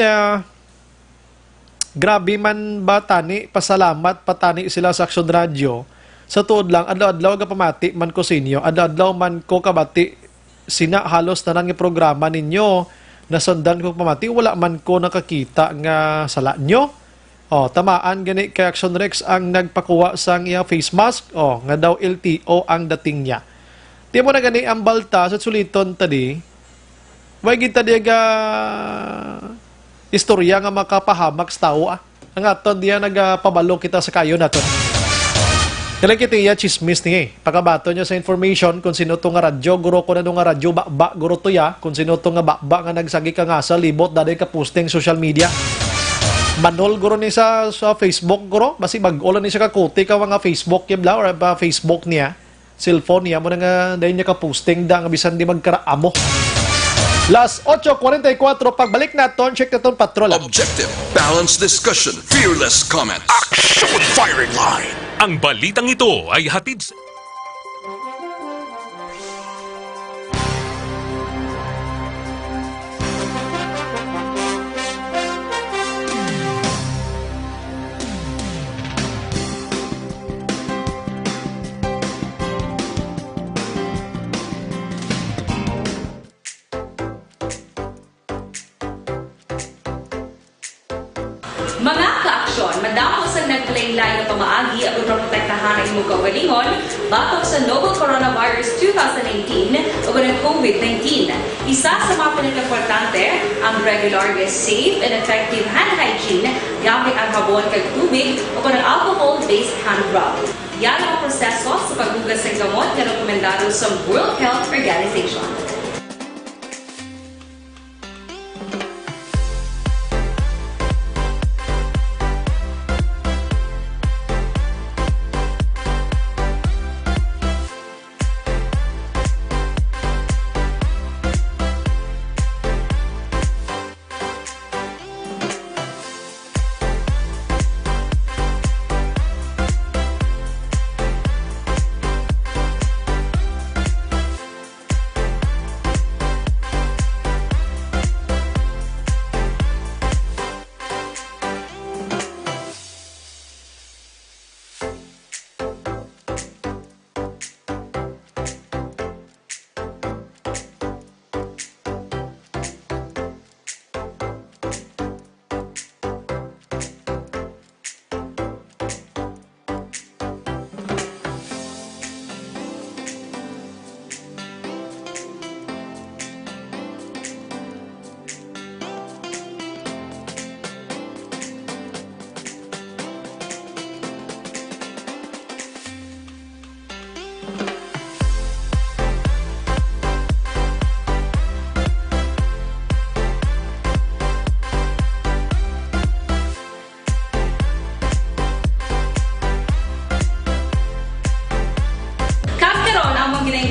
Grabe man ba tani, pasalamat patani sila sa Action Radio. Sa tuod lang, adlaw-adlaw ka pamati man ko sa inyo, adlaw-adlaw man ko kabati, sina halos tanan nga programa ninyo, nasundan ko pamati, wala man ko nakakita nga sala nyo. Tamaan gani kay Action Rex ang nagpakuha sang iya face mask. Nga daw LTO ang dating niya. Di mo na gani ang balta sa suliton tadi. Way kita diya istorya nga makapahamak sa tao. Ang aton diya nagpabalo kita sa kayo naton. Kailan kita iya chismis ni pagkabato niya sa information kung sino to nga radyo, guro ko na nga radyo, bakba, guro to ya, kung sino to nga bakba nga nagsagi ka nga sa libot, daday ka posting social media. Manol guro ni sa Facebook guro basi bag-ola ni siya kakuti ka nga Facebook yabla or ba Facebook niya cellphone niya mo na nga dahil niya ka-posting da nga bisan di magkaraamo. Last 8:44 pagbalik naton check naton patrol. Objective, balanced discussion, fearless comments. Action Firing Line. Ang balitang ito ay hatid sa... Mga ka-aksyon, madamo sa naglaylay na pamaagi ang protektahan ang imong kaugalingon batok sa novel coronavirus 2018 o ng COVID-19. Isa sa mga pinaka-importante ang regular, safe, and effective hand hygiene gamit ang habon kag tubig o ng alcohol-based hand rub. Yan ang proseso sa paghugas ng gamot na rekomendado sa World Health Organization.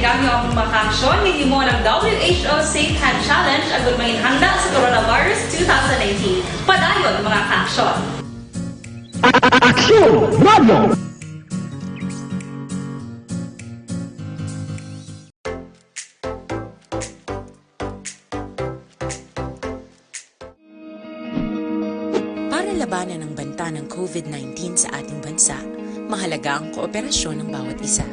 Kami ang makaksyon ng mo ng WHO Safe Hand Challenge ang gulmangin handa sa coronavirus 2019. Padayon mga kaksyon. Action Radio! Para labanan ang banta ng COVID-19 sa ating bansa, mahalaga ang kooperasyon ng bawat isa.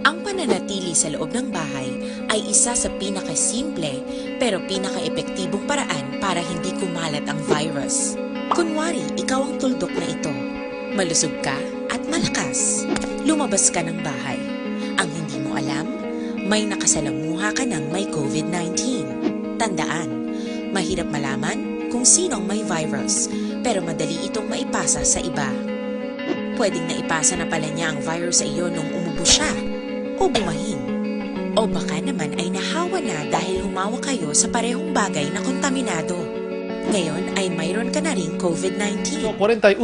Ang pananatili sa loob ng bahay ay isa sa pinakasimple pero pinaka-epektibong paraan para hindi kumalat ang virus. Kunwari, ikaw ang tuldok na ito. Malusog ka at malakas. Lumabas ka ng bahay. Ang hindi mo alam, may nakasalamuha ka ng may COVID-19. Tandaan, mahirap malaman kung sinong may virus, pero madali itong maipasa sa iba. Pwedeng naipasa na pala niya ang virus sa iyo nung umubo siya o bumahin. O baka naman ay nahawa na dahil humawa kayo sa parehong bagay na kontaminado. Ngayon ay mayroon ka na rin COVID-19. 48.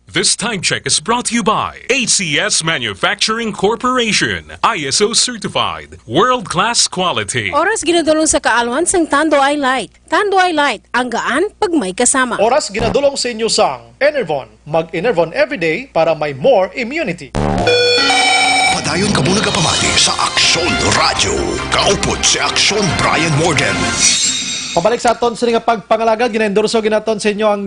This time check is brought to you by ACS Manufacturing Corporation, ISO certified, world-class quality. Oras ginadulong sa kaalwan sang Tando Eye Light. Tando Eye Light, ang gaan pag may kasama. Oras ginadulong sa inyo sang Enervon. Mag-Enervon everyday para may more immunity. Padayon ka muna kapamati sa Aksyon Radio. Kaupod si Aksyon Brian Morden. Pabalik sa aton sa nga pagpangalaga, ginendorso ginaton sa inyo ang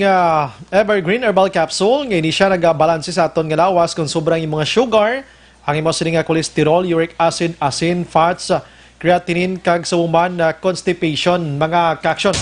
Evergreen Herbal Capsule. Ngayon siya nagabalanse sa aton nga lawas kung sobrang yung mga sugar, ang imo sa nga cholesterol, uric acid, asin, fats, creatinine, kag sa uman, constipation, mga kaksyon.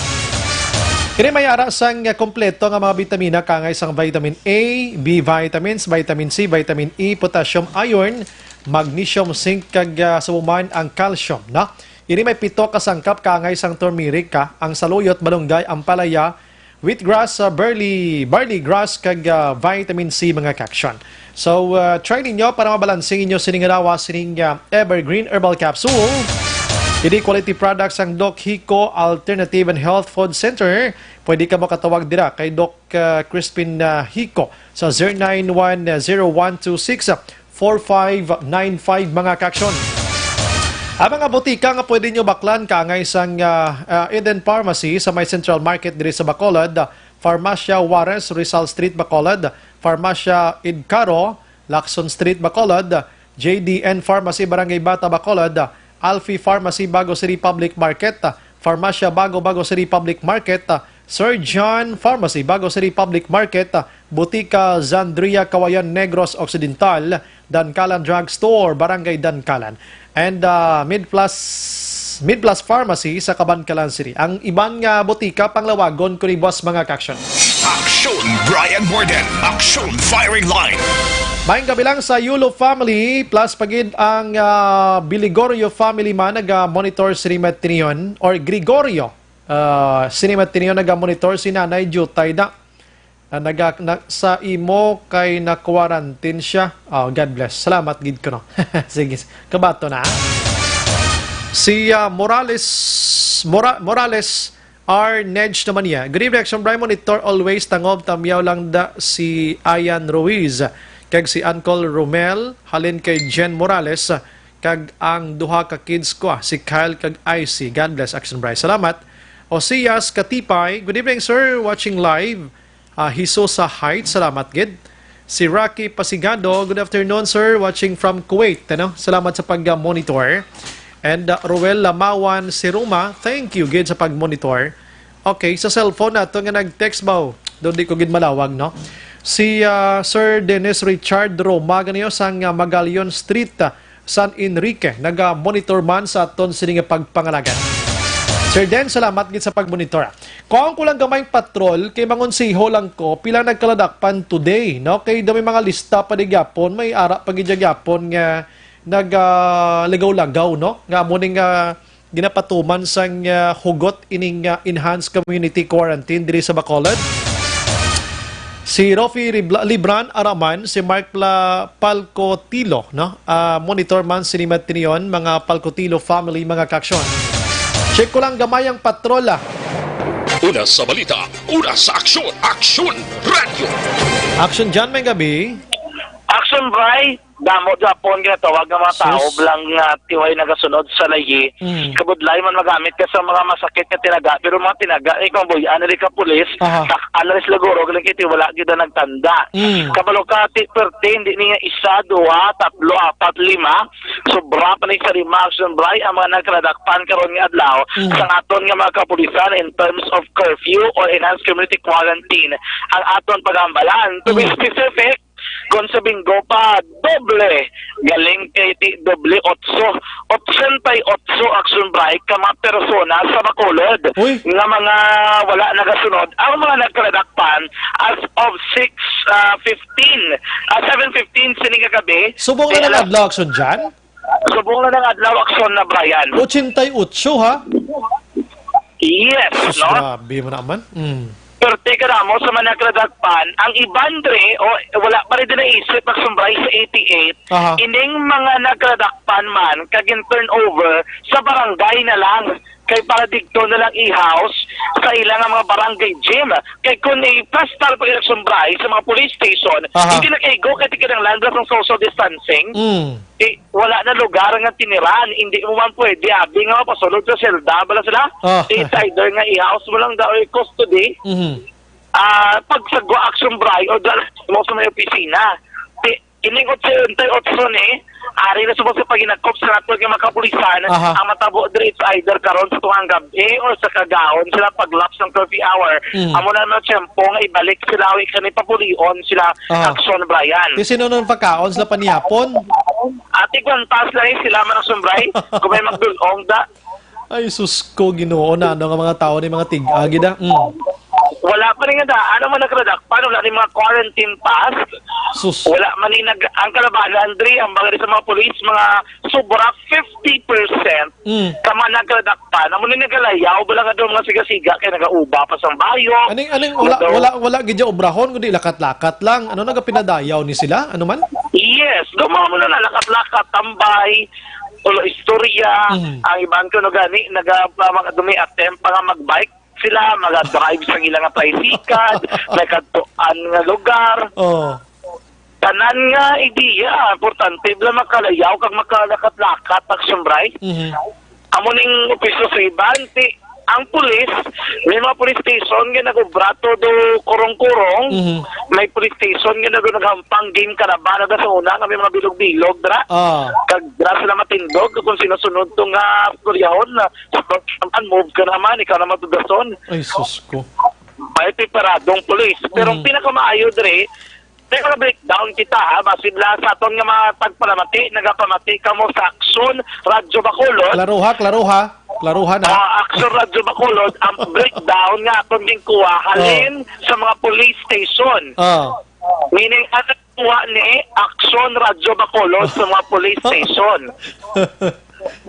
Kini may ara sang kompleto nga mga vitamina kangay sang vitamin A, B vitamins, vitamin C, vitamin E, potassium, iron, magnesium, zinc, kag sa uman ang calcium, na? Ini may 7 kasangkap kangay sang turmeric, ang saluyot, malunggay, ampalaya, wheatgrass, barley grass, kag vitamin C, mga kaksyon. So, try ninyo para mabalansing inyo siningarawa sining Evergreen Herbal Capsule. Ini quality products ang Doc Hico Alternative and Health Food Center. Pwede ka makatawag dira kay Doc Crispin Hico sa 091-0126-4595, mga kaksyon. Ang mga butika nga pwede nyo baklan kangay sang Eden Pharmacy sa may Central Market diri sa Bacolod, Farmacia Juarez, Rizal Street, Bacolod, Farmacia Idcaro, Lacson Street, Bacolod, JDN Pharmacy, Barangay Bata, Bacolod, Alfie Pharmacy, Bago City Public Market, Farmacia Bago City Public Market, Sir John Pharmacy, Bago City Public Market, Butika Zandria, Kawayan Negros Occidental, Dankalan Drugstore, Barangay Dankalan, and Mid Plus Pharmacy sa Cabancalan City. Ang ibang butika panglawagon ko ni boss, mga kaksyon. Aksyon Brian Morden. Aksyon Firing Line. Mayang gabi lang sa Yulo family plus pagid ang Biligorio family man nag-monitor si Matinion or Gregorio si Matinion nag-monitor si Nanay Jutay na sa imo kay na quarantine siya. Oh, God bless. Salamat gid ko no. Sige, kabato na. Si Morales R. Nedge naman niya. Good evening, Action Brian Monitor. Always tangob tamyaw lang da si Ayan Ruiz. Kag si Uncle Romel, halin kay Jen Morales, kag ang duha ka kids ko, si Kyle kag Icy. God bless, Action Brian. Salamat. Osias Katipay. Good evening, sir. Watching live. Hisosa Heights. Salamat, gid. Si Rocky Pasigado. Good afternoon, sir. Watching from Kuwait. Salamat sa pag-monitor. And Ruel Lamawan Siruma, thank you gid sa pag-monitor. Okay, sa cellphone nato nga nag-text ba? Doon di ko gid malawag, no? Si Sir Dennis Richard Roma ganiyo sang Magalion Street, San Enrique, naga-monitor man sa aton sini nga pagpangalagan. Sir Den, salamat gid sa pag-monitor. Kung ko lang gamayng patrol kay mangonsiho lang ko pila nagkaladakpan today, no? Kay dami mga lista pa di gyapon, may ara pa gid gyapon nga nag-ligaw-lagaw, no? Nga mo ning ginapatuman sang hugot ining enhanced community quarantine diri sa Bacolod. Si Rofi Libran Araman, si Mark Palcotilo, no? Monitor man si Matinion, mga Palcotilo family, mga kaksyon. Check ko lang gamayang patrola. Una sa balita, una sa aksyon, Aksyon Radio. Aksyon dyan, may gabi. Action, Bray. Damo Japon ginatawag ng mga tao blang tiway nagasunod sa layi. Kabudlay man magamit ka sa mga masakit na tinaga. Pero mga tinaga, ikaw boy, anali ka pulis, analis laguro, galing kiti wala gida nagtanda. Kabalo ka, perte, hindi niya 1, 2, 3, 4, 5. Sobra pa ni sa reaction, Bray, ang mga nagkradakpan karon nga adlaw sa aton nga mga kapulisan in terms of curfew or enhanced community quarantine. Ang aton pagambalan, to be specific, kung sa Bingo pa, doble. Galing kay doble 8. 88 action break ka mga persona sa Bacolod. Nga mga wala nagasunod. Ang mga nagkaladakpan as of 7:15 sining kagabi. Subong na ng adlaw action dyan? Subong na ng adlaw action na, Brian. 88 ha? Yes, no? Grabe mo naman. Perte ka mo sa mga nagkladakpan, ang ibandre, wala pa rin din naisip magsumbray sa 88, ining mga nagkladakpan man, kaging turnover sa barangay na lang, kay para dito na lang i-house sa ilang mga barangay gym. Kay kung i-pastal pa ilang sumbray sa mga police station, hindi na kayo go kaya tika ng land ng social distancing, wala na lugar nga tiniran, hindi mo man pwede, abi nga pasulod sa selda, bala sila, it's either nga i-house mo lang daw custody, pag sa go action bray o dahil mo sa may opisina, ining 88 ni, ari na subos sa paginagkop sa natwag ng mga kapulisan, Aha. ang matabo diri it's either karon sa tuwang gabi or sa kagahon sila paglaps ng curfew hour. Amo na mga tiyempo nga ibalik sila o ikani papulion sila Aha. aksyon, Brian. Di sino nun pagkaon sila panihapon? Ati kwantas lang sila man ang sumbray, kung may magdulong da. Ay, sus ko, ginoo na ano nga mga tao ni mga tig-agi da. Wala pa rin nga da. Ano man nagredak? Paano wala rin mga quarantine pass? Sus. Wala man rin ang kalabanan, Andre, ang bagay sa mga polis, mga sobra 50% kama nagredak pa. Namun rin nagalayaw, wala nga doon mga siga-siga, kaya nagauba pa sa bayo. Aning wala gidya obrahon kundi lakat-lakat lang. Ano naga pinadayaw ni sila? Ano man? Yes, gumawa mo na lakat-lakat, tambay, ulo istorya, ang iban ko gani dumi attempt pa nga magbike sila, mag-drive sa ilang tricycle, may katuan nga lugar. Tanan nga ideya, importante bala makalayaw kag makalakat-lakat pag sumbray. Amo ning opiso sa ibante, ang pulis, may mga police station nga nagubrato do kurong-kurong, may police station nga naghampang game karaban na sa una nga may mga bilog-bilog dra. Kag dra sila matindog kung sinusunod tong kuryahon na move ka naman, ikaw na matudason. Ay, sus ko. May preparadong pulis. Pero ang pinakamaayo dre, teka na breakdown kita ha, basid lang sa aton nga mga tagpalamati, nagapamati ka mo sa Aksyon, Radyo Bacolod. Klaruha na. Aksyon Radyo Bacolod, ang breakdown nga aton ginkuha halin sa mga police station. Meaning, ang kuha ni Aksyon Radyo Bacolod sa mga police station.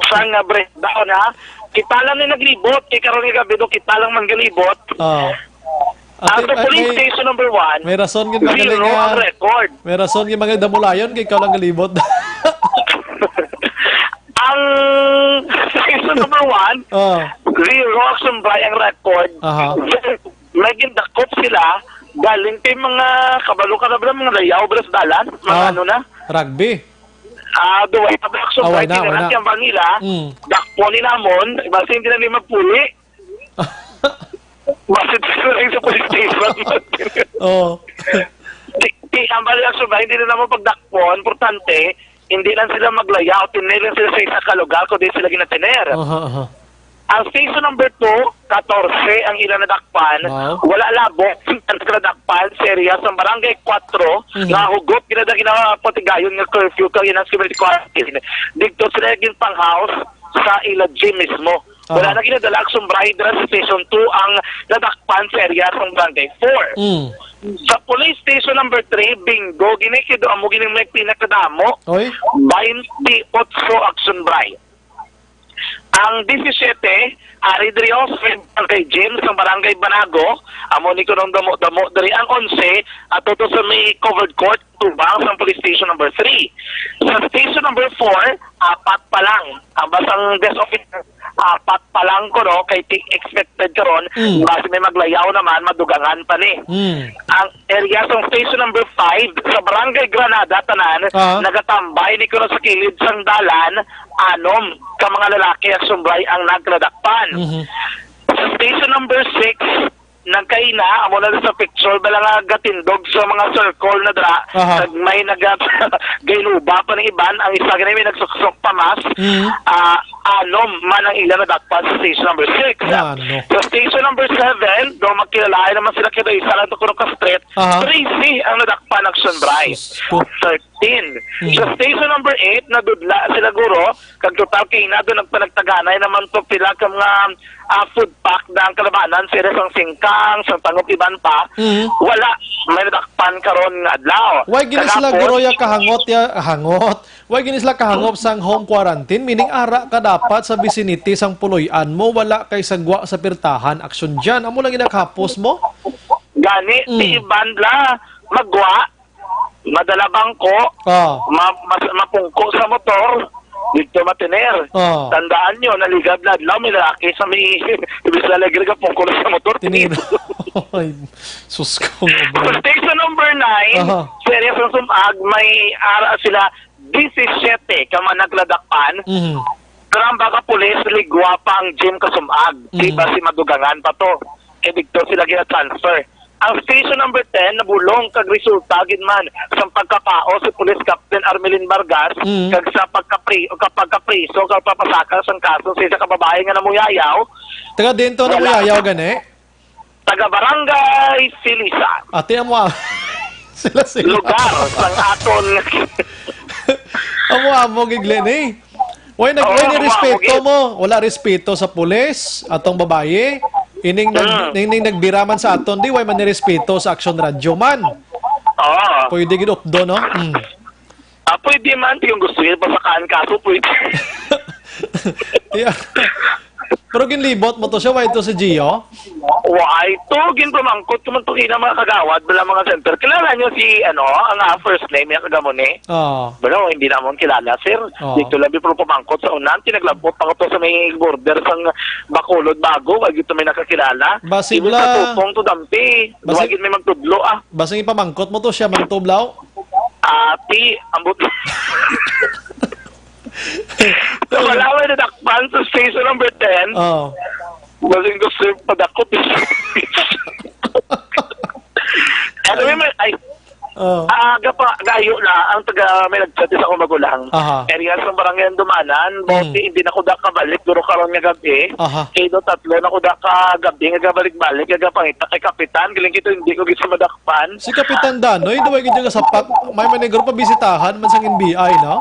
Sa nga breakdown ha, kita lang ni naglibot, ikaroon nga gabi do, kita lang man galibot. Ang police station number 1, may rason gid mga zero ang record. May rason gid mga damulayon kay ikaw lang galibot. Ang station number 1, zero ang sumbay ang record. May gindakop sila galing kay mga kabalo ka na ba mga layaw bras dalan, mga ano na? Rugby. Duway pa ba sumbay tinanat yung Manila, dakpo ni namon, basta hindi na may magpuli. Basit sila lang sa police station. Ang bali lang sumbay, hindi na naman pagdakpon, importante, hindi lang sila maglayaw, tinay lang sila sa isa kalugar, kundi sila ginatiner. Ang station number 2, 14, ang ilan nadakpan, wala labo, ang nadakpan, serias, ang barangay 4, nahugot, ginapatigayon ng curfew, kaya ng community quarantine. Dito sila yung pang-house sa Ilagji mismo. Wala na ginadala sumbray dira sa station 2 ang nadakpan sa area ng barangay 4. Sa police station number 3, bingo, ginikido amo gining may pinakadamo. 28 action bray. Ang 17, Ari Drios, kay James, ang barangay Banago, amo ni ko nung damo-damo dari ang 11, at ito sa may covered court, tubang sa police station number 3. Sa station number 4, 4 pa lang. Ang basang desk officer, 4 pa lang ko, no, kay expected karon, base may maglayaw naman, madugangan pa ni. Ang area sa station number 5, sa barangay Granada, tanan, nagatambay ni ko sa kilid sang dalan, 6 ka mga lalaki at sumbray ang nagladakpan. Sa station number 6, nagkaina, amo na sa picture, bala nga gatindog sa mga circle na dra, may gainuba pa ng iban, ang isa ganay may nagsuksok pa mas, 6 man ang ilan na dakpan sa station number 6. Sa station number 7, doon magkilalain naman sila kaya isa lang ito kuno ka street, 13 ang nadakpan ng sunbray. 13. Sa station number 8, nadudla sila guro, kag total kay na doon nagpanagtaganay naman to pila ka mga food pack na ang kalabanan, sila sang singkang, sang tanggop iban pa, wala, may nadakpan karon nga adlaw. Why gini sila guro ya kahangot ya hangot? Why gini sila kahangop sang home quarantine? Meaning ara ka dapat sa vicinity sang puloy-an mo, wala kay sagwa sa pirtahan, aksyon dyan. Amo lang ginakapos mo? Gani, di iban la, magwa, madala bangko, mapungko sa motor, dito matiner. Tandaan nyo, naligad na adlaw, may lalaki sa may ibig sa lagir ka pungko sa motor. Tinir. Ay, sus ko. Station number 9, serious ng sumag, may ara sila 17 ka man nagladakpan. Karang baka pulis, ligwa pa ang gym kasumag. Diba si madugangan pa to. Kaya dito sila gina-transfer. ang station number 10 nabulong kag resulta gid man sa pagkapao si Police Captain Armelin Vargas kag sa pagkapriso kag papasaka sang kaso sa isa ka babae nga namuyayaw. Taga dito namuyayaw gani? Taga Barangay Silisa. Ate mo sila. Lugar sang aton. Amo giglen eh. Why ni respeto mo? Wala respeto sa pulis atong babae. Ining nagbiraman sa aton di way man ni respeto sa Action Radio man. Pwede gid updo no. Pwede man yung gusto niya pasakaan kaso pwede. Pero ginlibot mo to siya, why to si Gio? Why to? Ginpamangkot ko man to kina mga kagawad, bala mga center. Kilala niyo si, ang first name niya kagamon eh? Bala, hindi naman kilala, sir. Dito labi pero pamangkot sa unan, tinaglabot pa ko to sa may border sang Bacolod bago, wag ito may nakakilala. Basig la. Ibo sa tupong to dampi. Wagin may magtudlo Basig ipamangkot mo to siya, magtublaw? Ati, ambot. So, wala may nadakpan sa station number 10. Basing ko sir, padakot. Anyway, gayo na, ang may nag-chat sa akong magulang. Area sa barangay Dumanan, bote, hindi na ko da kabalik, duro karon nga gabi. Kaya tatlo na ko da kagabi, nga gabalik-balik, nga pangita kay Kapitan, galing kito hindi ko gisa madakpan. Si Kapitan Danoy, duwag ito nga sapat, may manegro pa bisitahan, man sang NBI, no?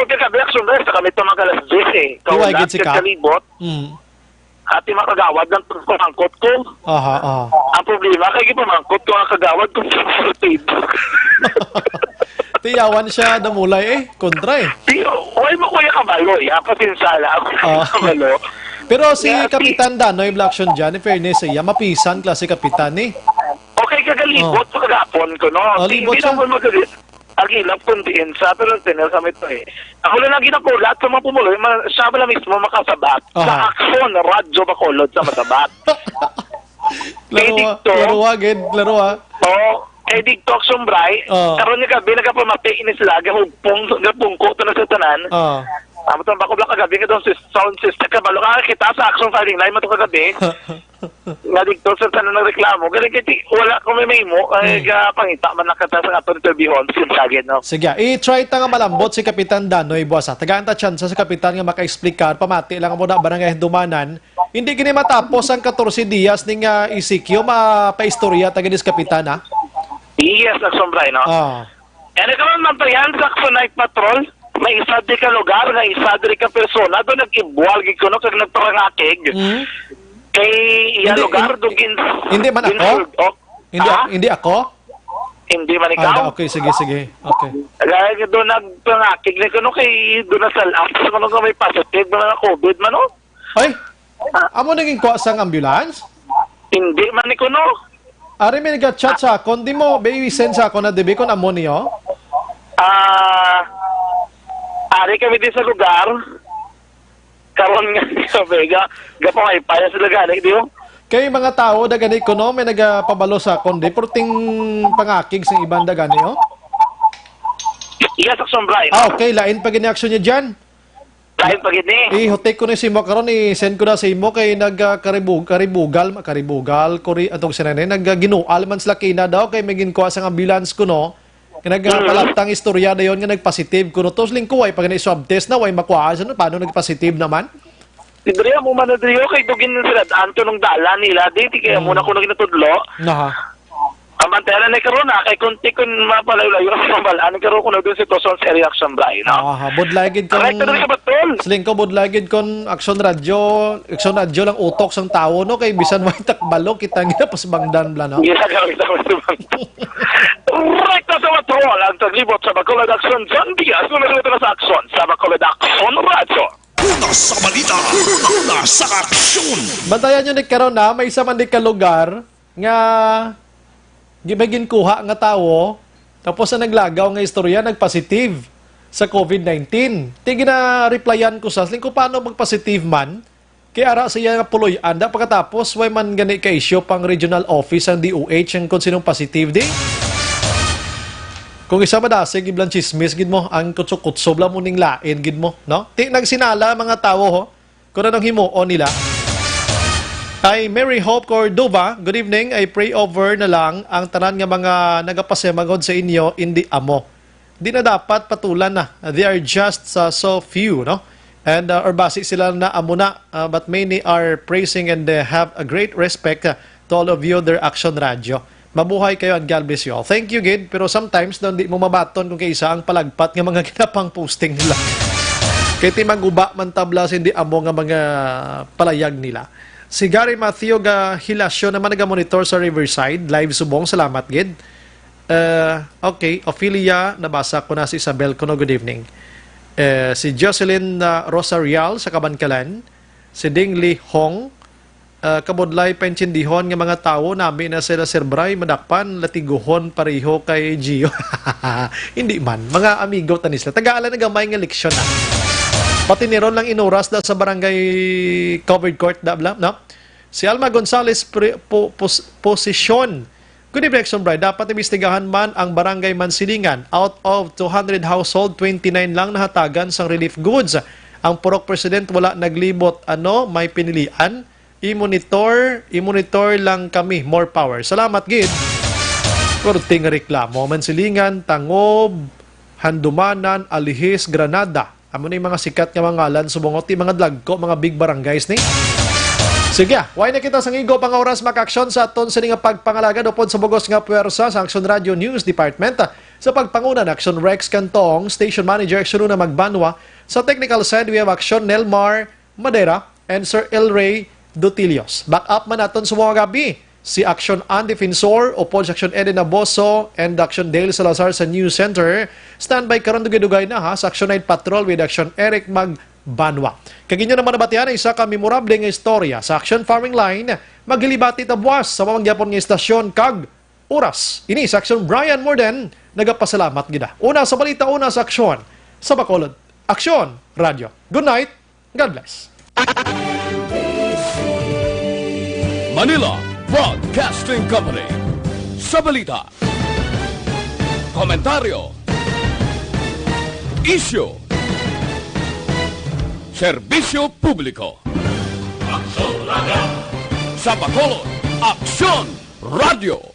Kagabi action guys, kami ito magalas 10 eh. Iwagid si Kap? Kalibot. Ati makagawad ng pamangkot ko. Ang problema, kaya pamangkot ko ang kagawad ko sa table. Tiyawan siya damulay eh, kontra eh. Huwag mo kuya kabalo eh, pasinsala ako kabalo. Pero si Kapitan Danoy Blackson dyan, in fairness iya, mapisan klase Kapitan eh. Okay, kagalibot, kagapon ko no. Libot siya. Agilap kundiin sa pero tinel kami to eh. Ako lang ang ginakulat sa mga pumuloy, siya pala mismo makasabat sa Action Radio Bacolod sa Matabat. Laro. Dito Action Bray, karon ni gabi nagapamati ini sila, gapungko to na sa tanan. Amotong bako bla kagabi nga doon sound system kabalo ka kita sa Action Fighting Line mo to kagabi. Nga dito sa tanan ng reklamo, galing kiti wala ko may mo pangita man nakata sa aton interviewon sinagid no. Sige, i-try ta nga malambot si Kapitan Danoy Buasa. Tagaanta chance sa Kapitan nga maka-explicar pamati lang mo na barangay Dumanan. Hindi gini matapos ang 14 días ning ECQ mapaistorya taganis Kapitan ha. Yes, Action Bray no. Ano ka man yan sa Action Night Patrol? May isa di ka lugar, may isa di ka persona, doon nag-ibual ko no, kag nagparangakig. Kay iya lugar, doon Hindi man ako? Hindi ako? Hindi man ikaw? Okay, sige. Okay. Kaya doon nagparangakig ko no, kay doon na salat, sa mga may positive, mga COVID man no. Ay, amo naging kuha sang ambulance? Hindi man ko no. Ari may nag-chat sa akon, di mo, baby send sa akon na debi kon amo niyo? Ari kami din sa lugar. Karon nga sa Vega, gapangay pa sila gani, di mo? Kay mga tao dagani ko no, may nagapabalo sa kundi porting pangakig sa ibang dagani oh. Yes, Action Bray. Okay, lain pa gini action niya diyan. Lain pa gini. Hotek ko ni simo karon send ko na sa imo kay karibugal atong sinanay nagginual man sila kina daw kay may ginkuha sa ambulance ko no. Nagpalatang istorya na yun nga nagpositive kuno tos lingko ay pag swab test na way makuha sa paano nagpositive naman. Tidriya mo man Adrio kay dugin sila anto nung dala nila dito kaya muna ko naginatudlo. Amantela na karon na kay kunti kun mapalayo-layo sa balaan karon ko na doon sitwasyon sa reaction Bray no. Budlagid kon. Slingko budlagid kon Action Radio lang utok sang tawo no kay bisan may takbalo kita nga pasbangdan bla no. Right na sa patrol ang taglibot sa Bacolod Action John Diaz na nagulito sa Action sa Bacolod Action Radio. Una sa balita, una sa aksyon. Bantayan nyo nagkaroon na may isa man di ka lugar nga gibagin kuha nga tawo tapos na naglagaw nga istorya nagpositive sa COVID-19. Tigi na replyan ko sa ko paano magpositive man kaya ara siya nga puloy anda pagkatapos way man gani ka issue pang regional office ang DOH ang kung sinong positive di. Kung isa madasig iblang chismis gid mo ang kutsok-kutsob la mo ning lain gid mo no. Ti nagsinala mga tawo ho kung anong himuon nila. Ay Mary Hope Cordova, good evening. I pray over na lang ang tanan nga mga nagapasemagod sa inyo, hindi amo. Di na dapat patulan na. They are just so few, no? And or basi sila na amo na, but many are praising and have a great respect to all of you, their Action Radio. Mabuhay kayo and God bless you all. Thank you, Gid. Pero sometimes, doon di mo mabaton kung kaysa ang palagpat ng mga ginapang posting nila. Kaya ti maguba man tablas, hindi amo nga mga palayag nila. Si Gary Matthew Hilasio naman nag-monitor sa Riverside. Live subong. Salamat, Gid. Okay. Ophelia, nabasa ko na si Isabel Kuno. Good evening. Si Jocelyn Rosarial sa Kabankalan. Si Ding Li Hong. Kabudlay pentsindihon nga mga tao namin na sila Sir Bray madakpan latiguhon pareho kay Gio. Hindi man. Mga amigo tanisla. Taga-ala na gamay nga leksyon na. Pati niron lang inuras da sa barangay covered court no? Si Alma Gonzales posisyon. Good evening, Action Bride. Dapat imbestigahan man ang barangay Mansilingan. Out of 200 household, 29 lang nahatagan sang relief goods. Ang purok president wala naglibot. May pinilian. I-monitor lang kami. More power. Salamat, Gid. Kurting reklamo. Mansilingan, Tangob, Handumanan, Alihis, Granada. Amo na yung mga sikat nga mga ngalan, subungot, mga dlagko, mga big barangays ni. Sige, why na kita sang igo pang oras makaksyon sa aton sa nga pagpangalaga dupod sa bugos nga puwersa sa Action Radio News Department sa pagpanguna ng Action Rex Cantong, Station Manager Action Una Magbanwa. Sa technical side, we have Action Nelmar Madera and Sir El Rey Dutilios. Back up man naton sa mga gabi. Si Action Ann Defensor, upod sa Action Eden Aboso, and Action Dale Salazar sa News Center. Standby karon dugay-dugay na sa Action Night Patrol with Action Eric Magbanwa. Kaginyo naman nabatian isa ka memorable nga istorya sa Action Farming Line, maglibati tabwas sa mamangyapon nga istasyon kag oras. Ini sa Action Brian Morden, nagapasalamat gida. Una sa balita, una sa Action sa Bacolod. Action Radio. Good night. God bless. Manila Broadcasting Company. Sa balita, komentaryo, isyu, serbisyo publiko. Sa Bacolod, Action Radio.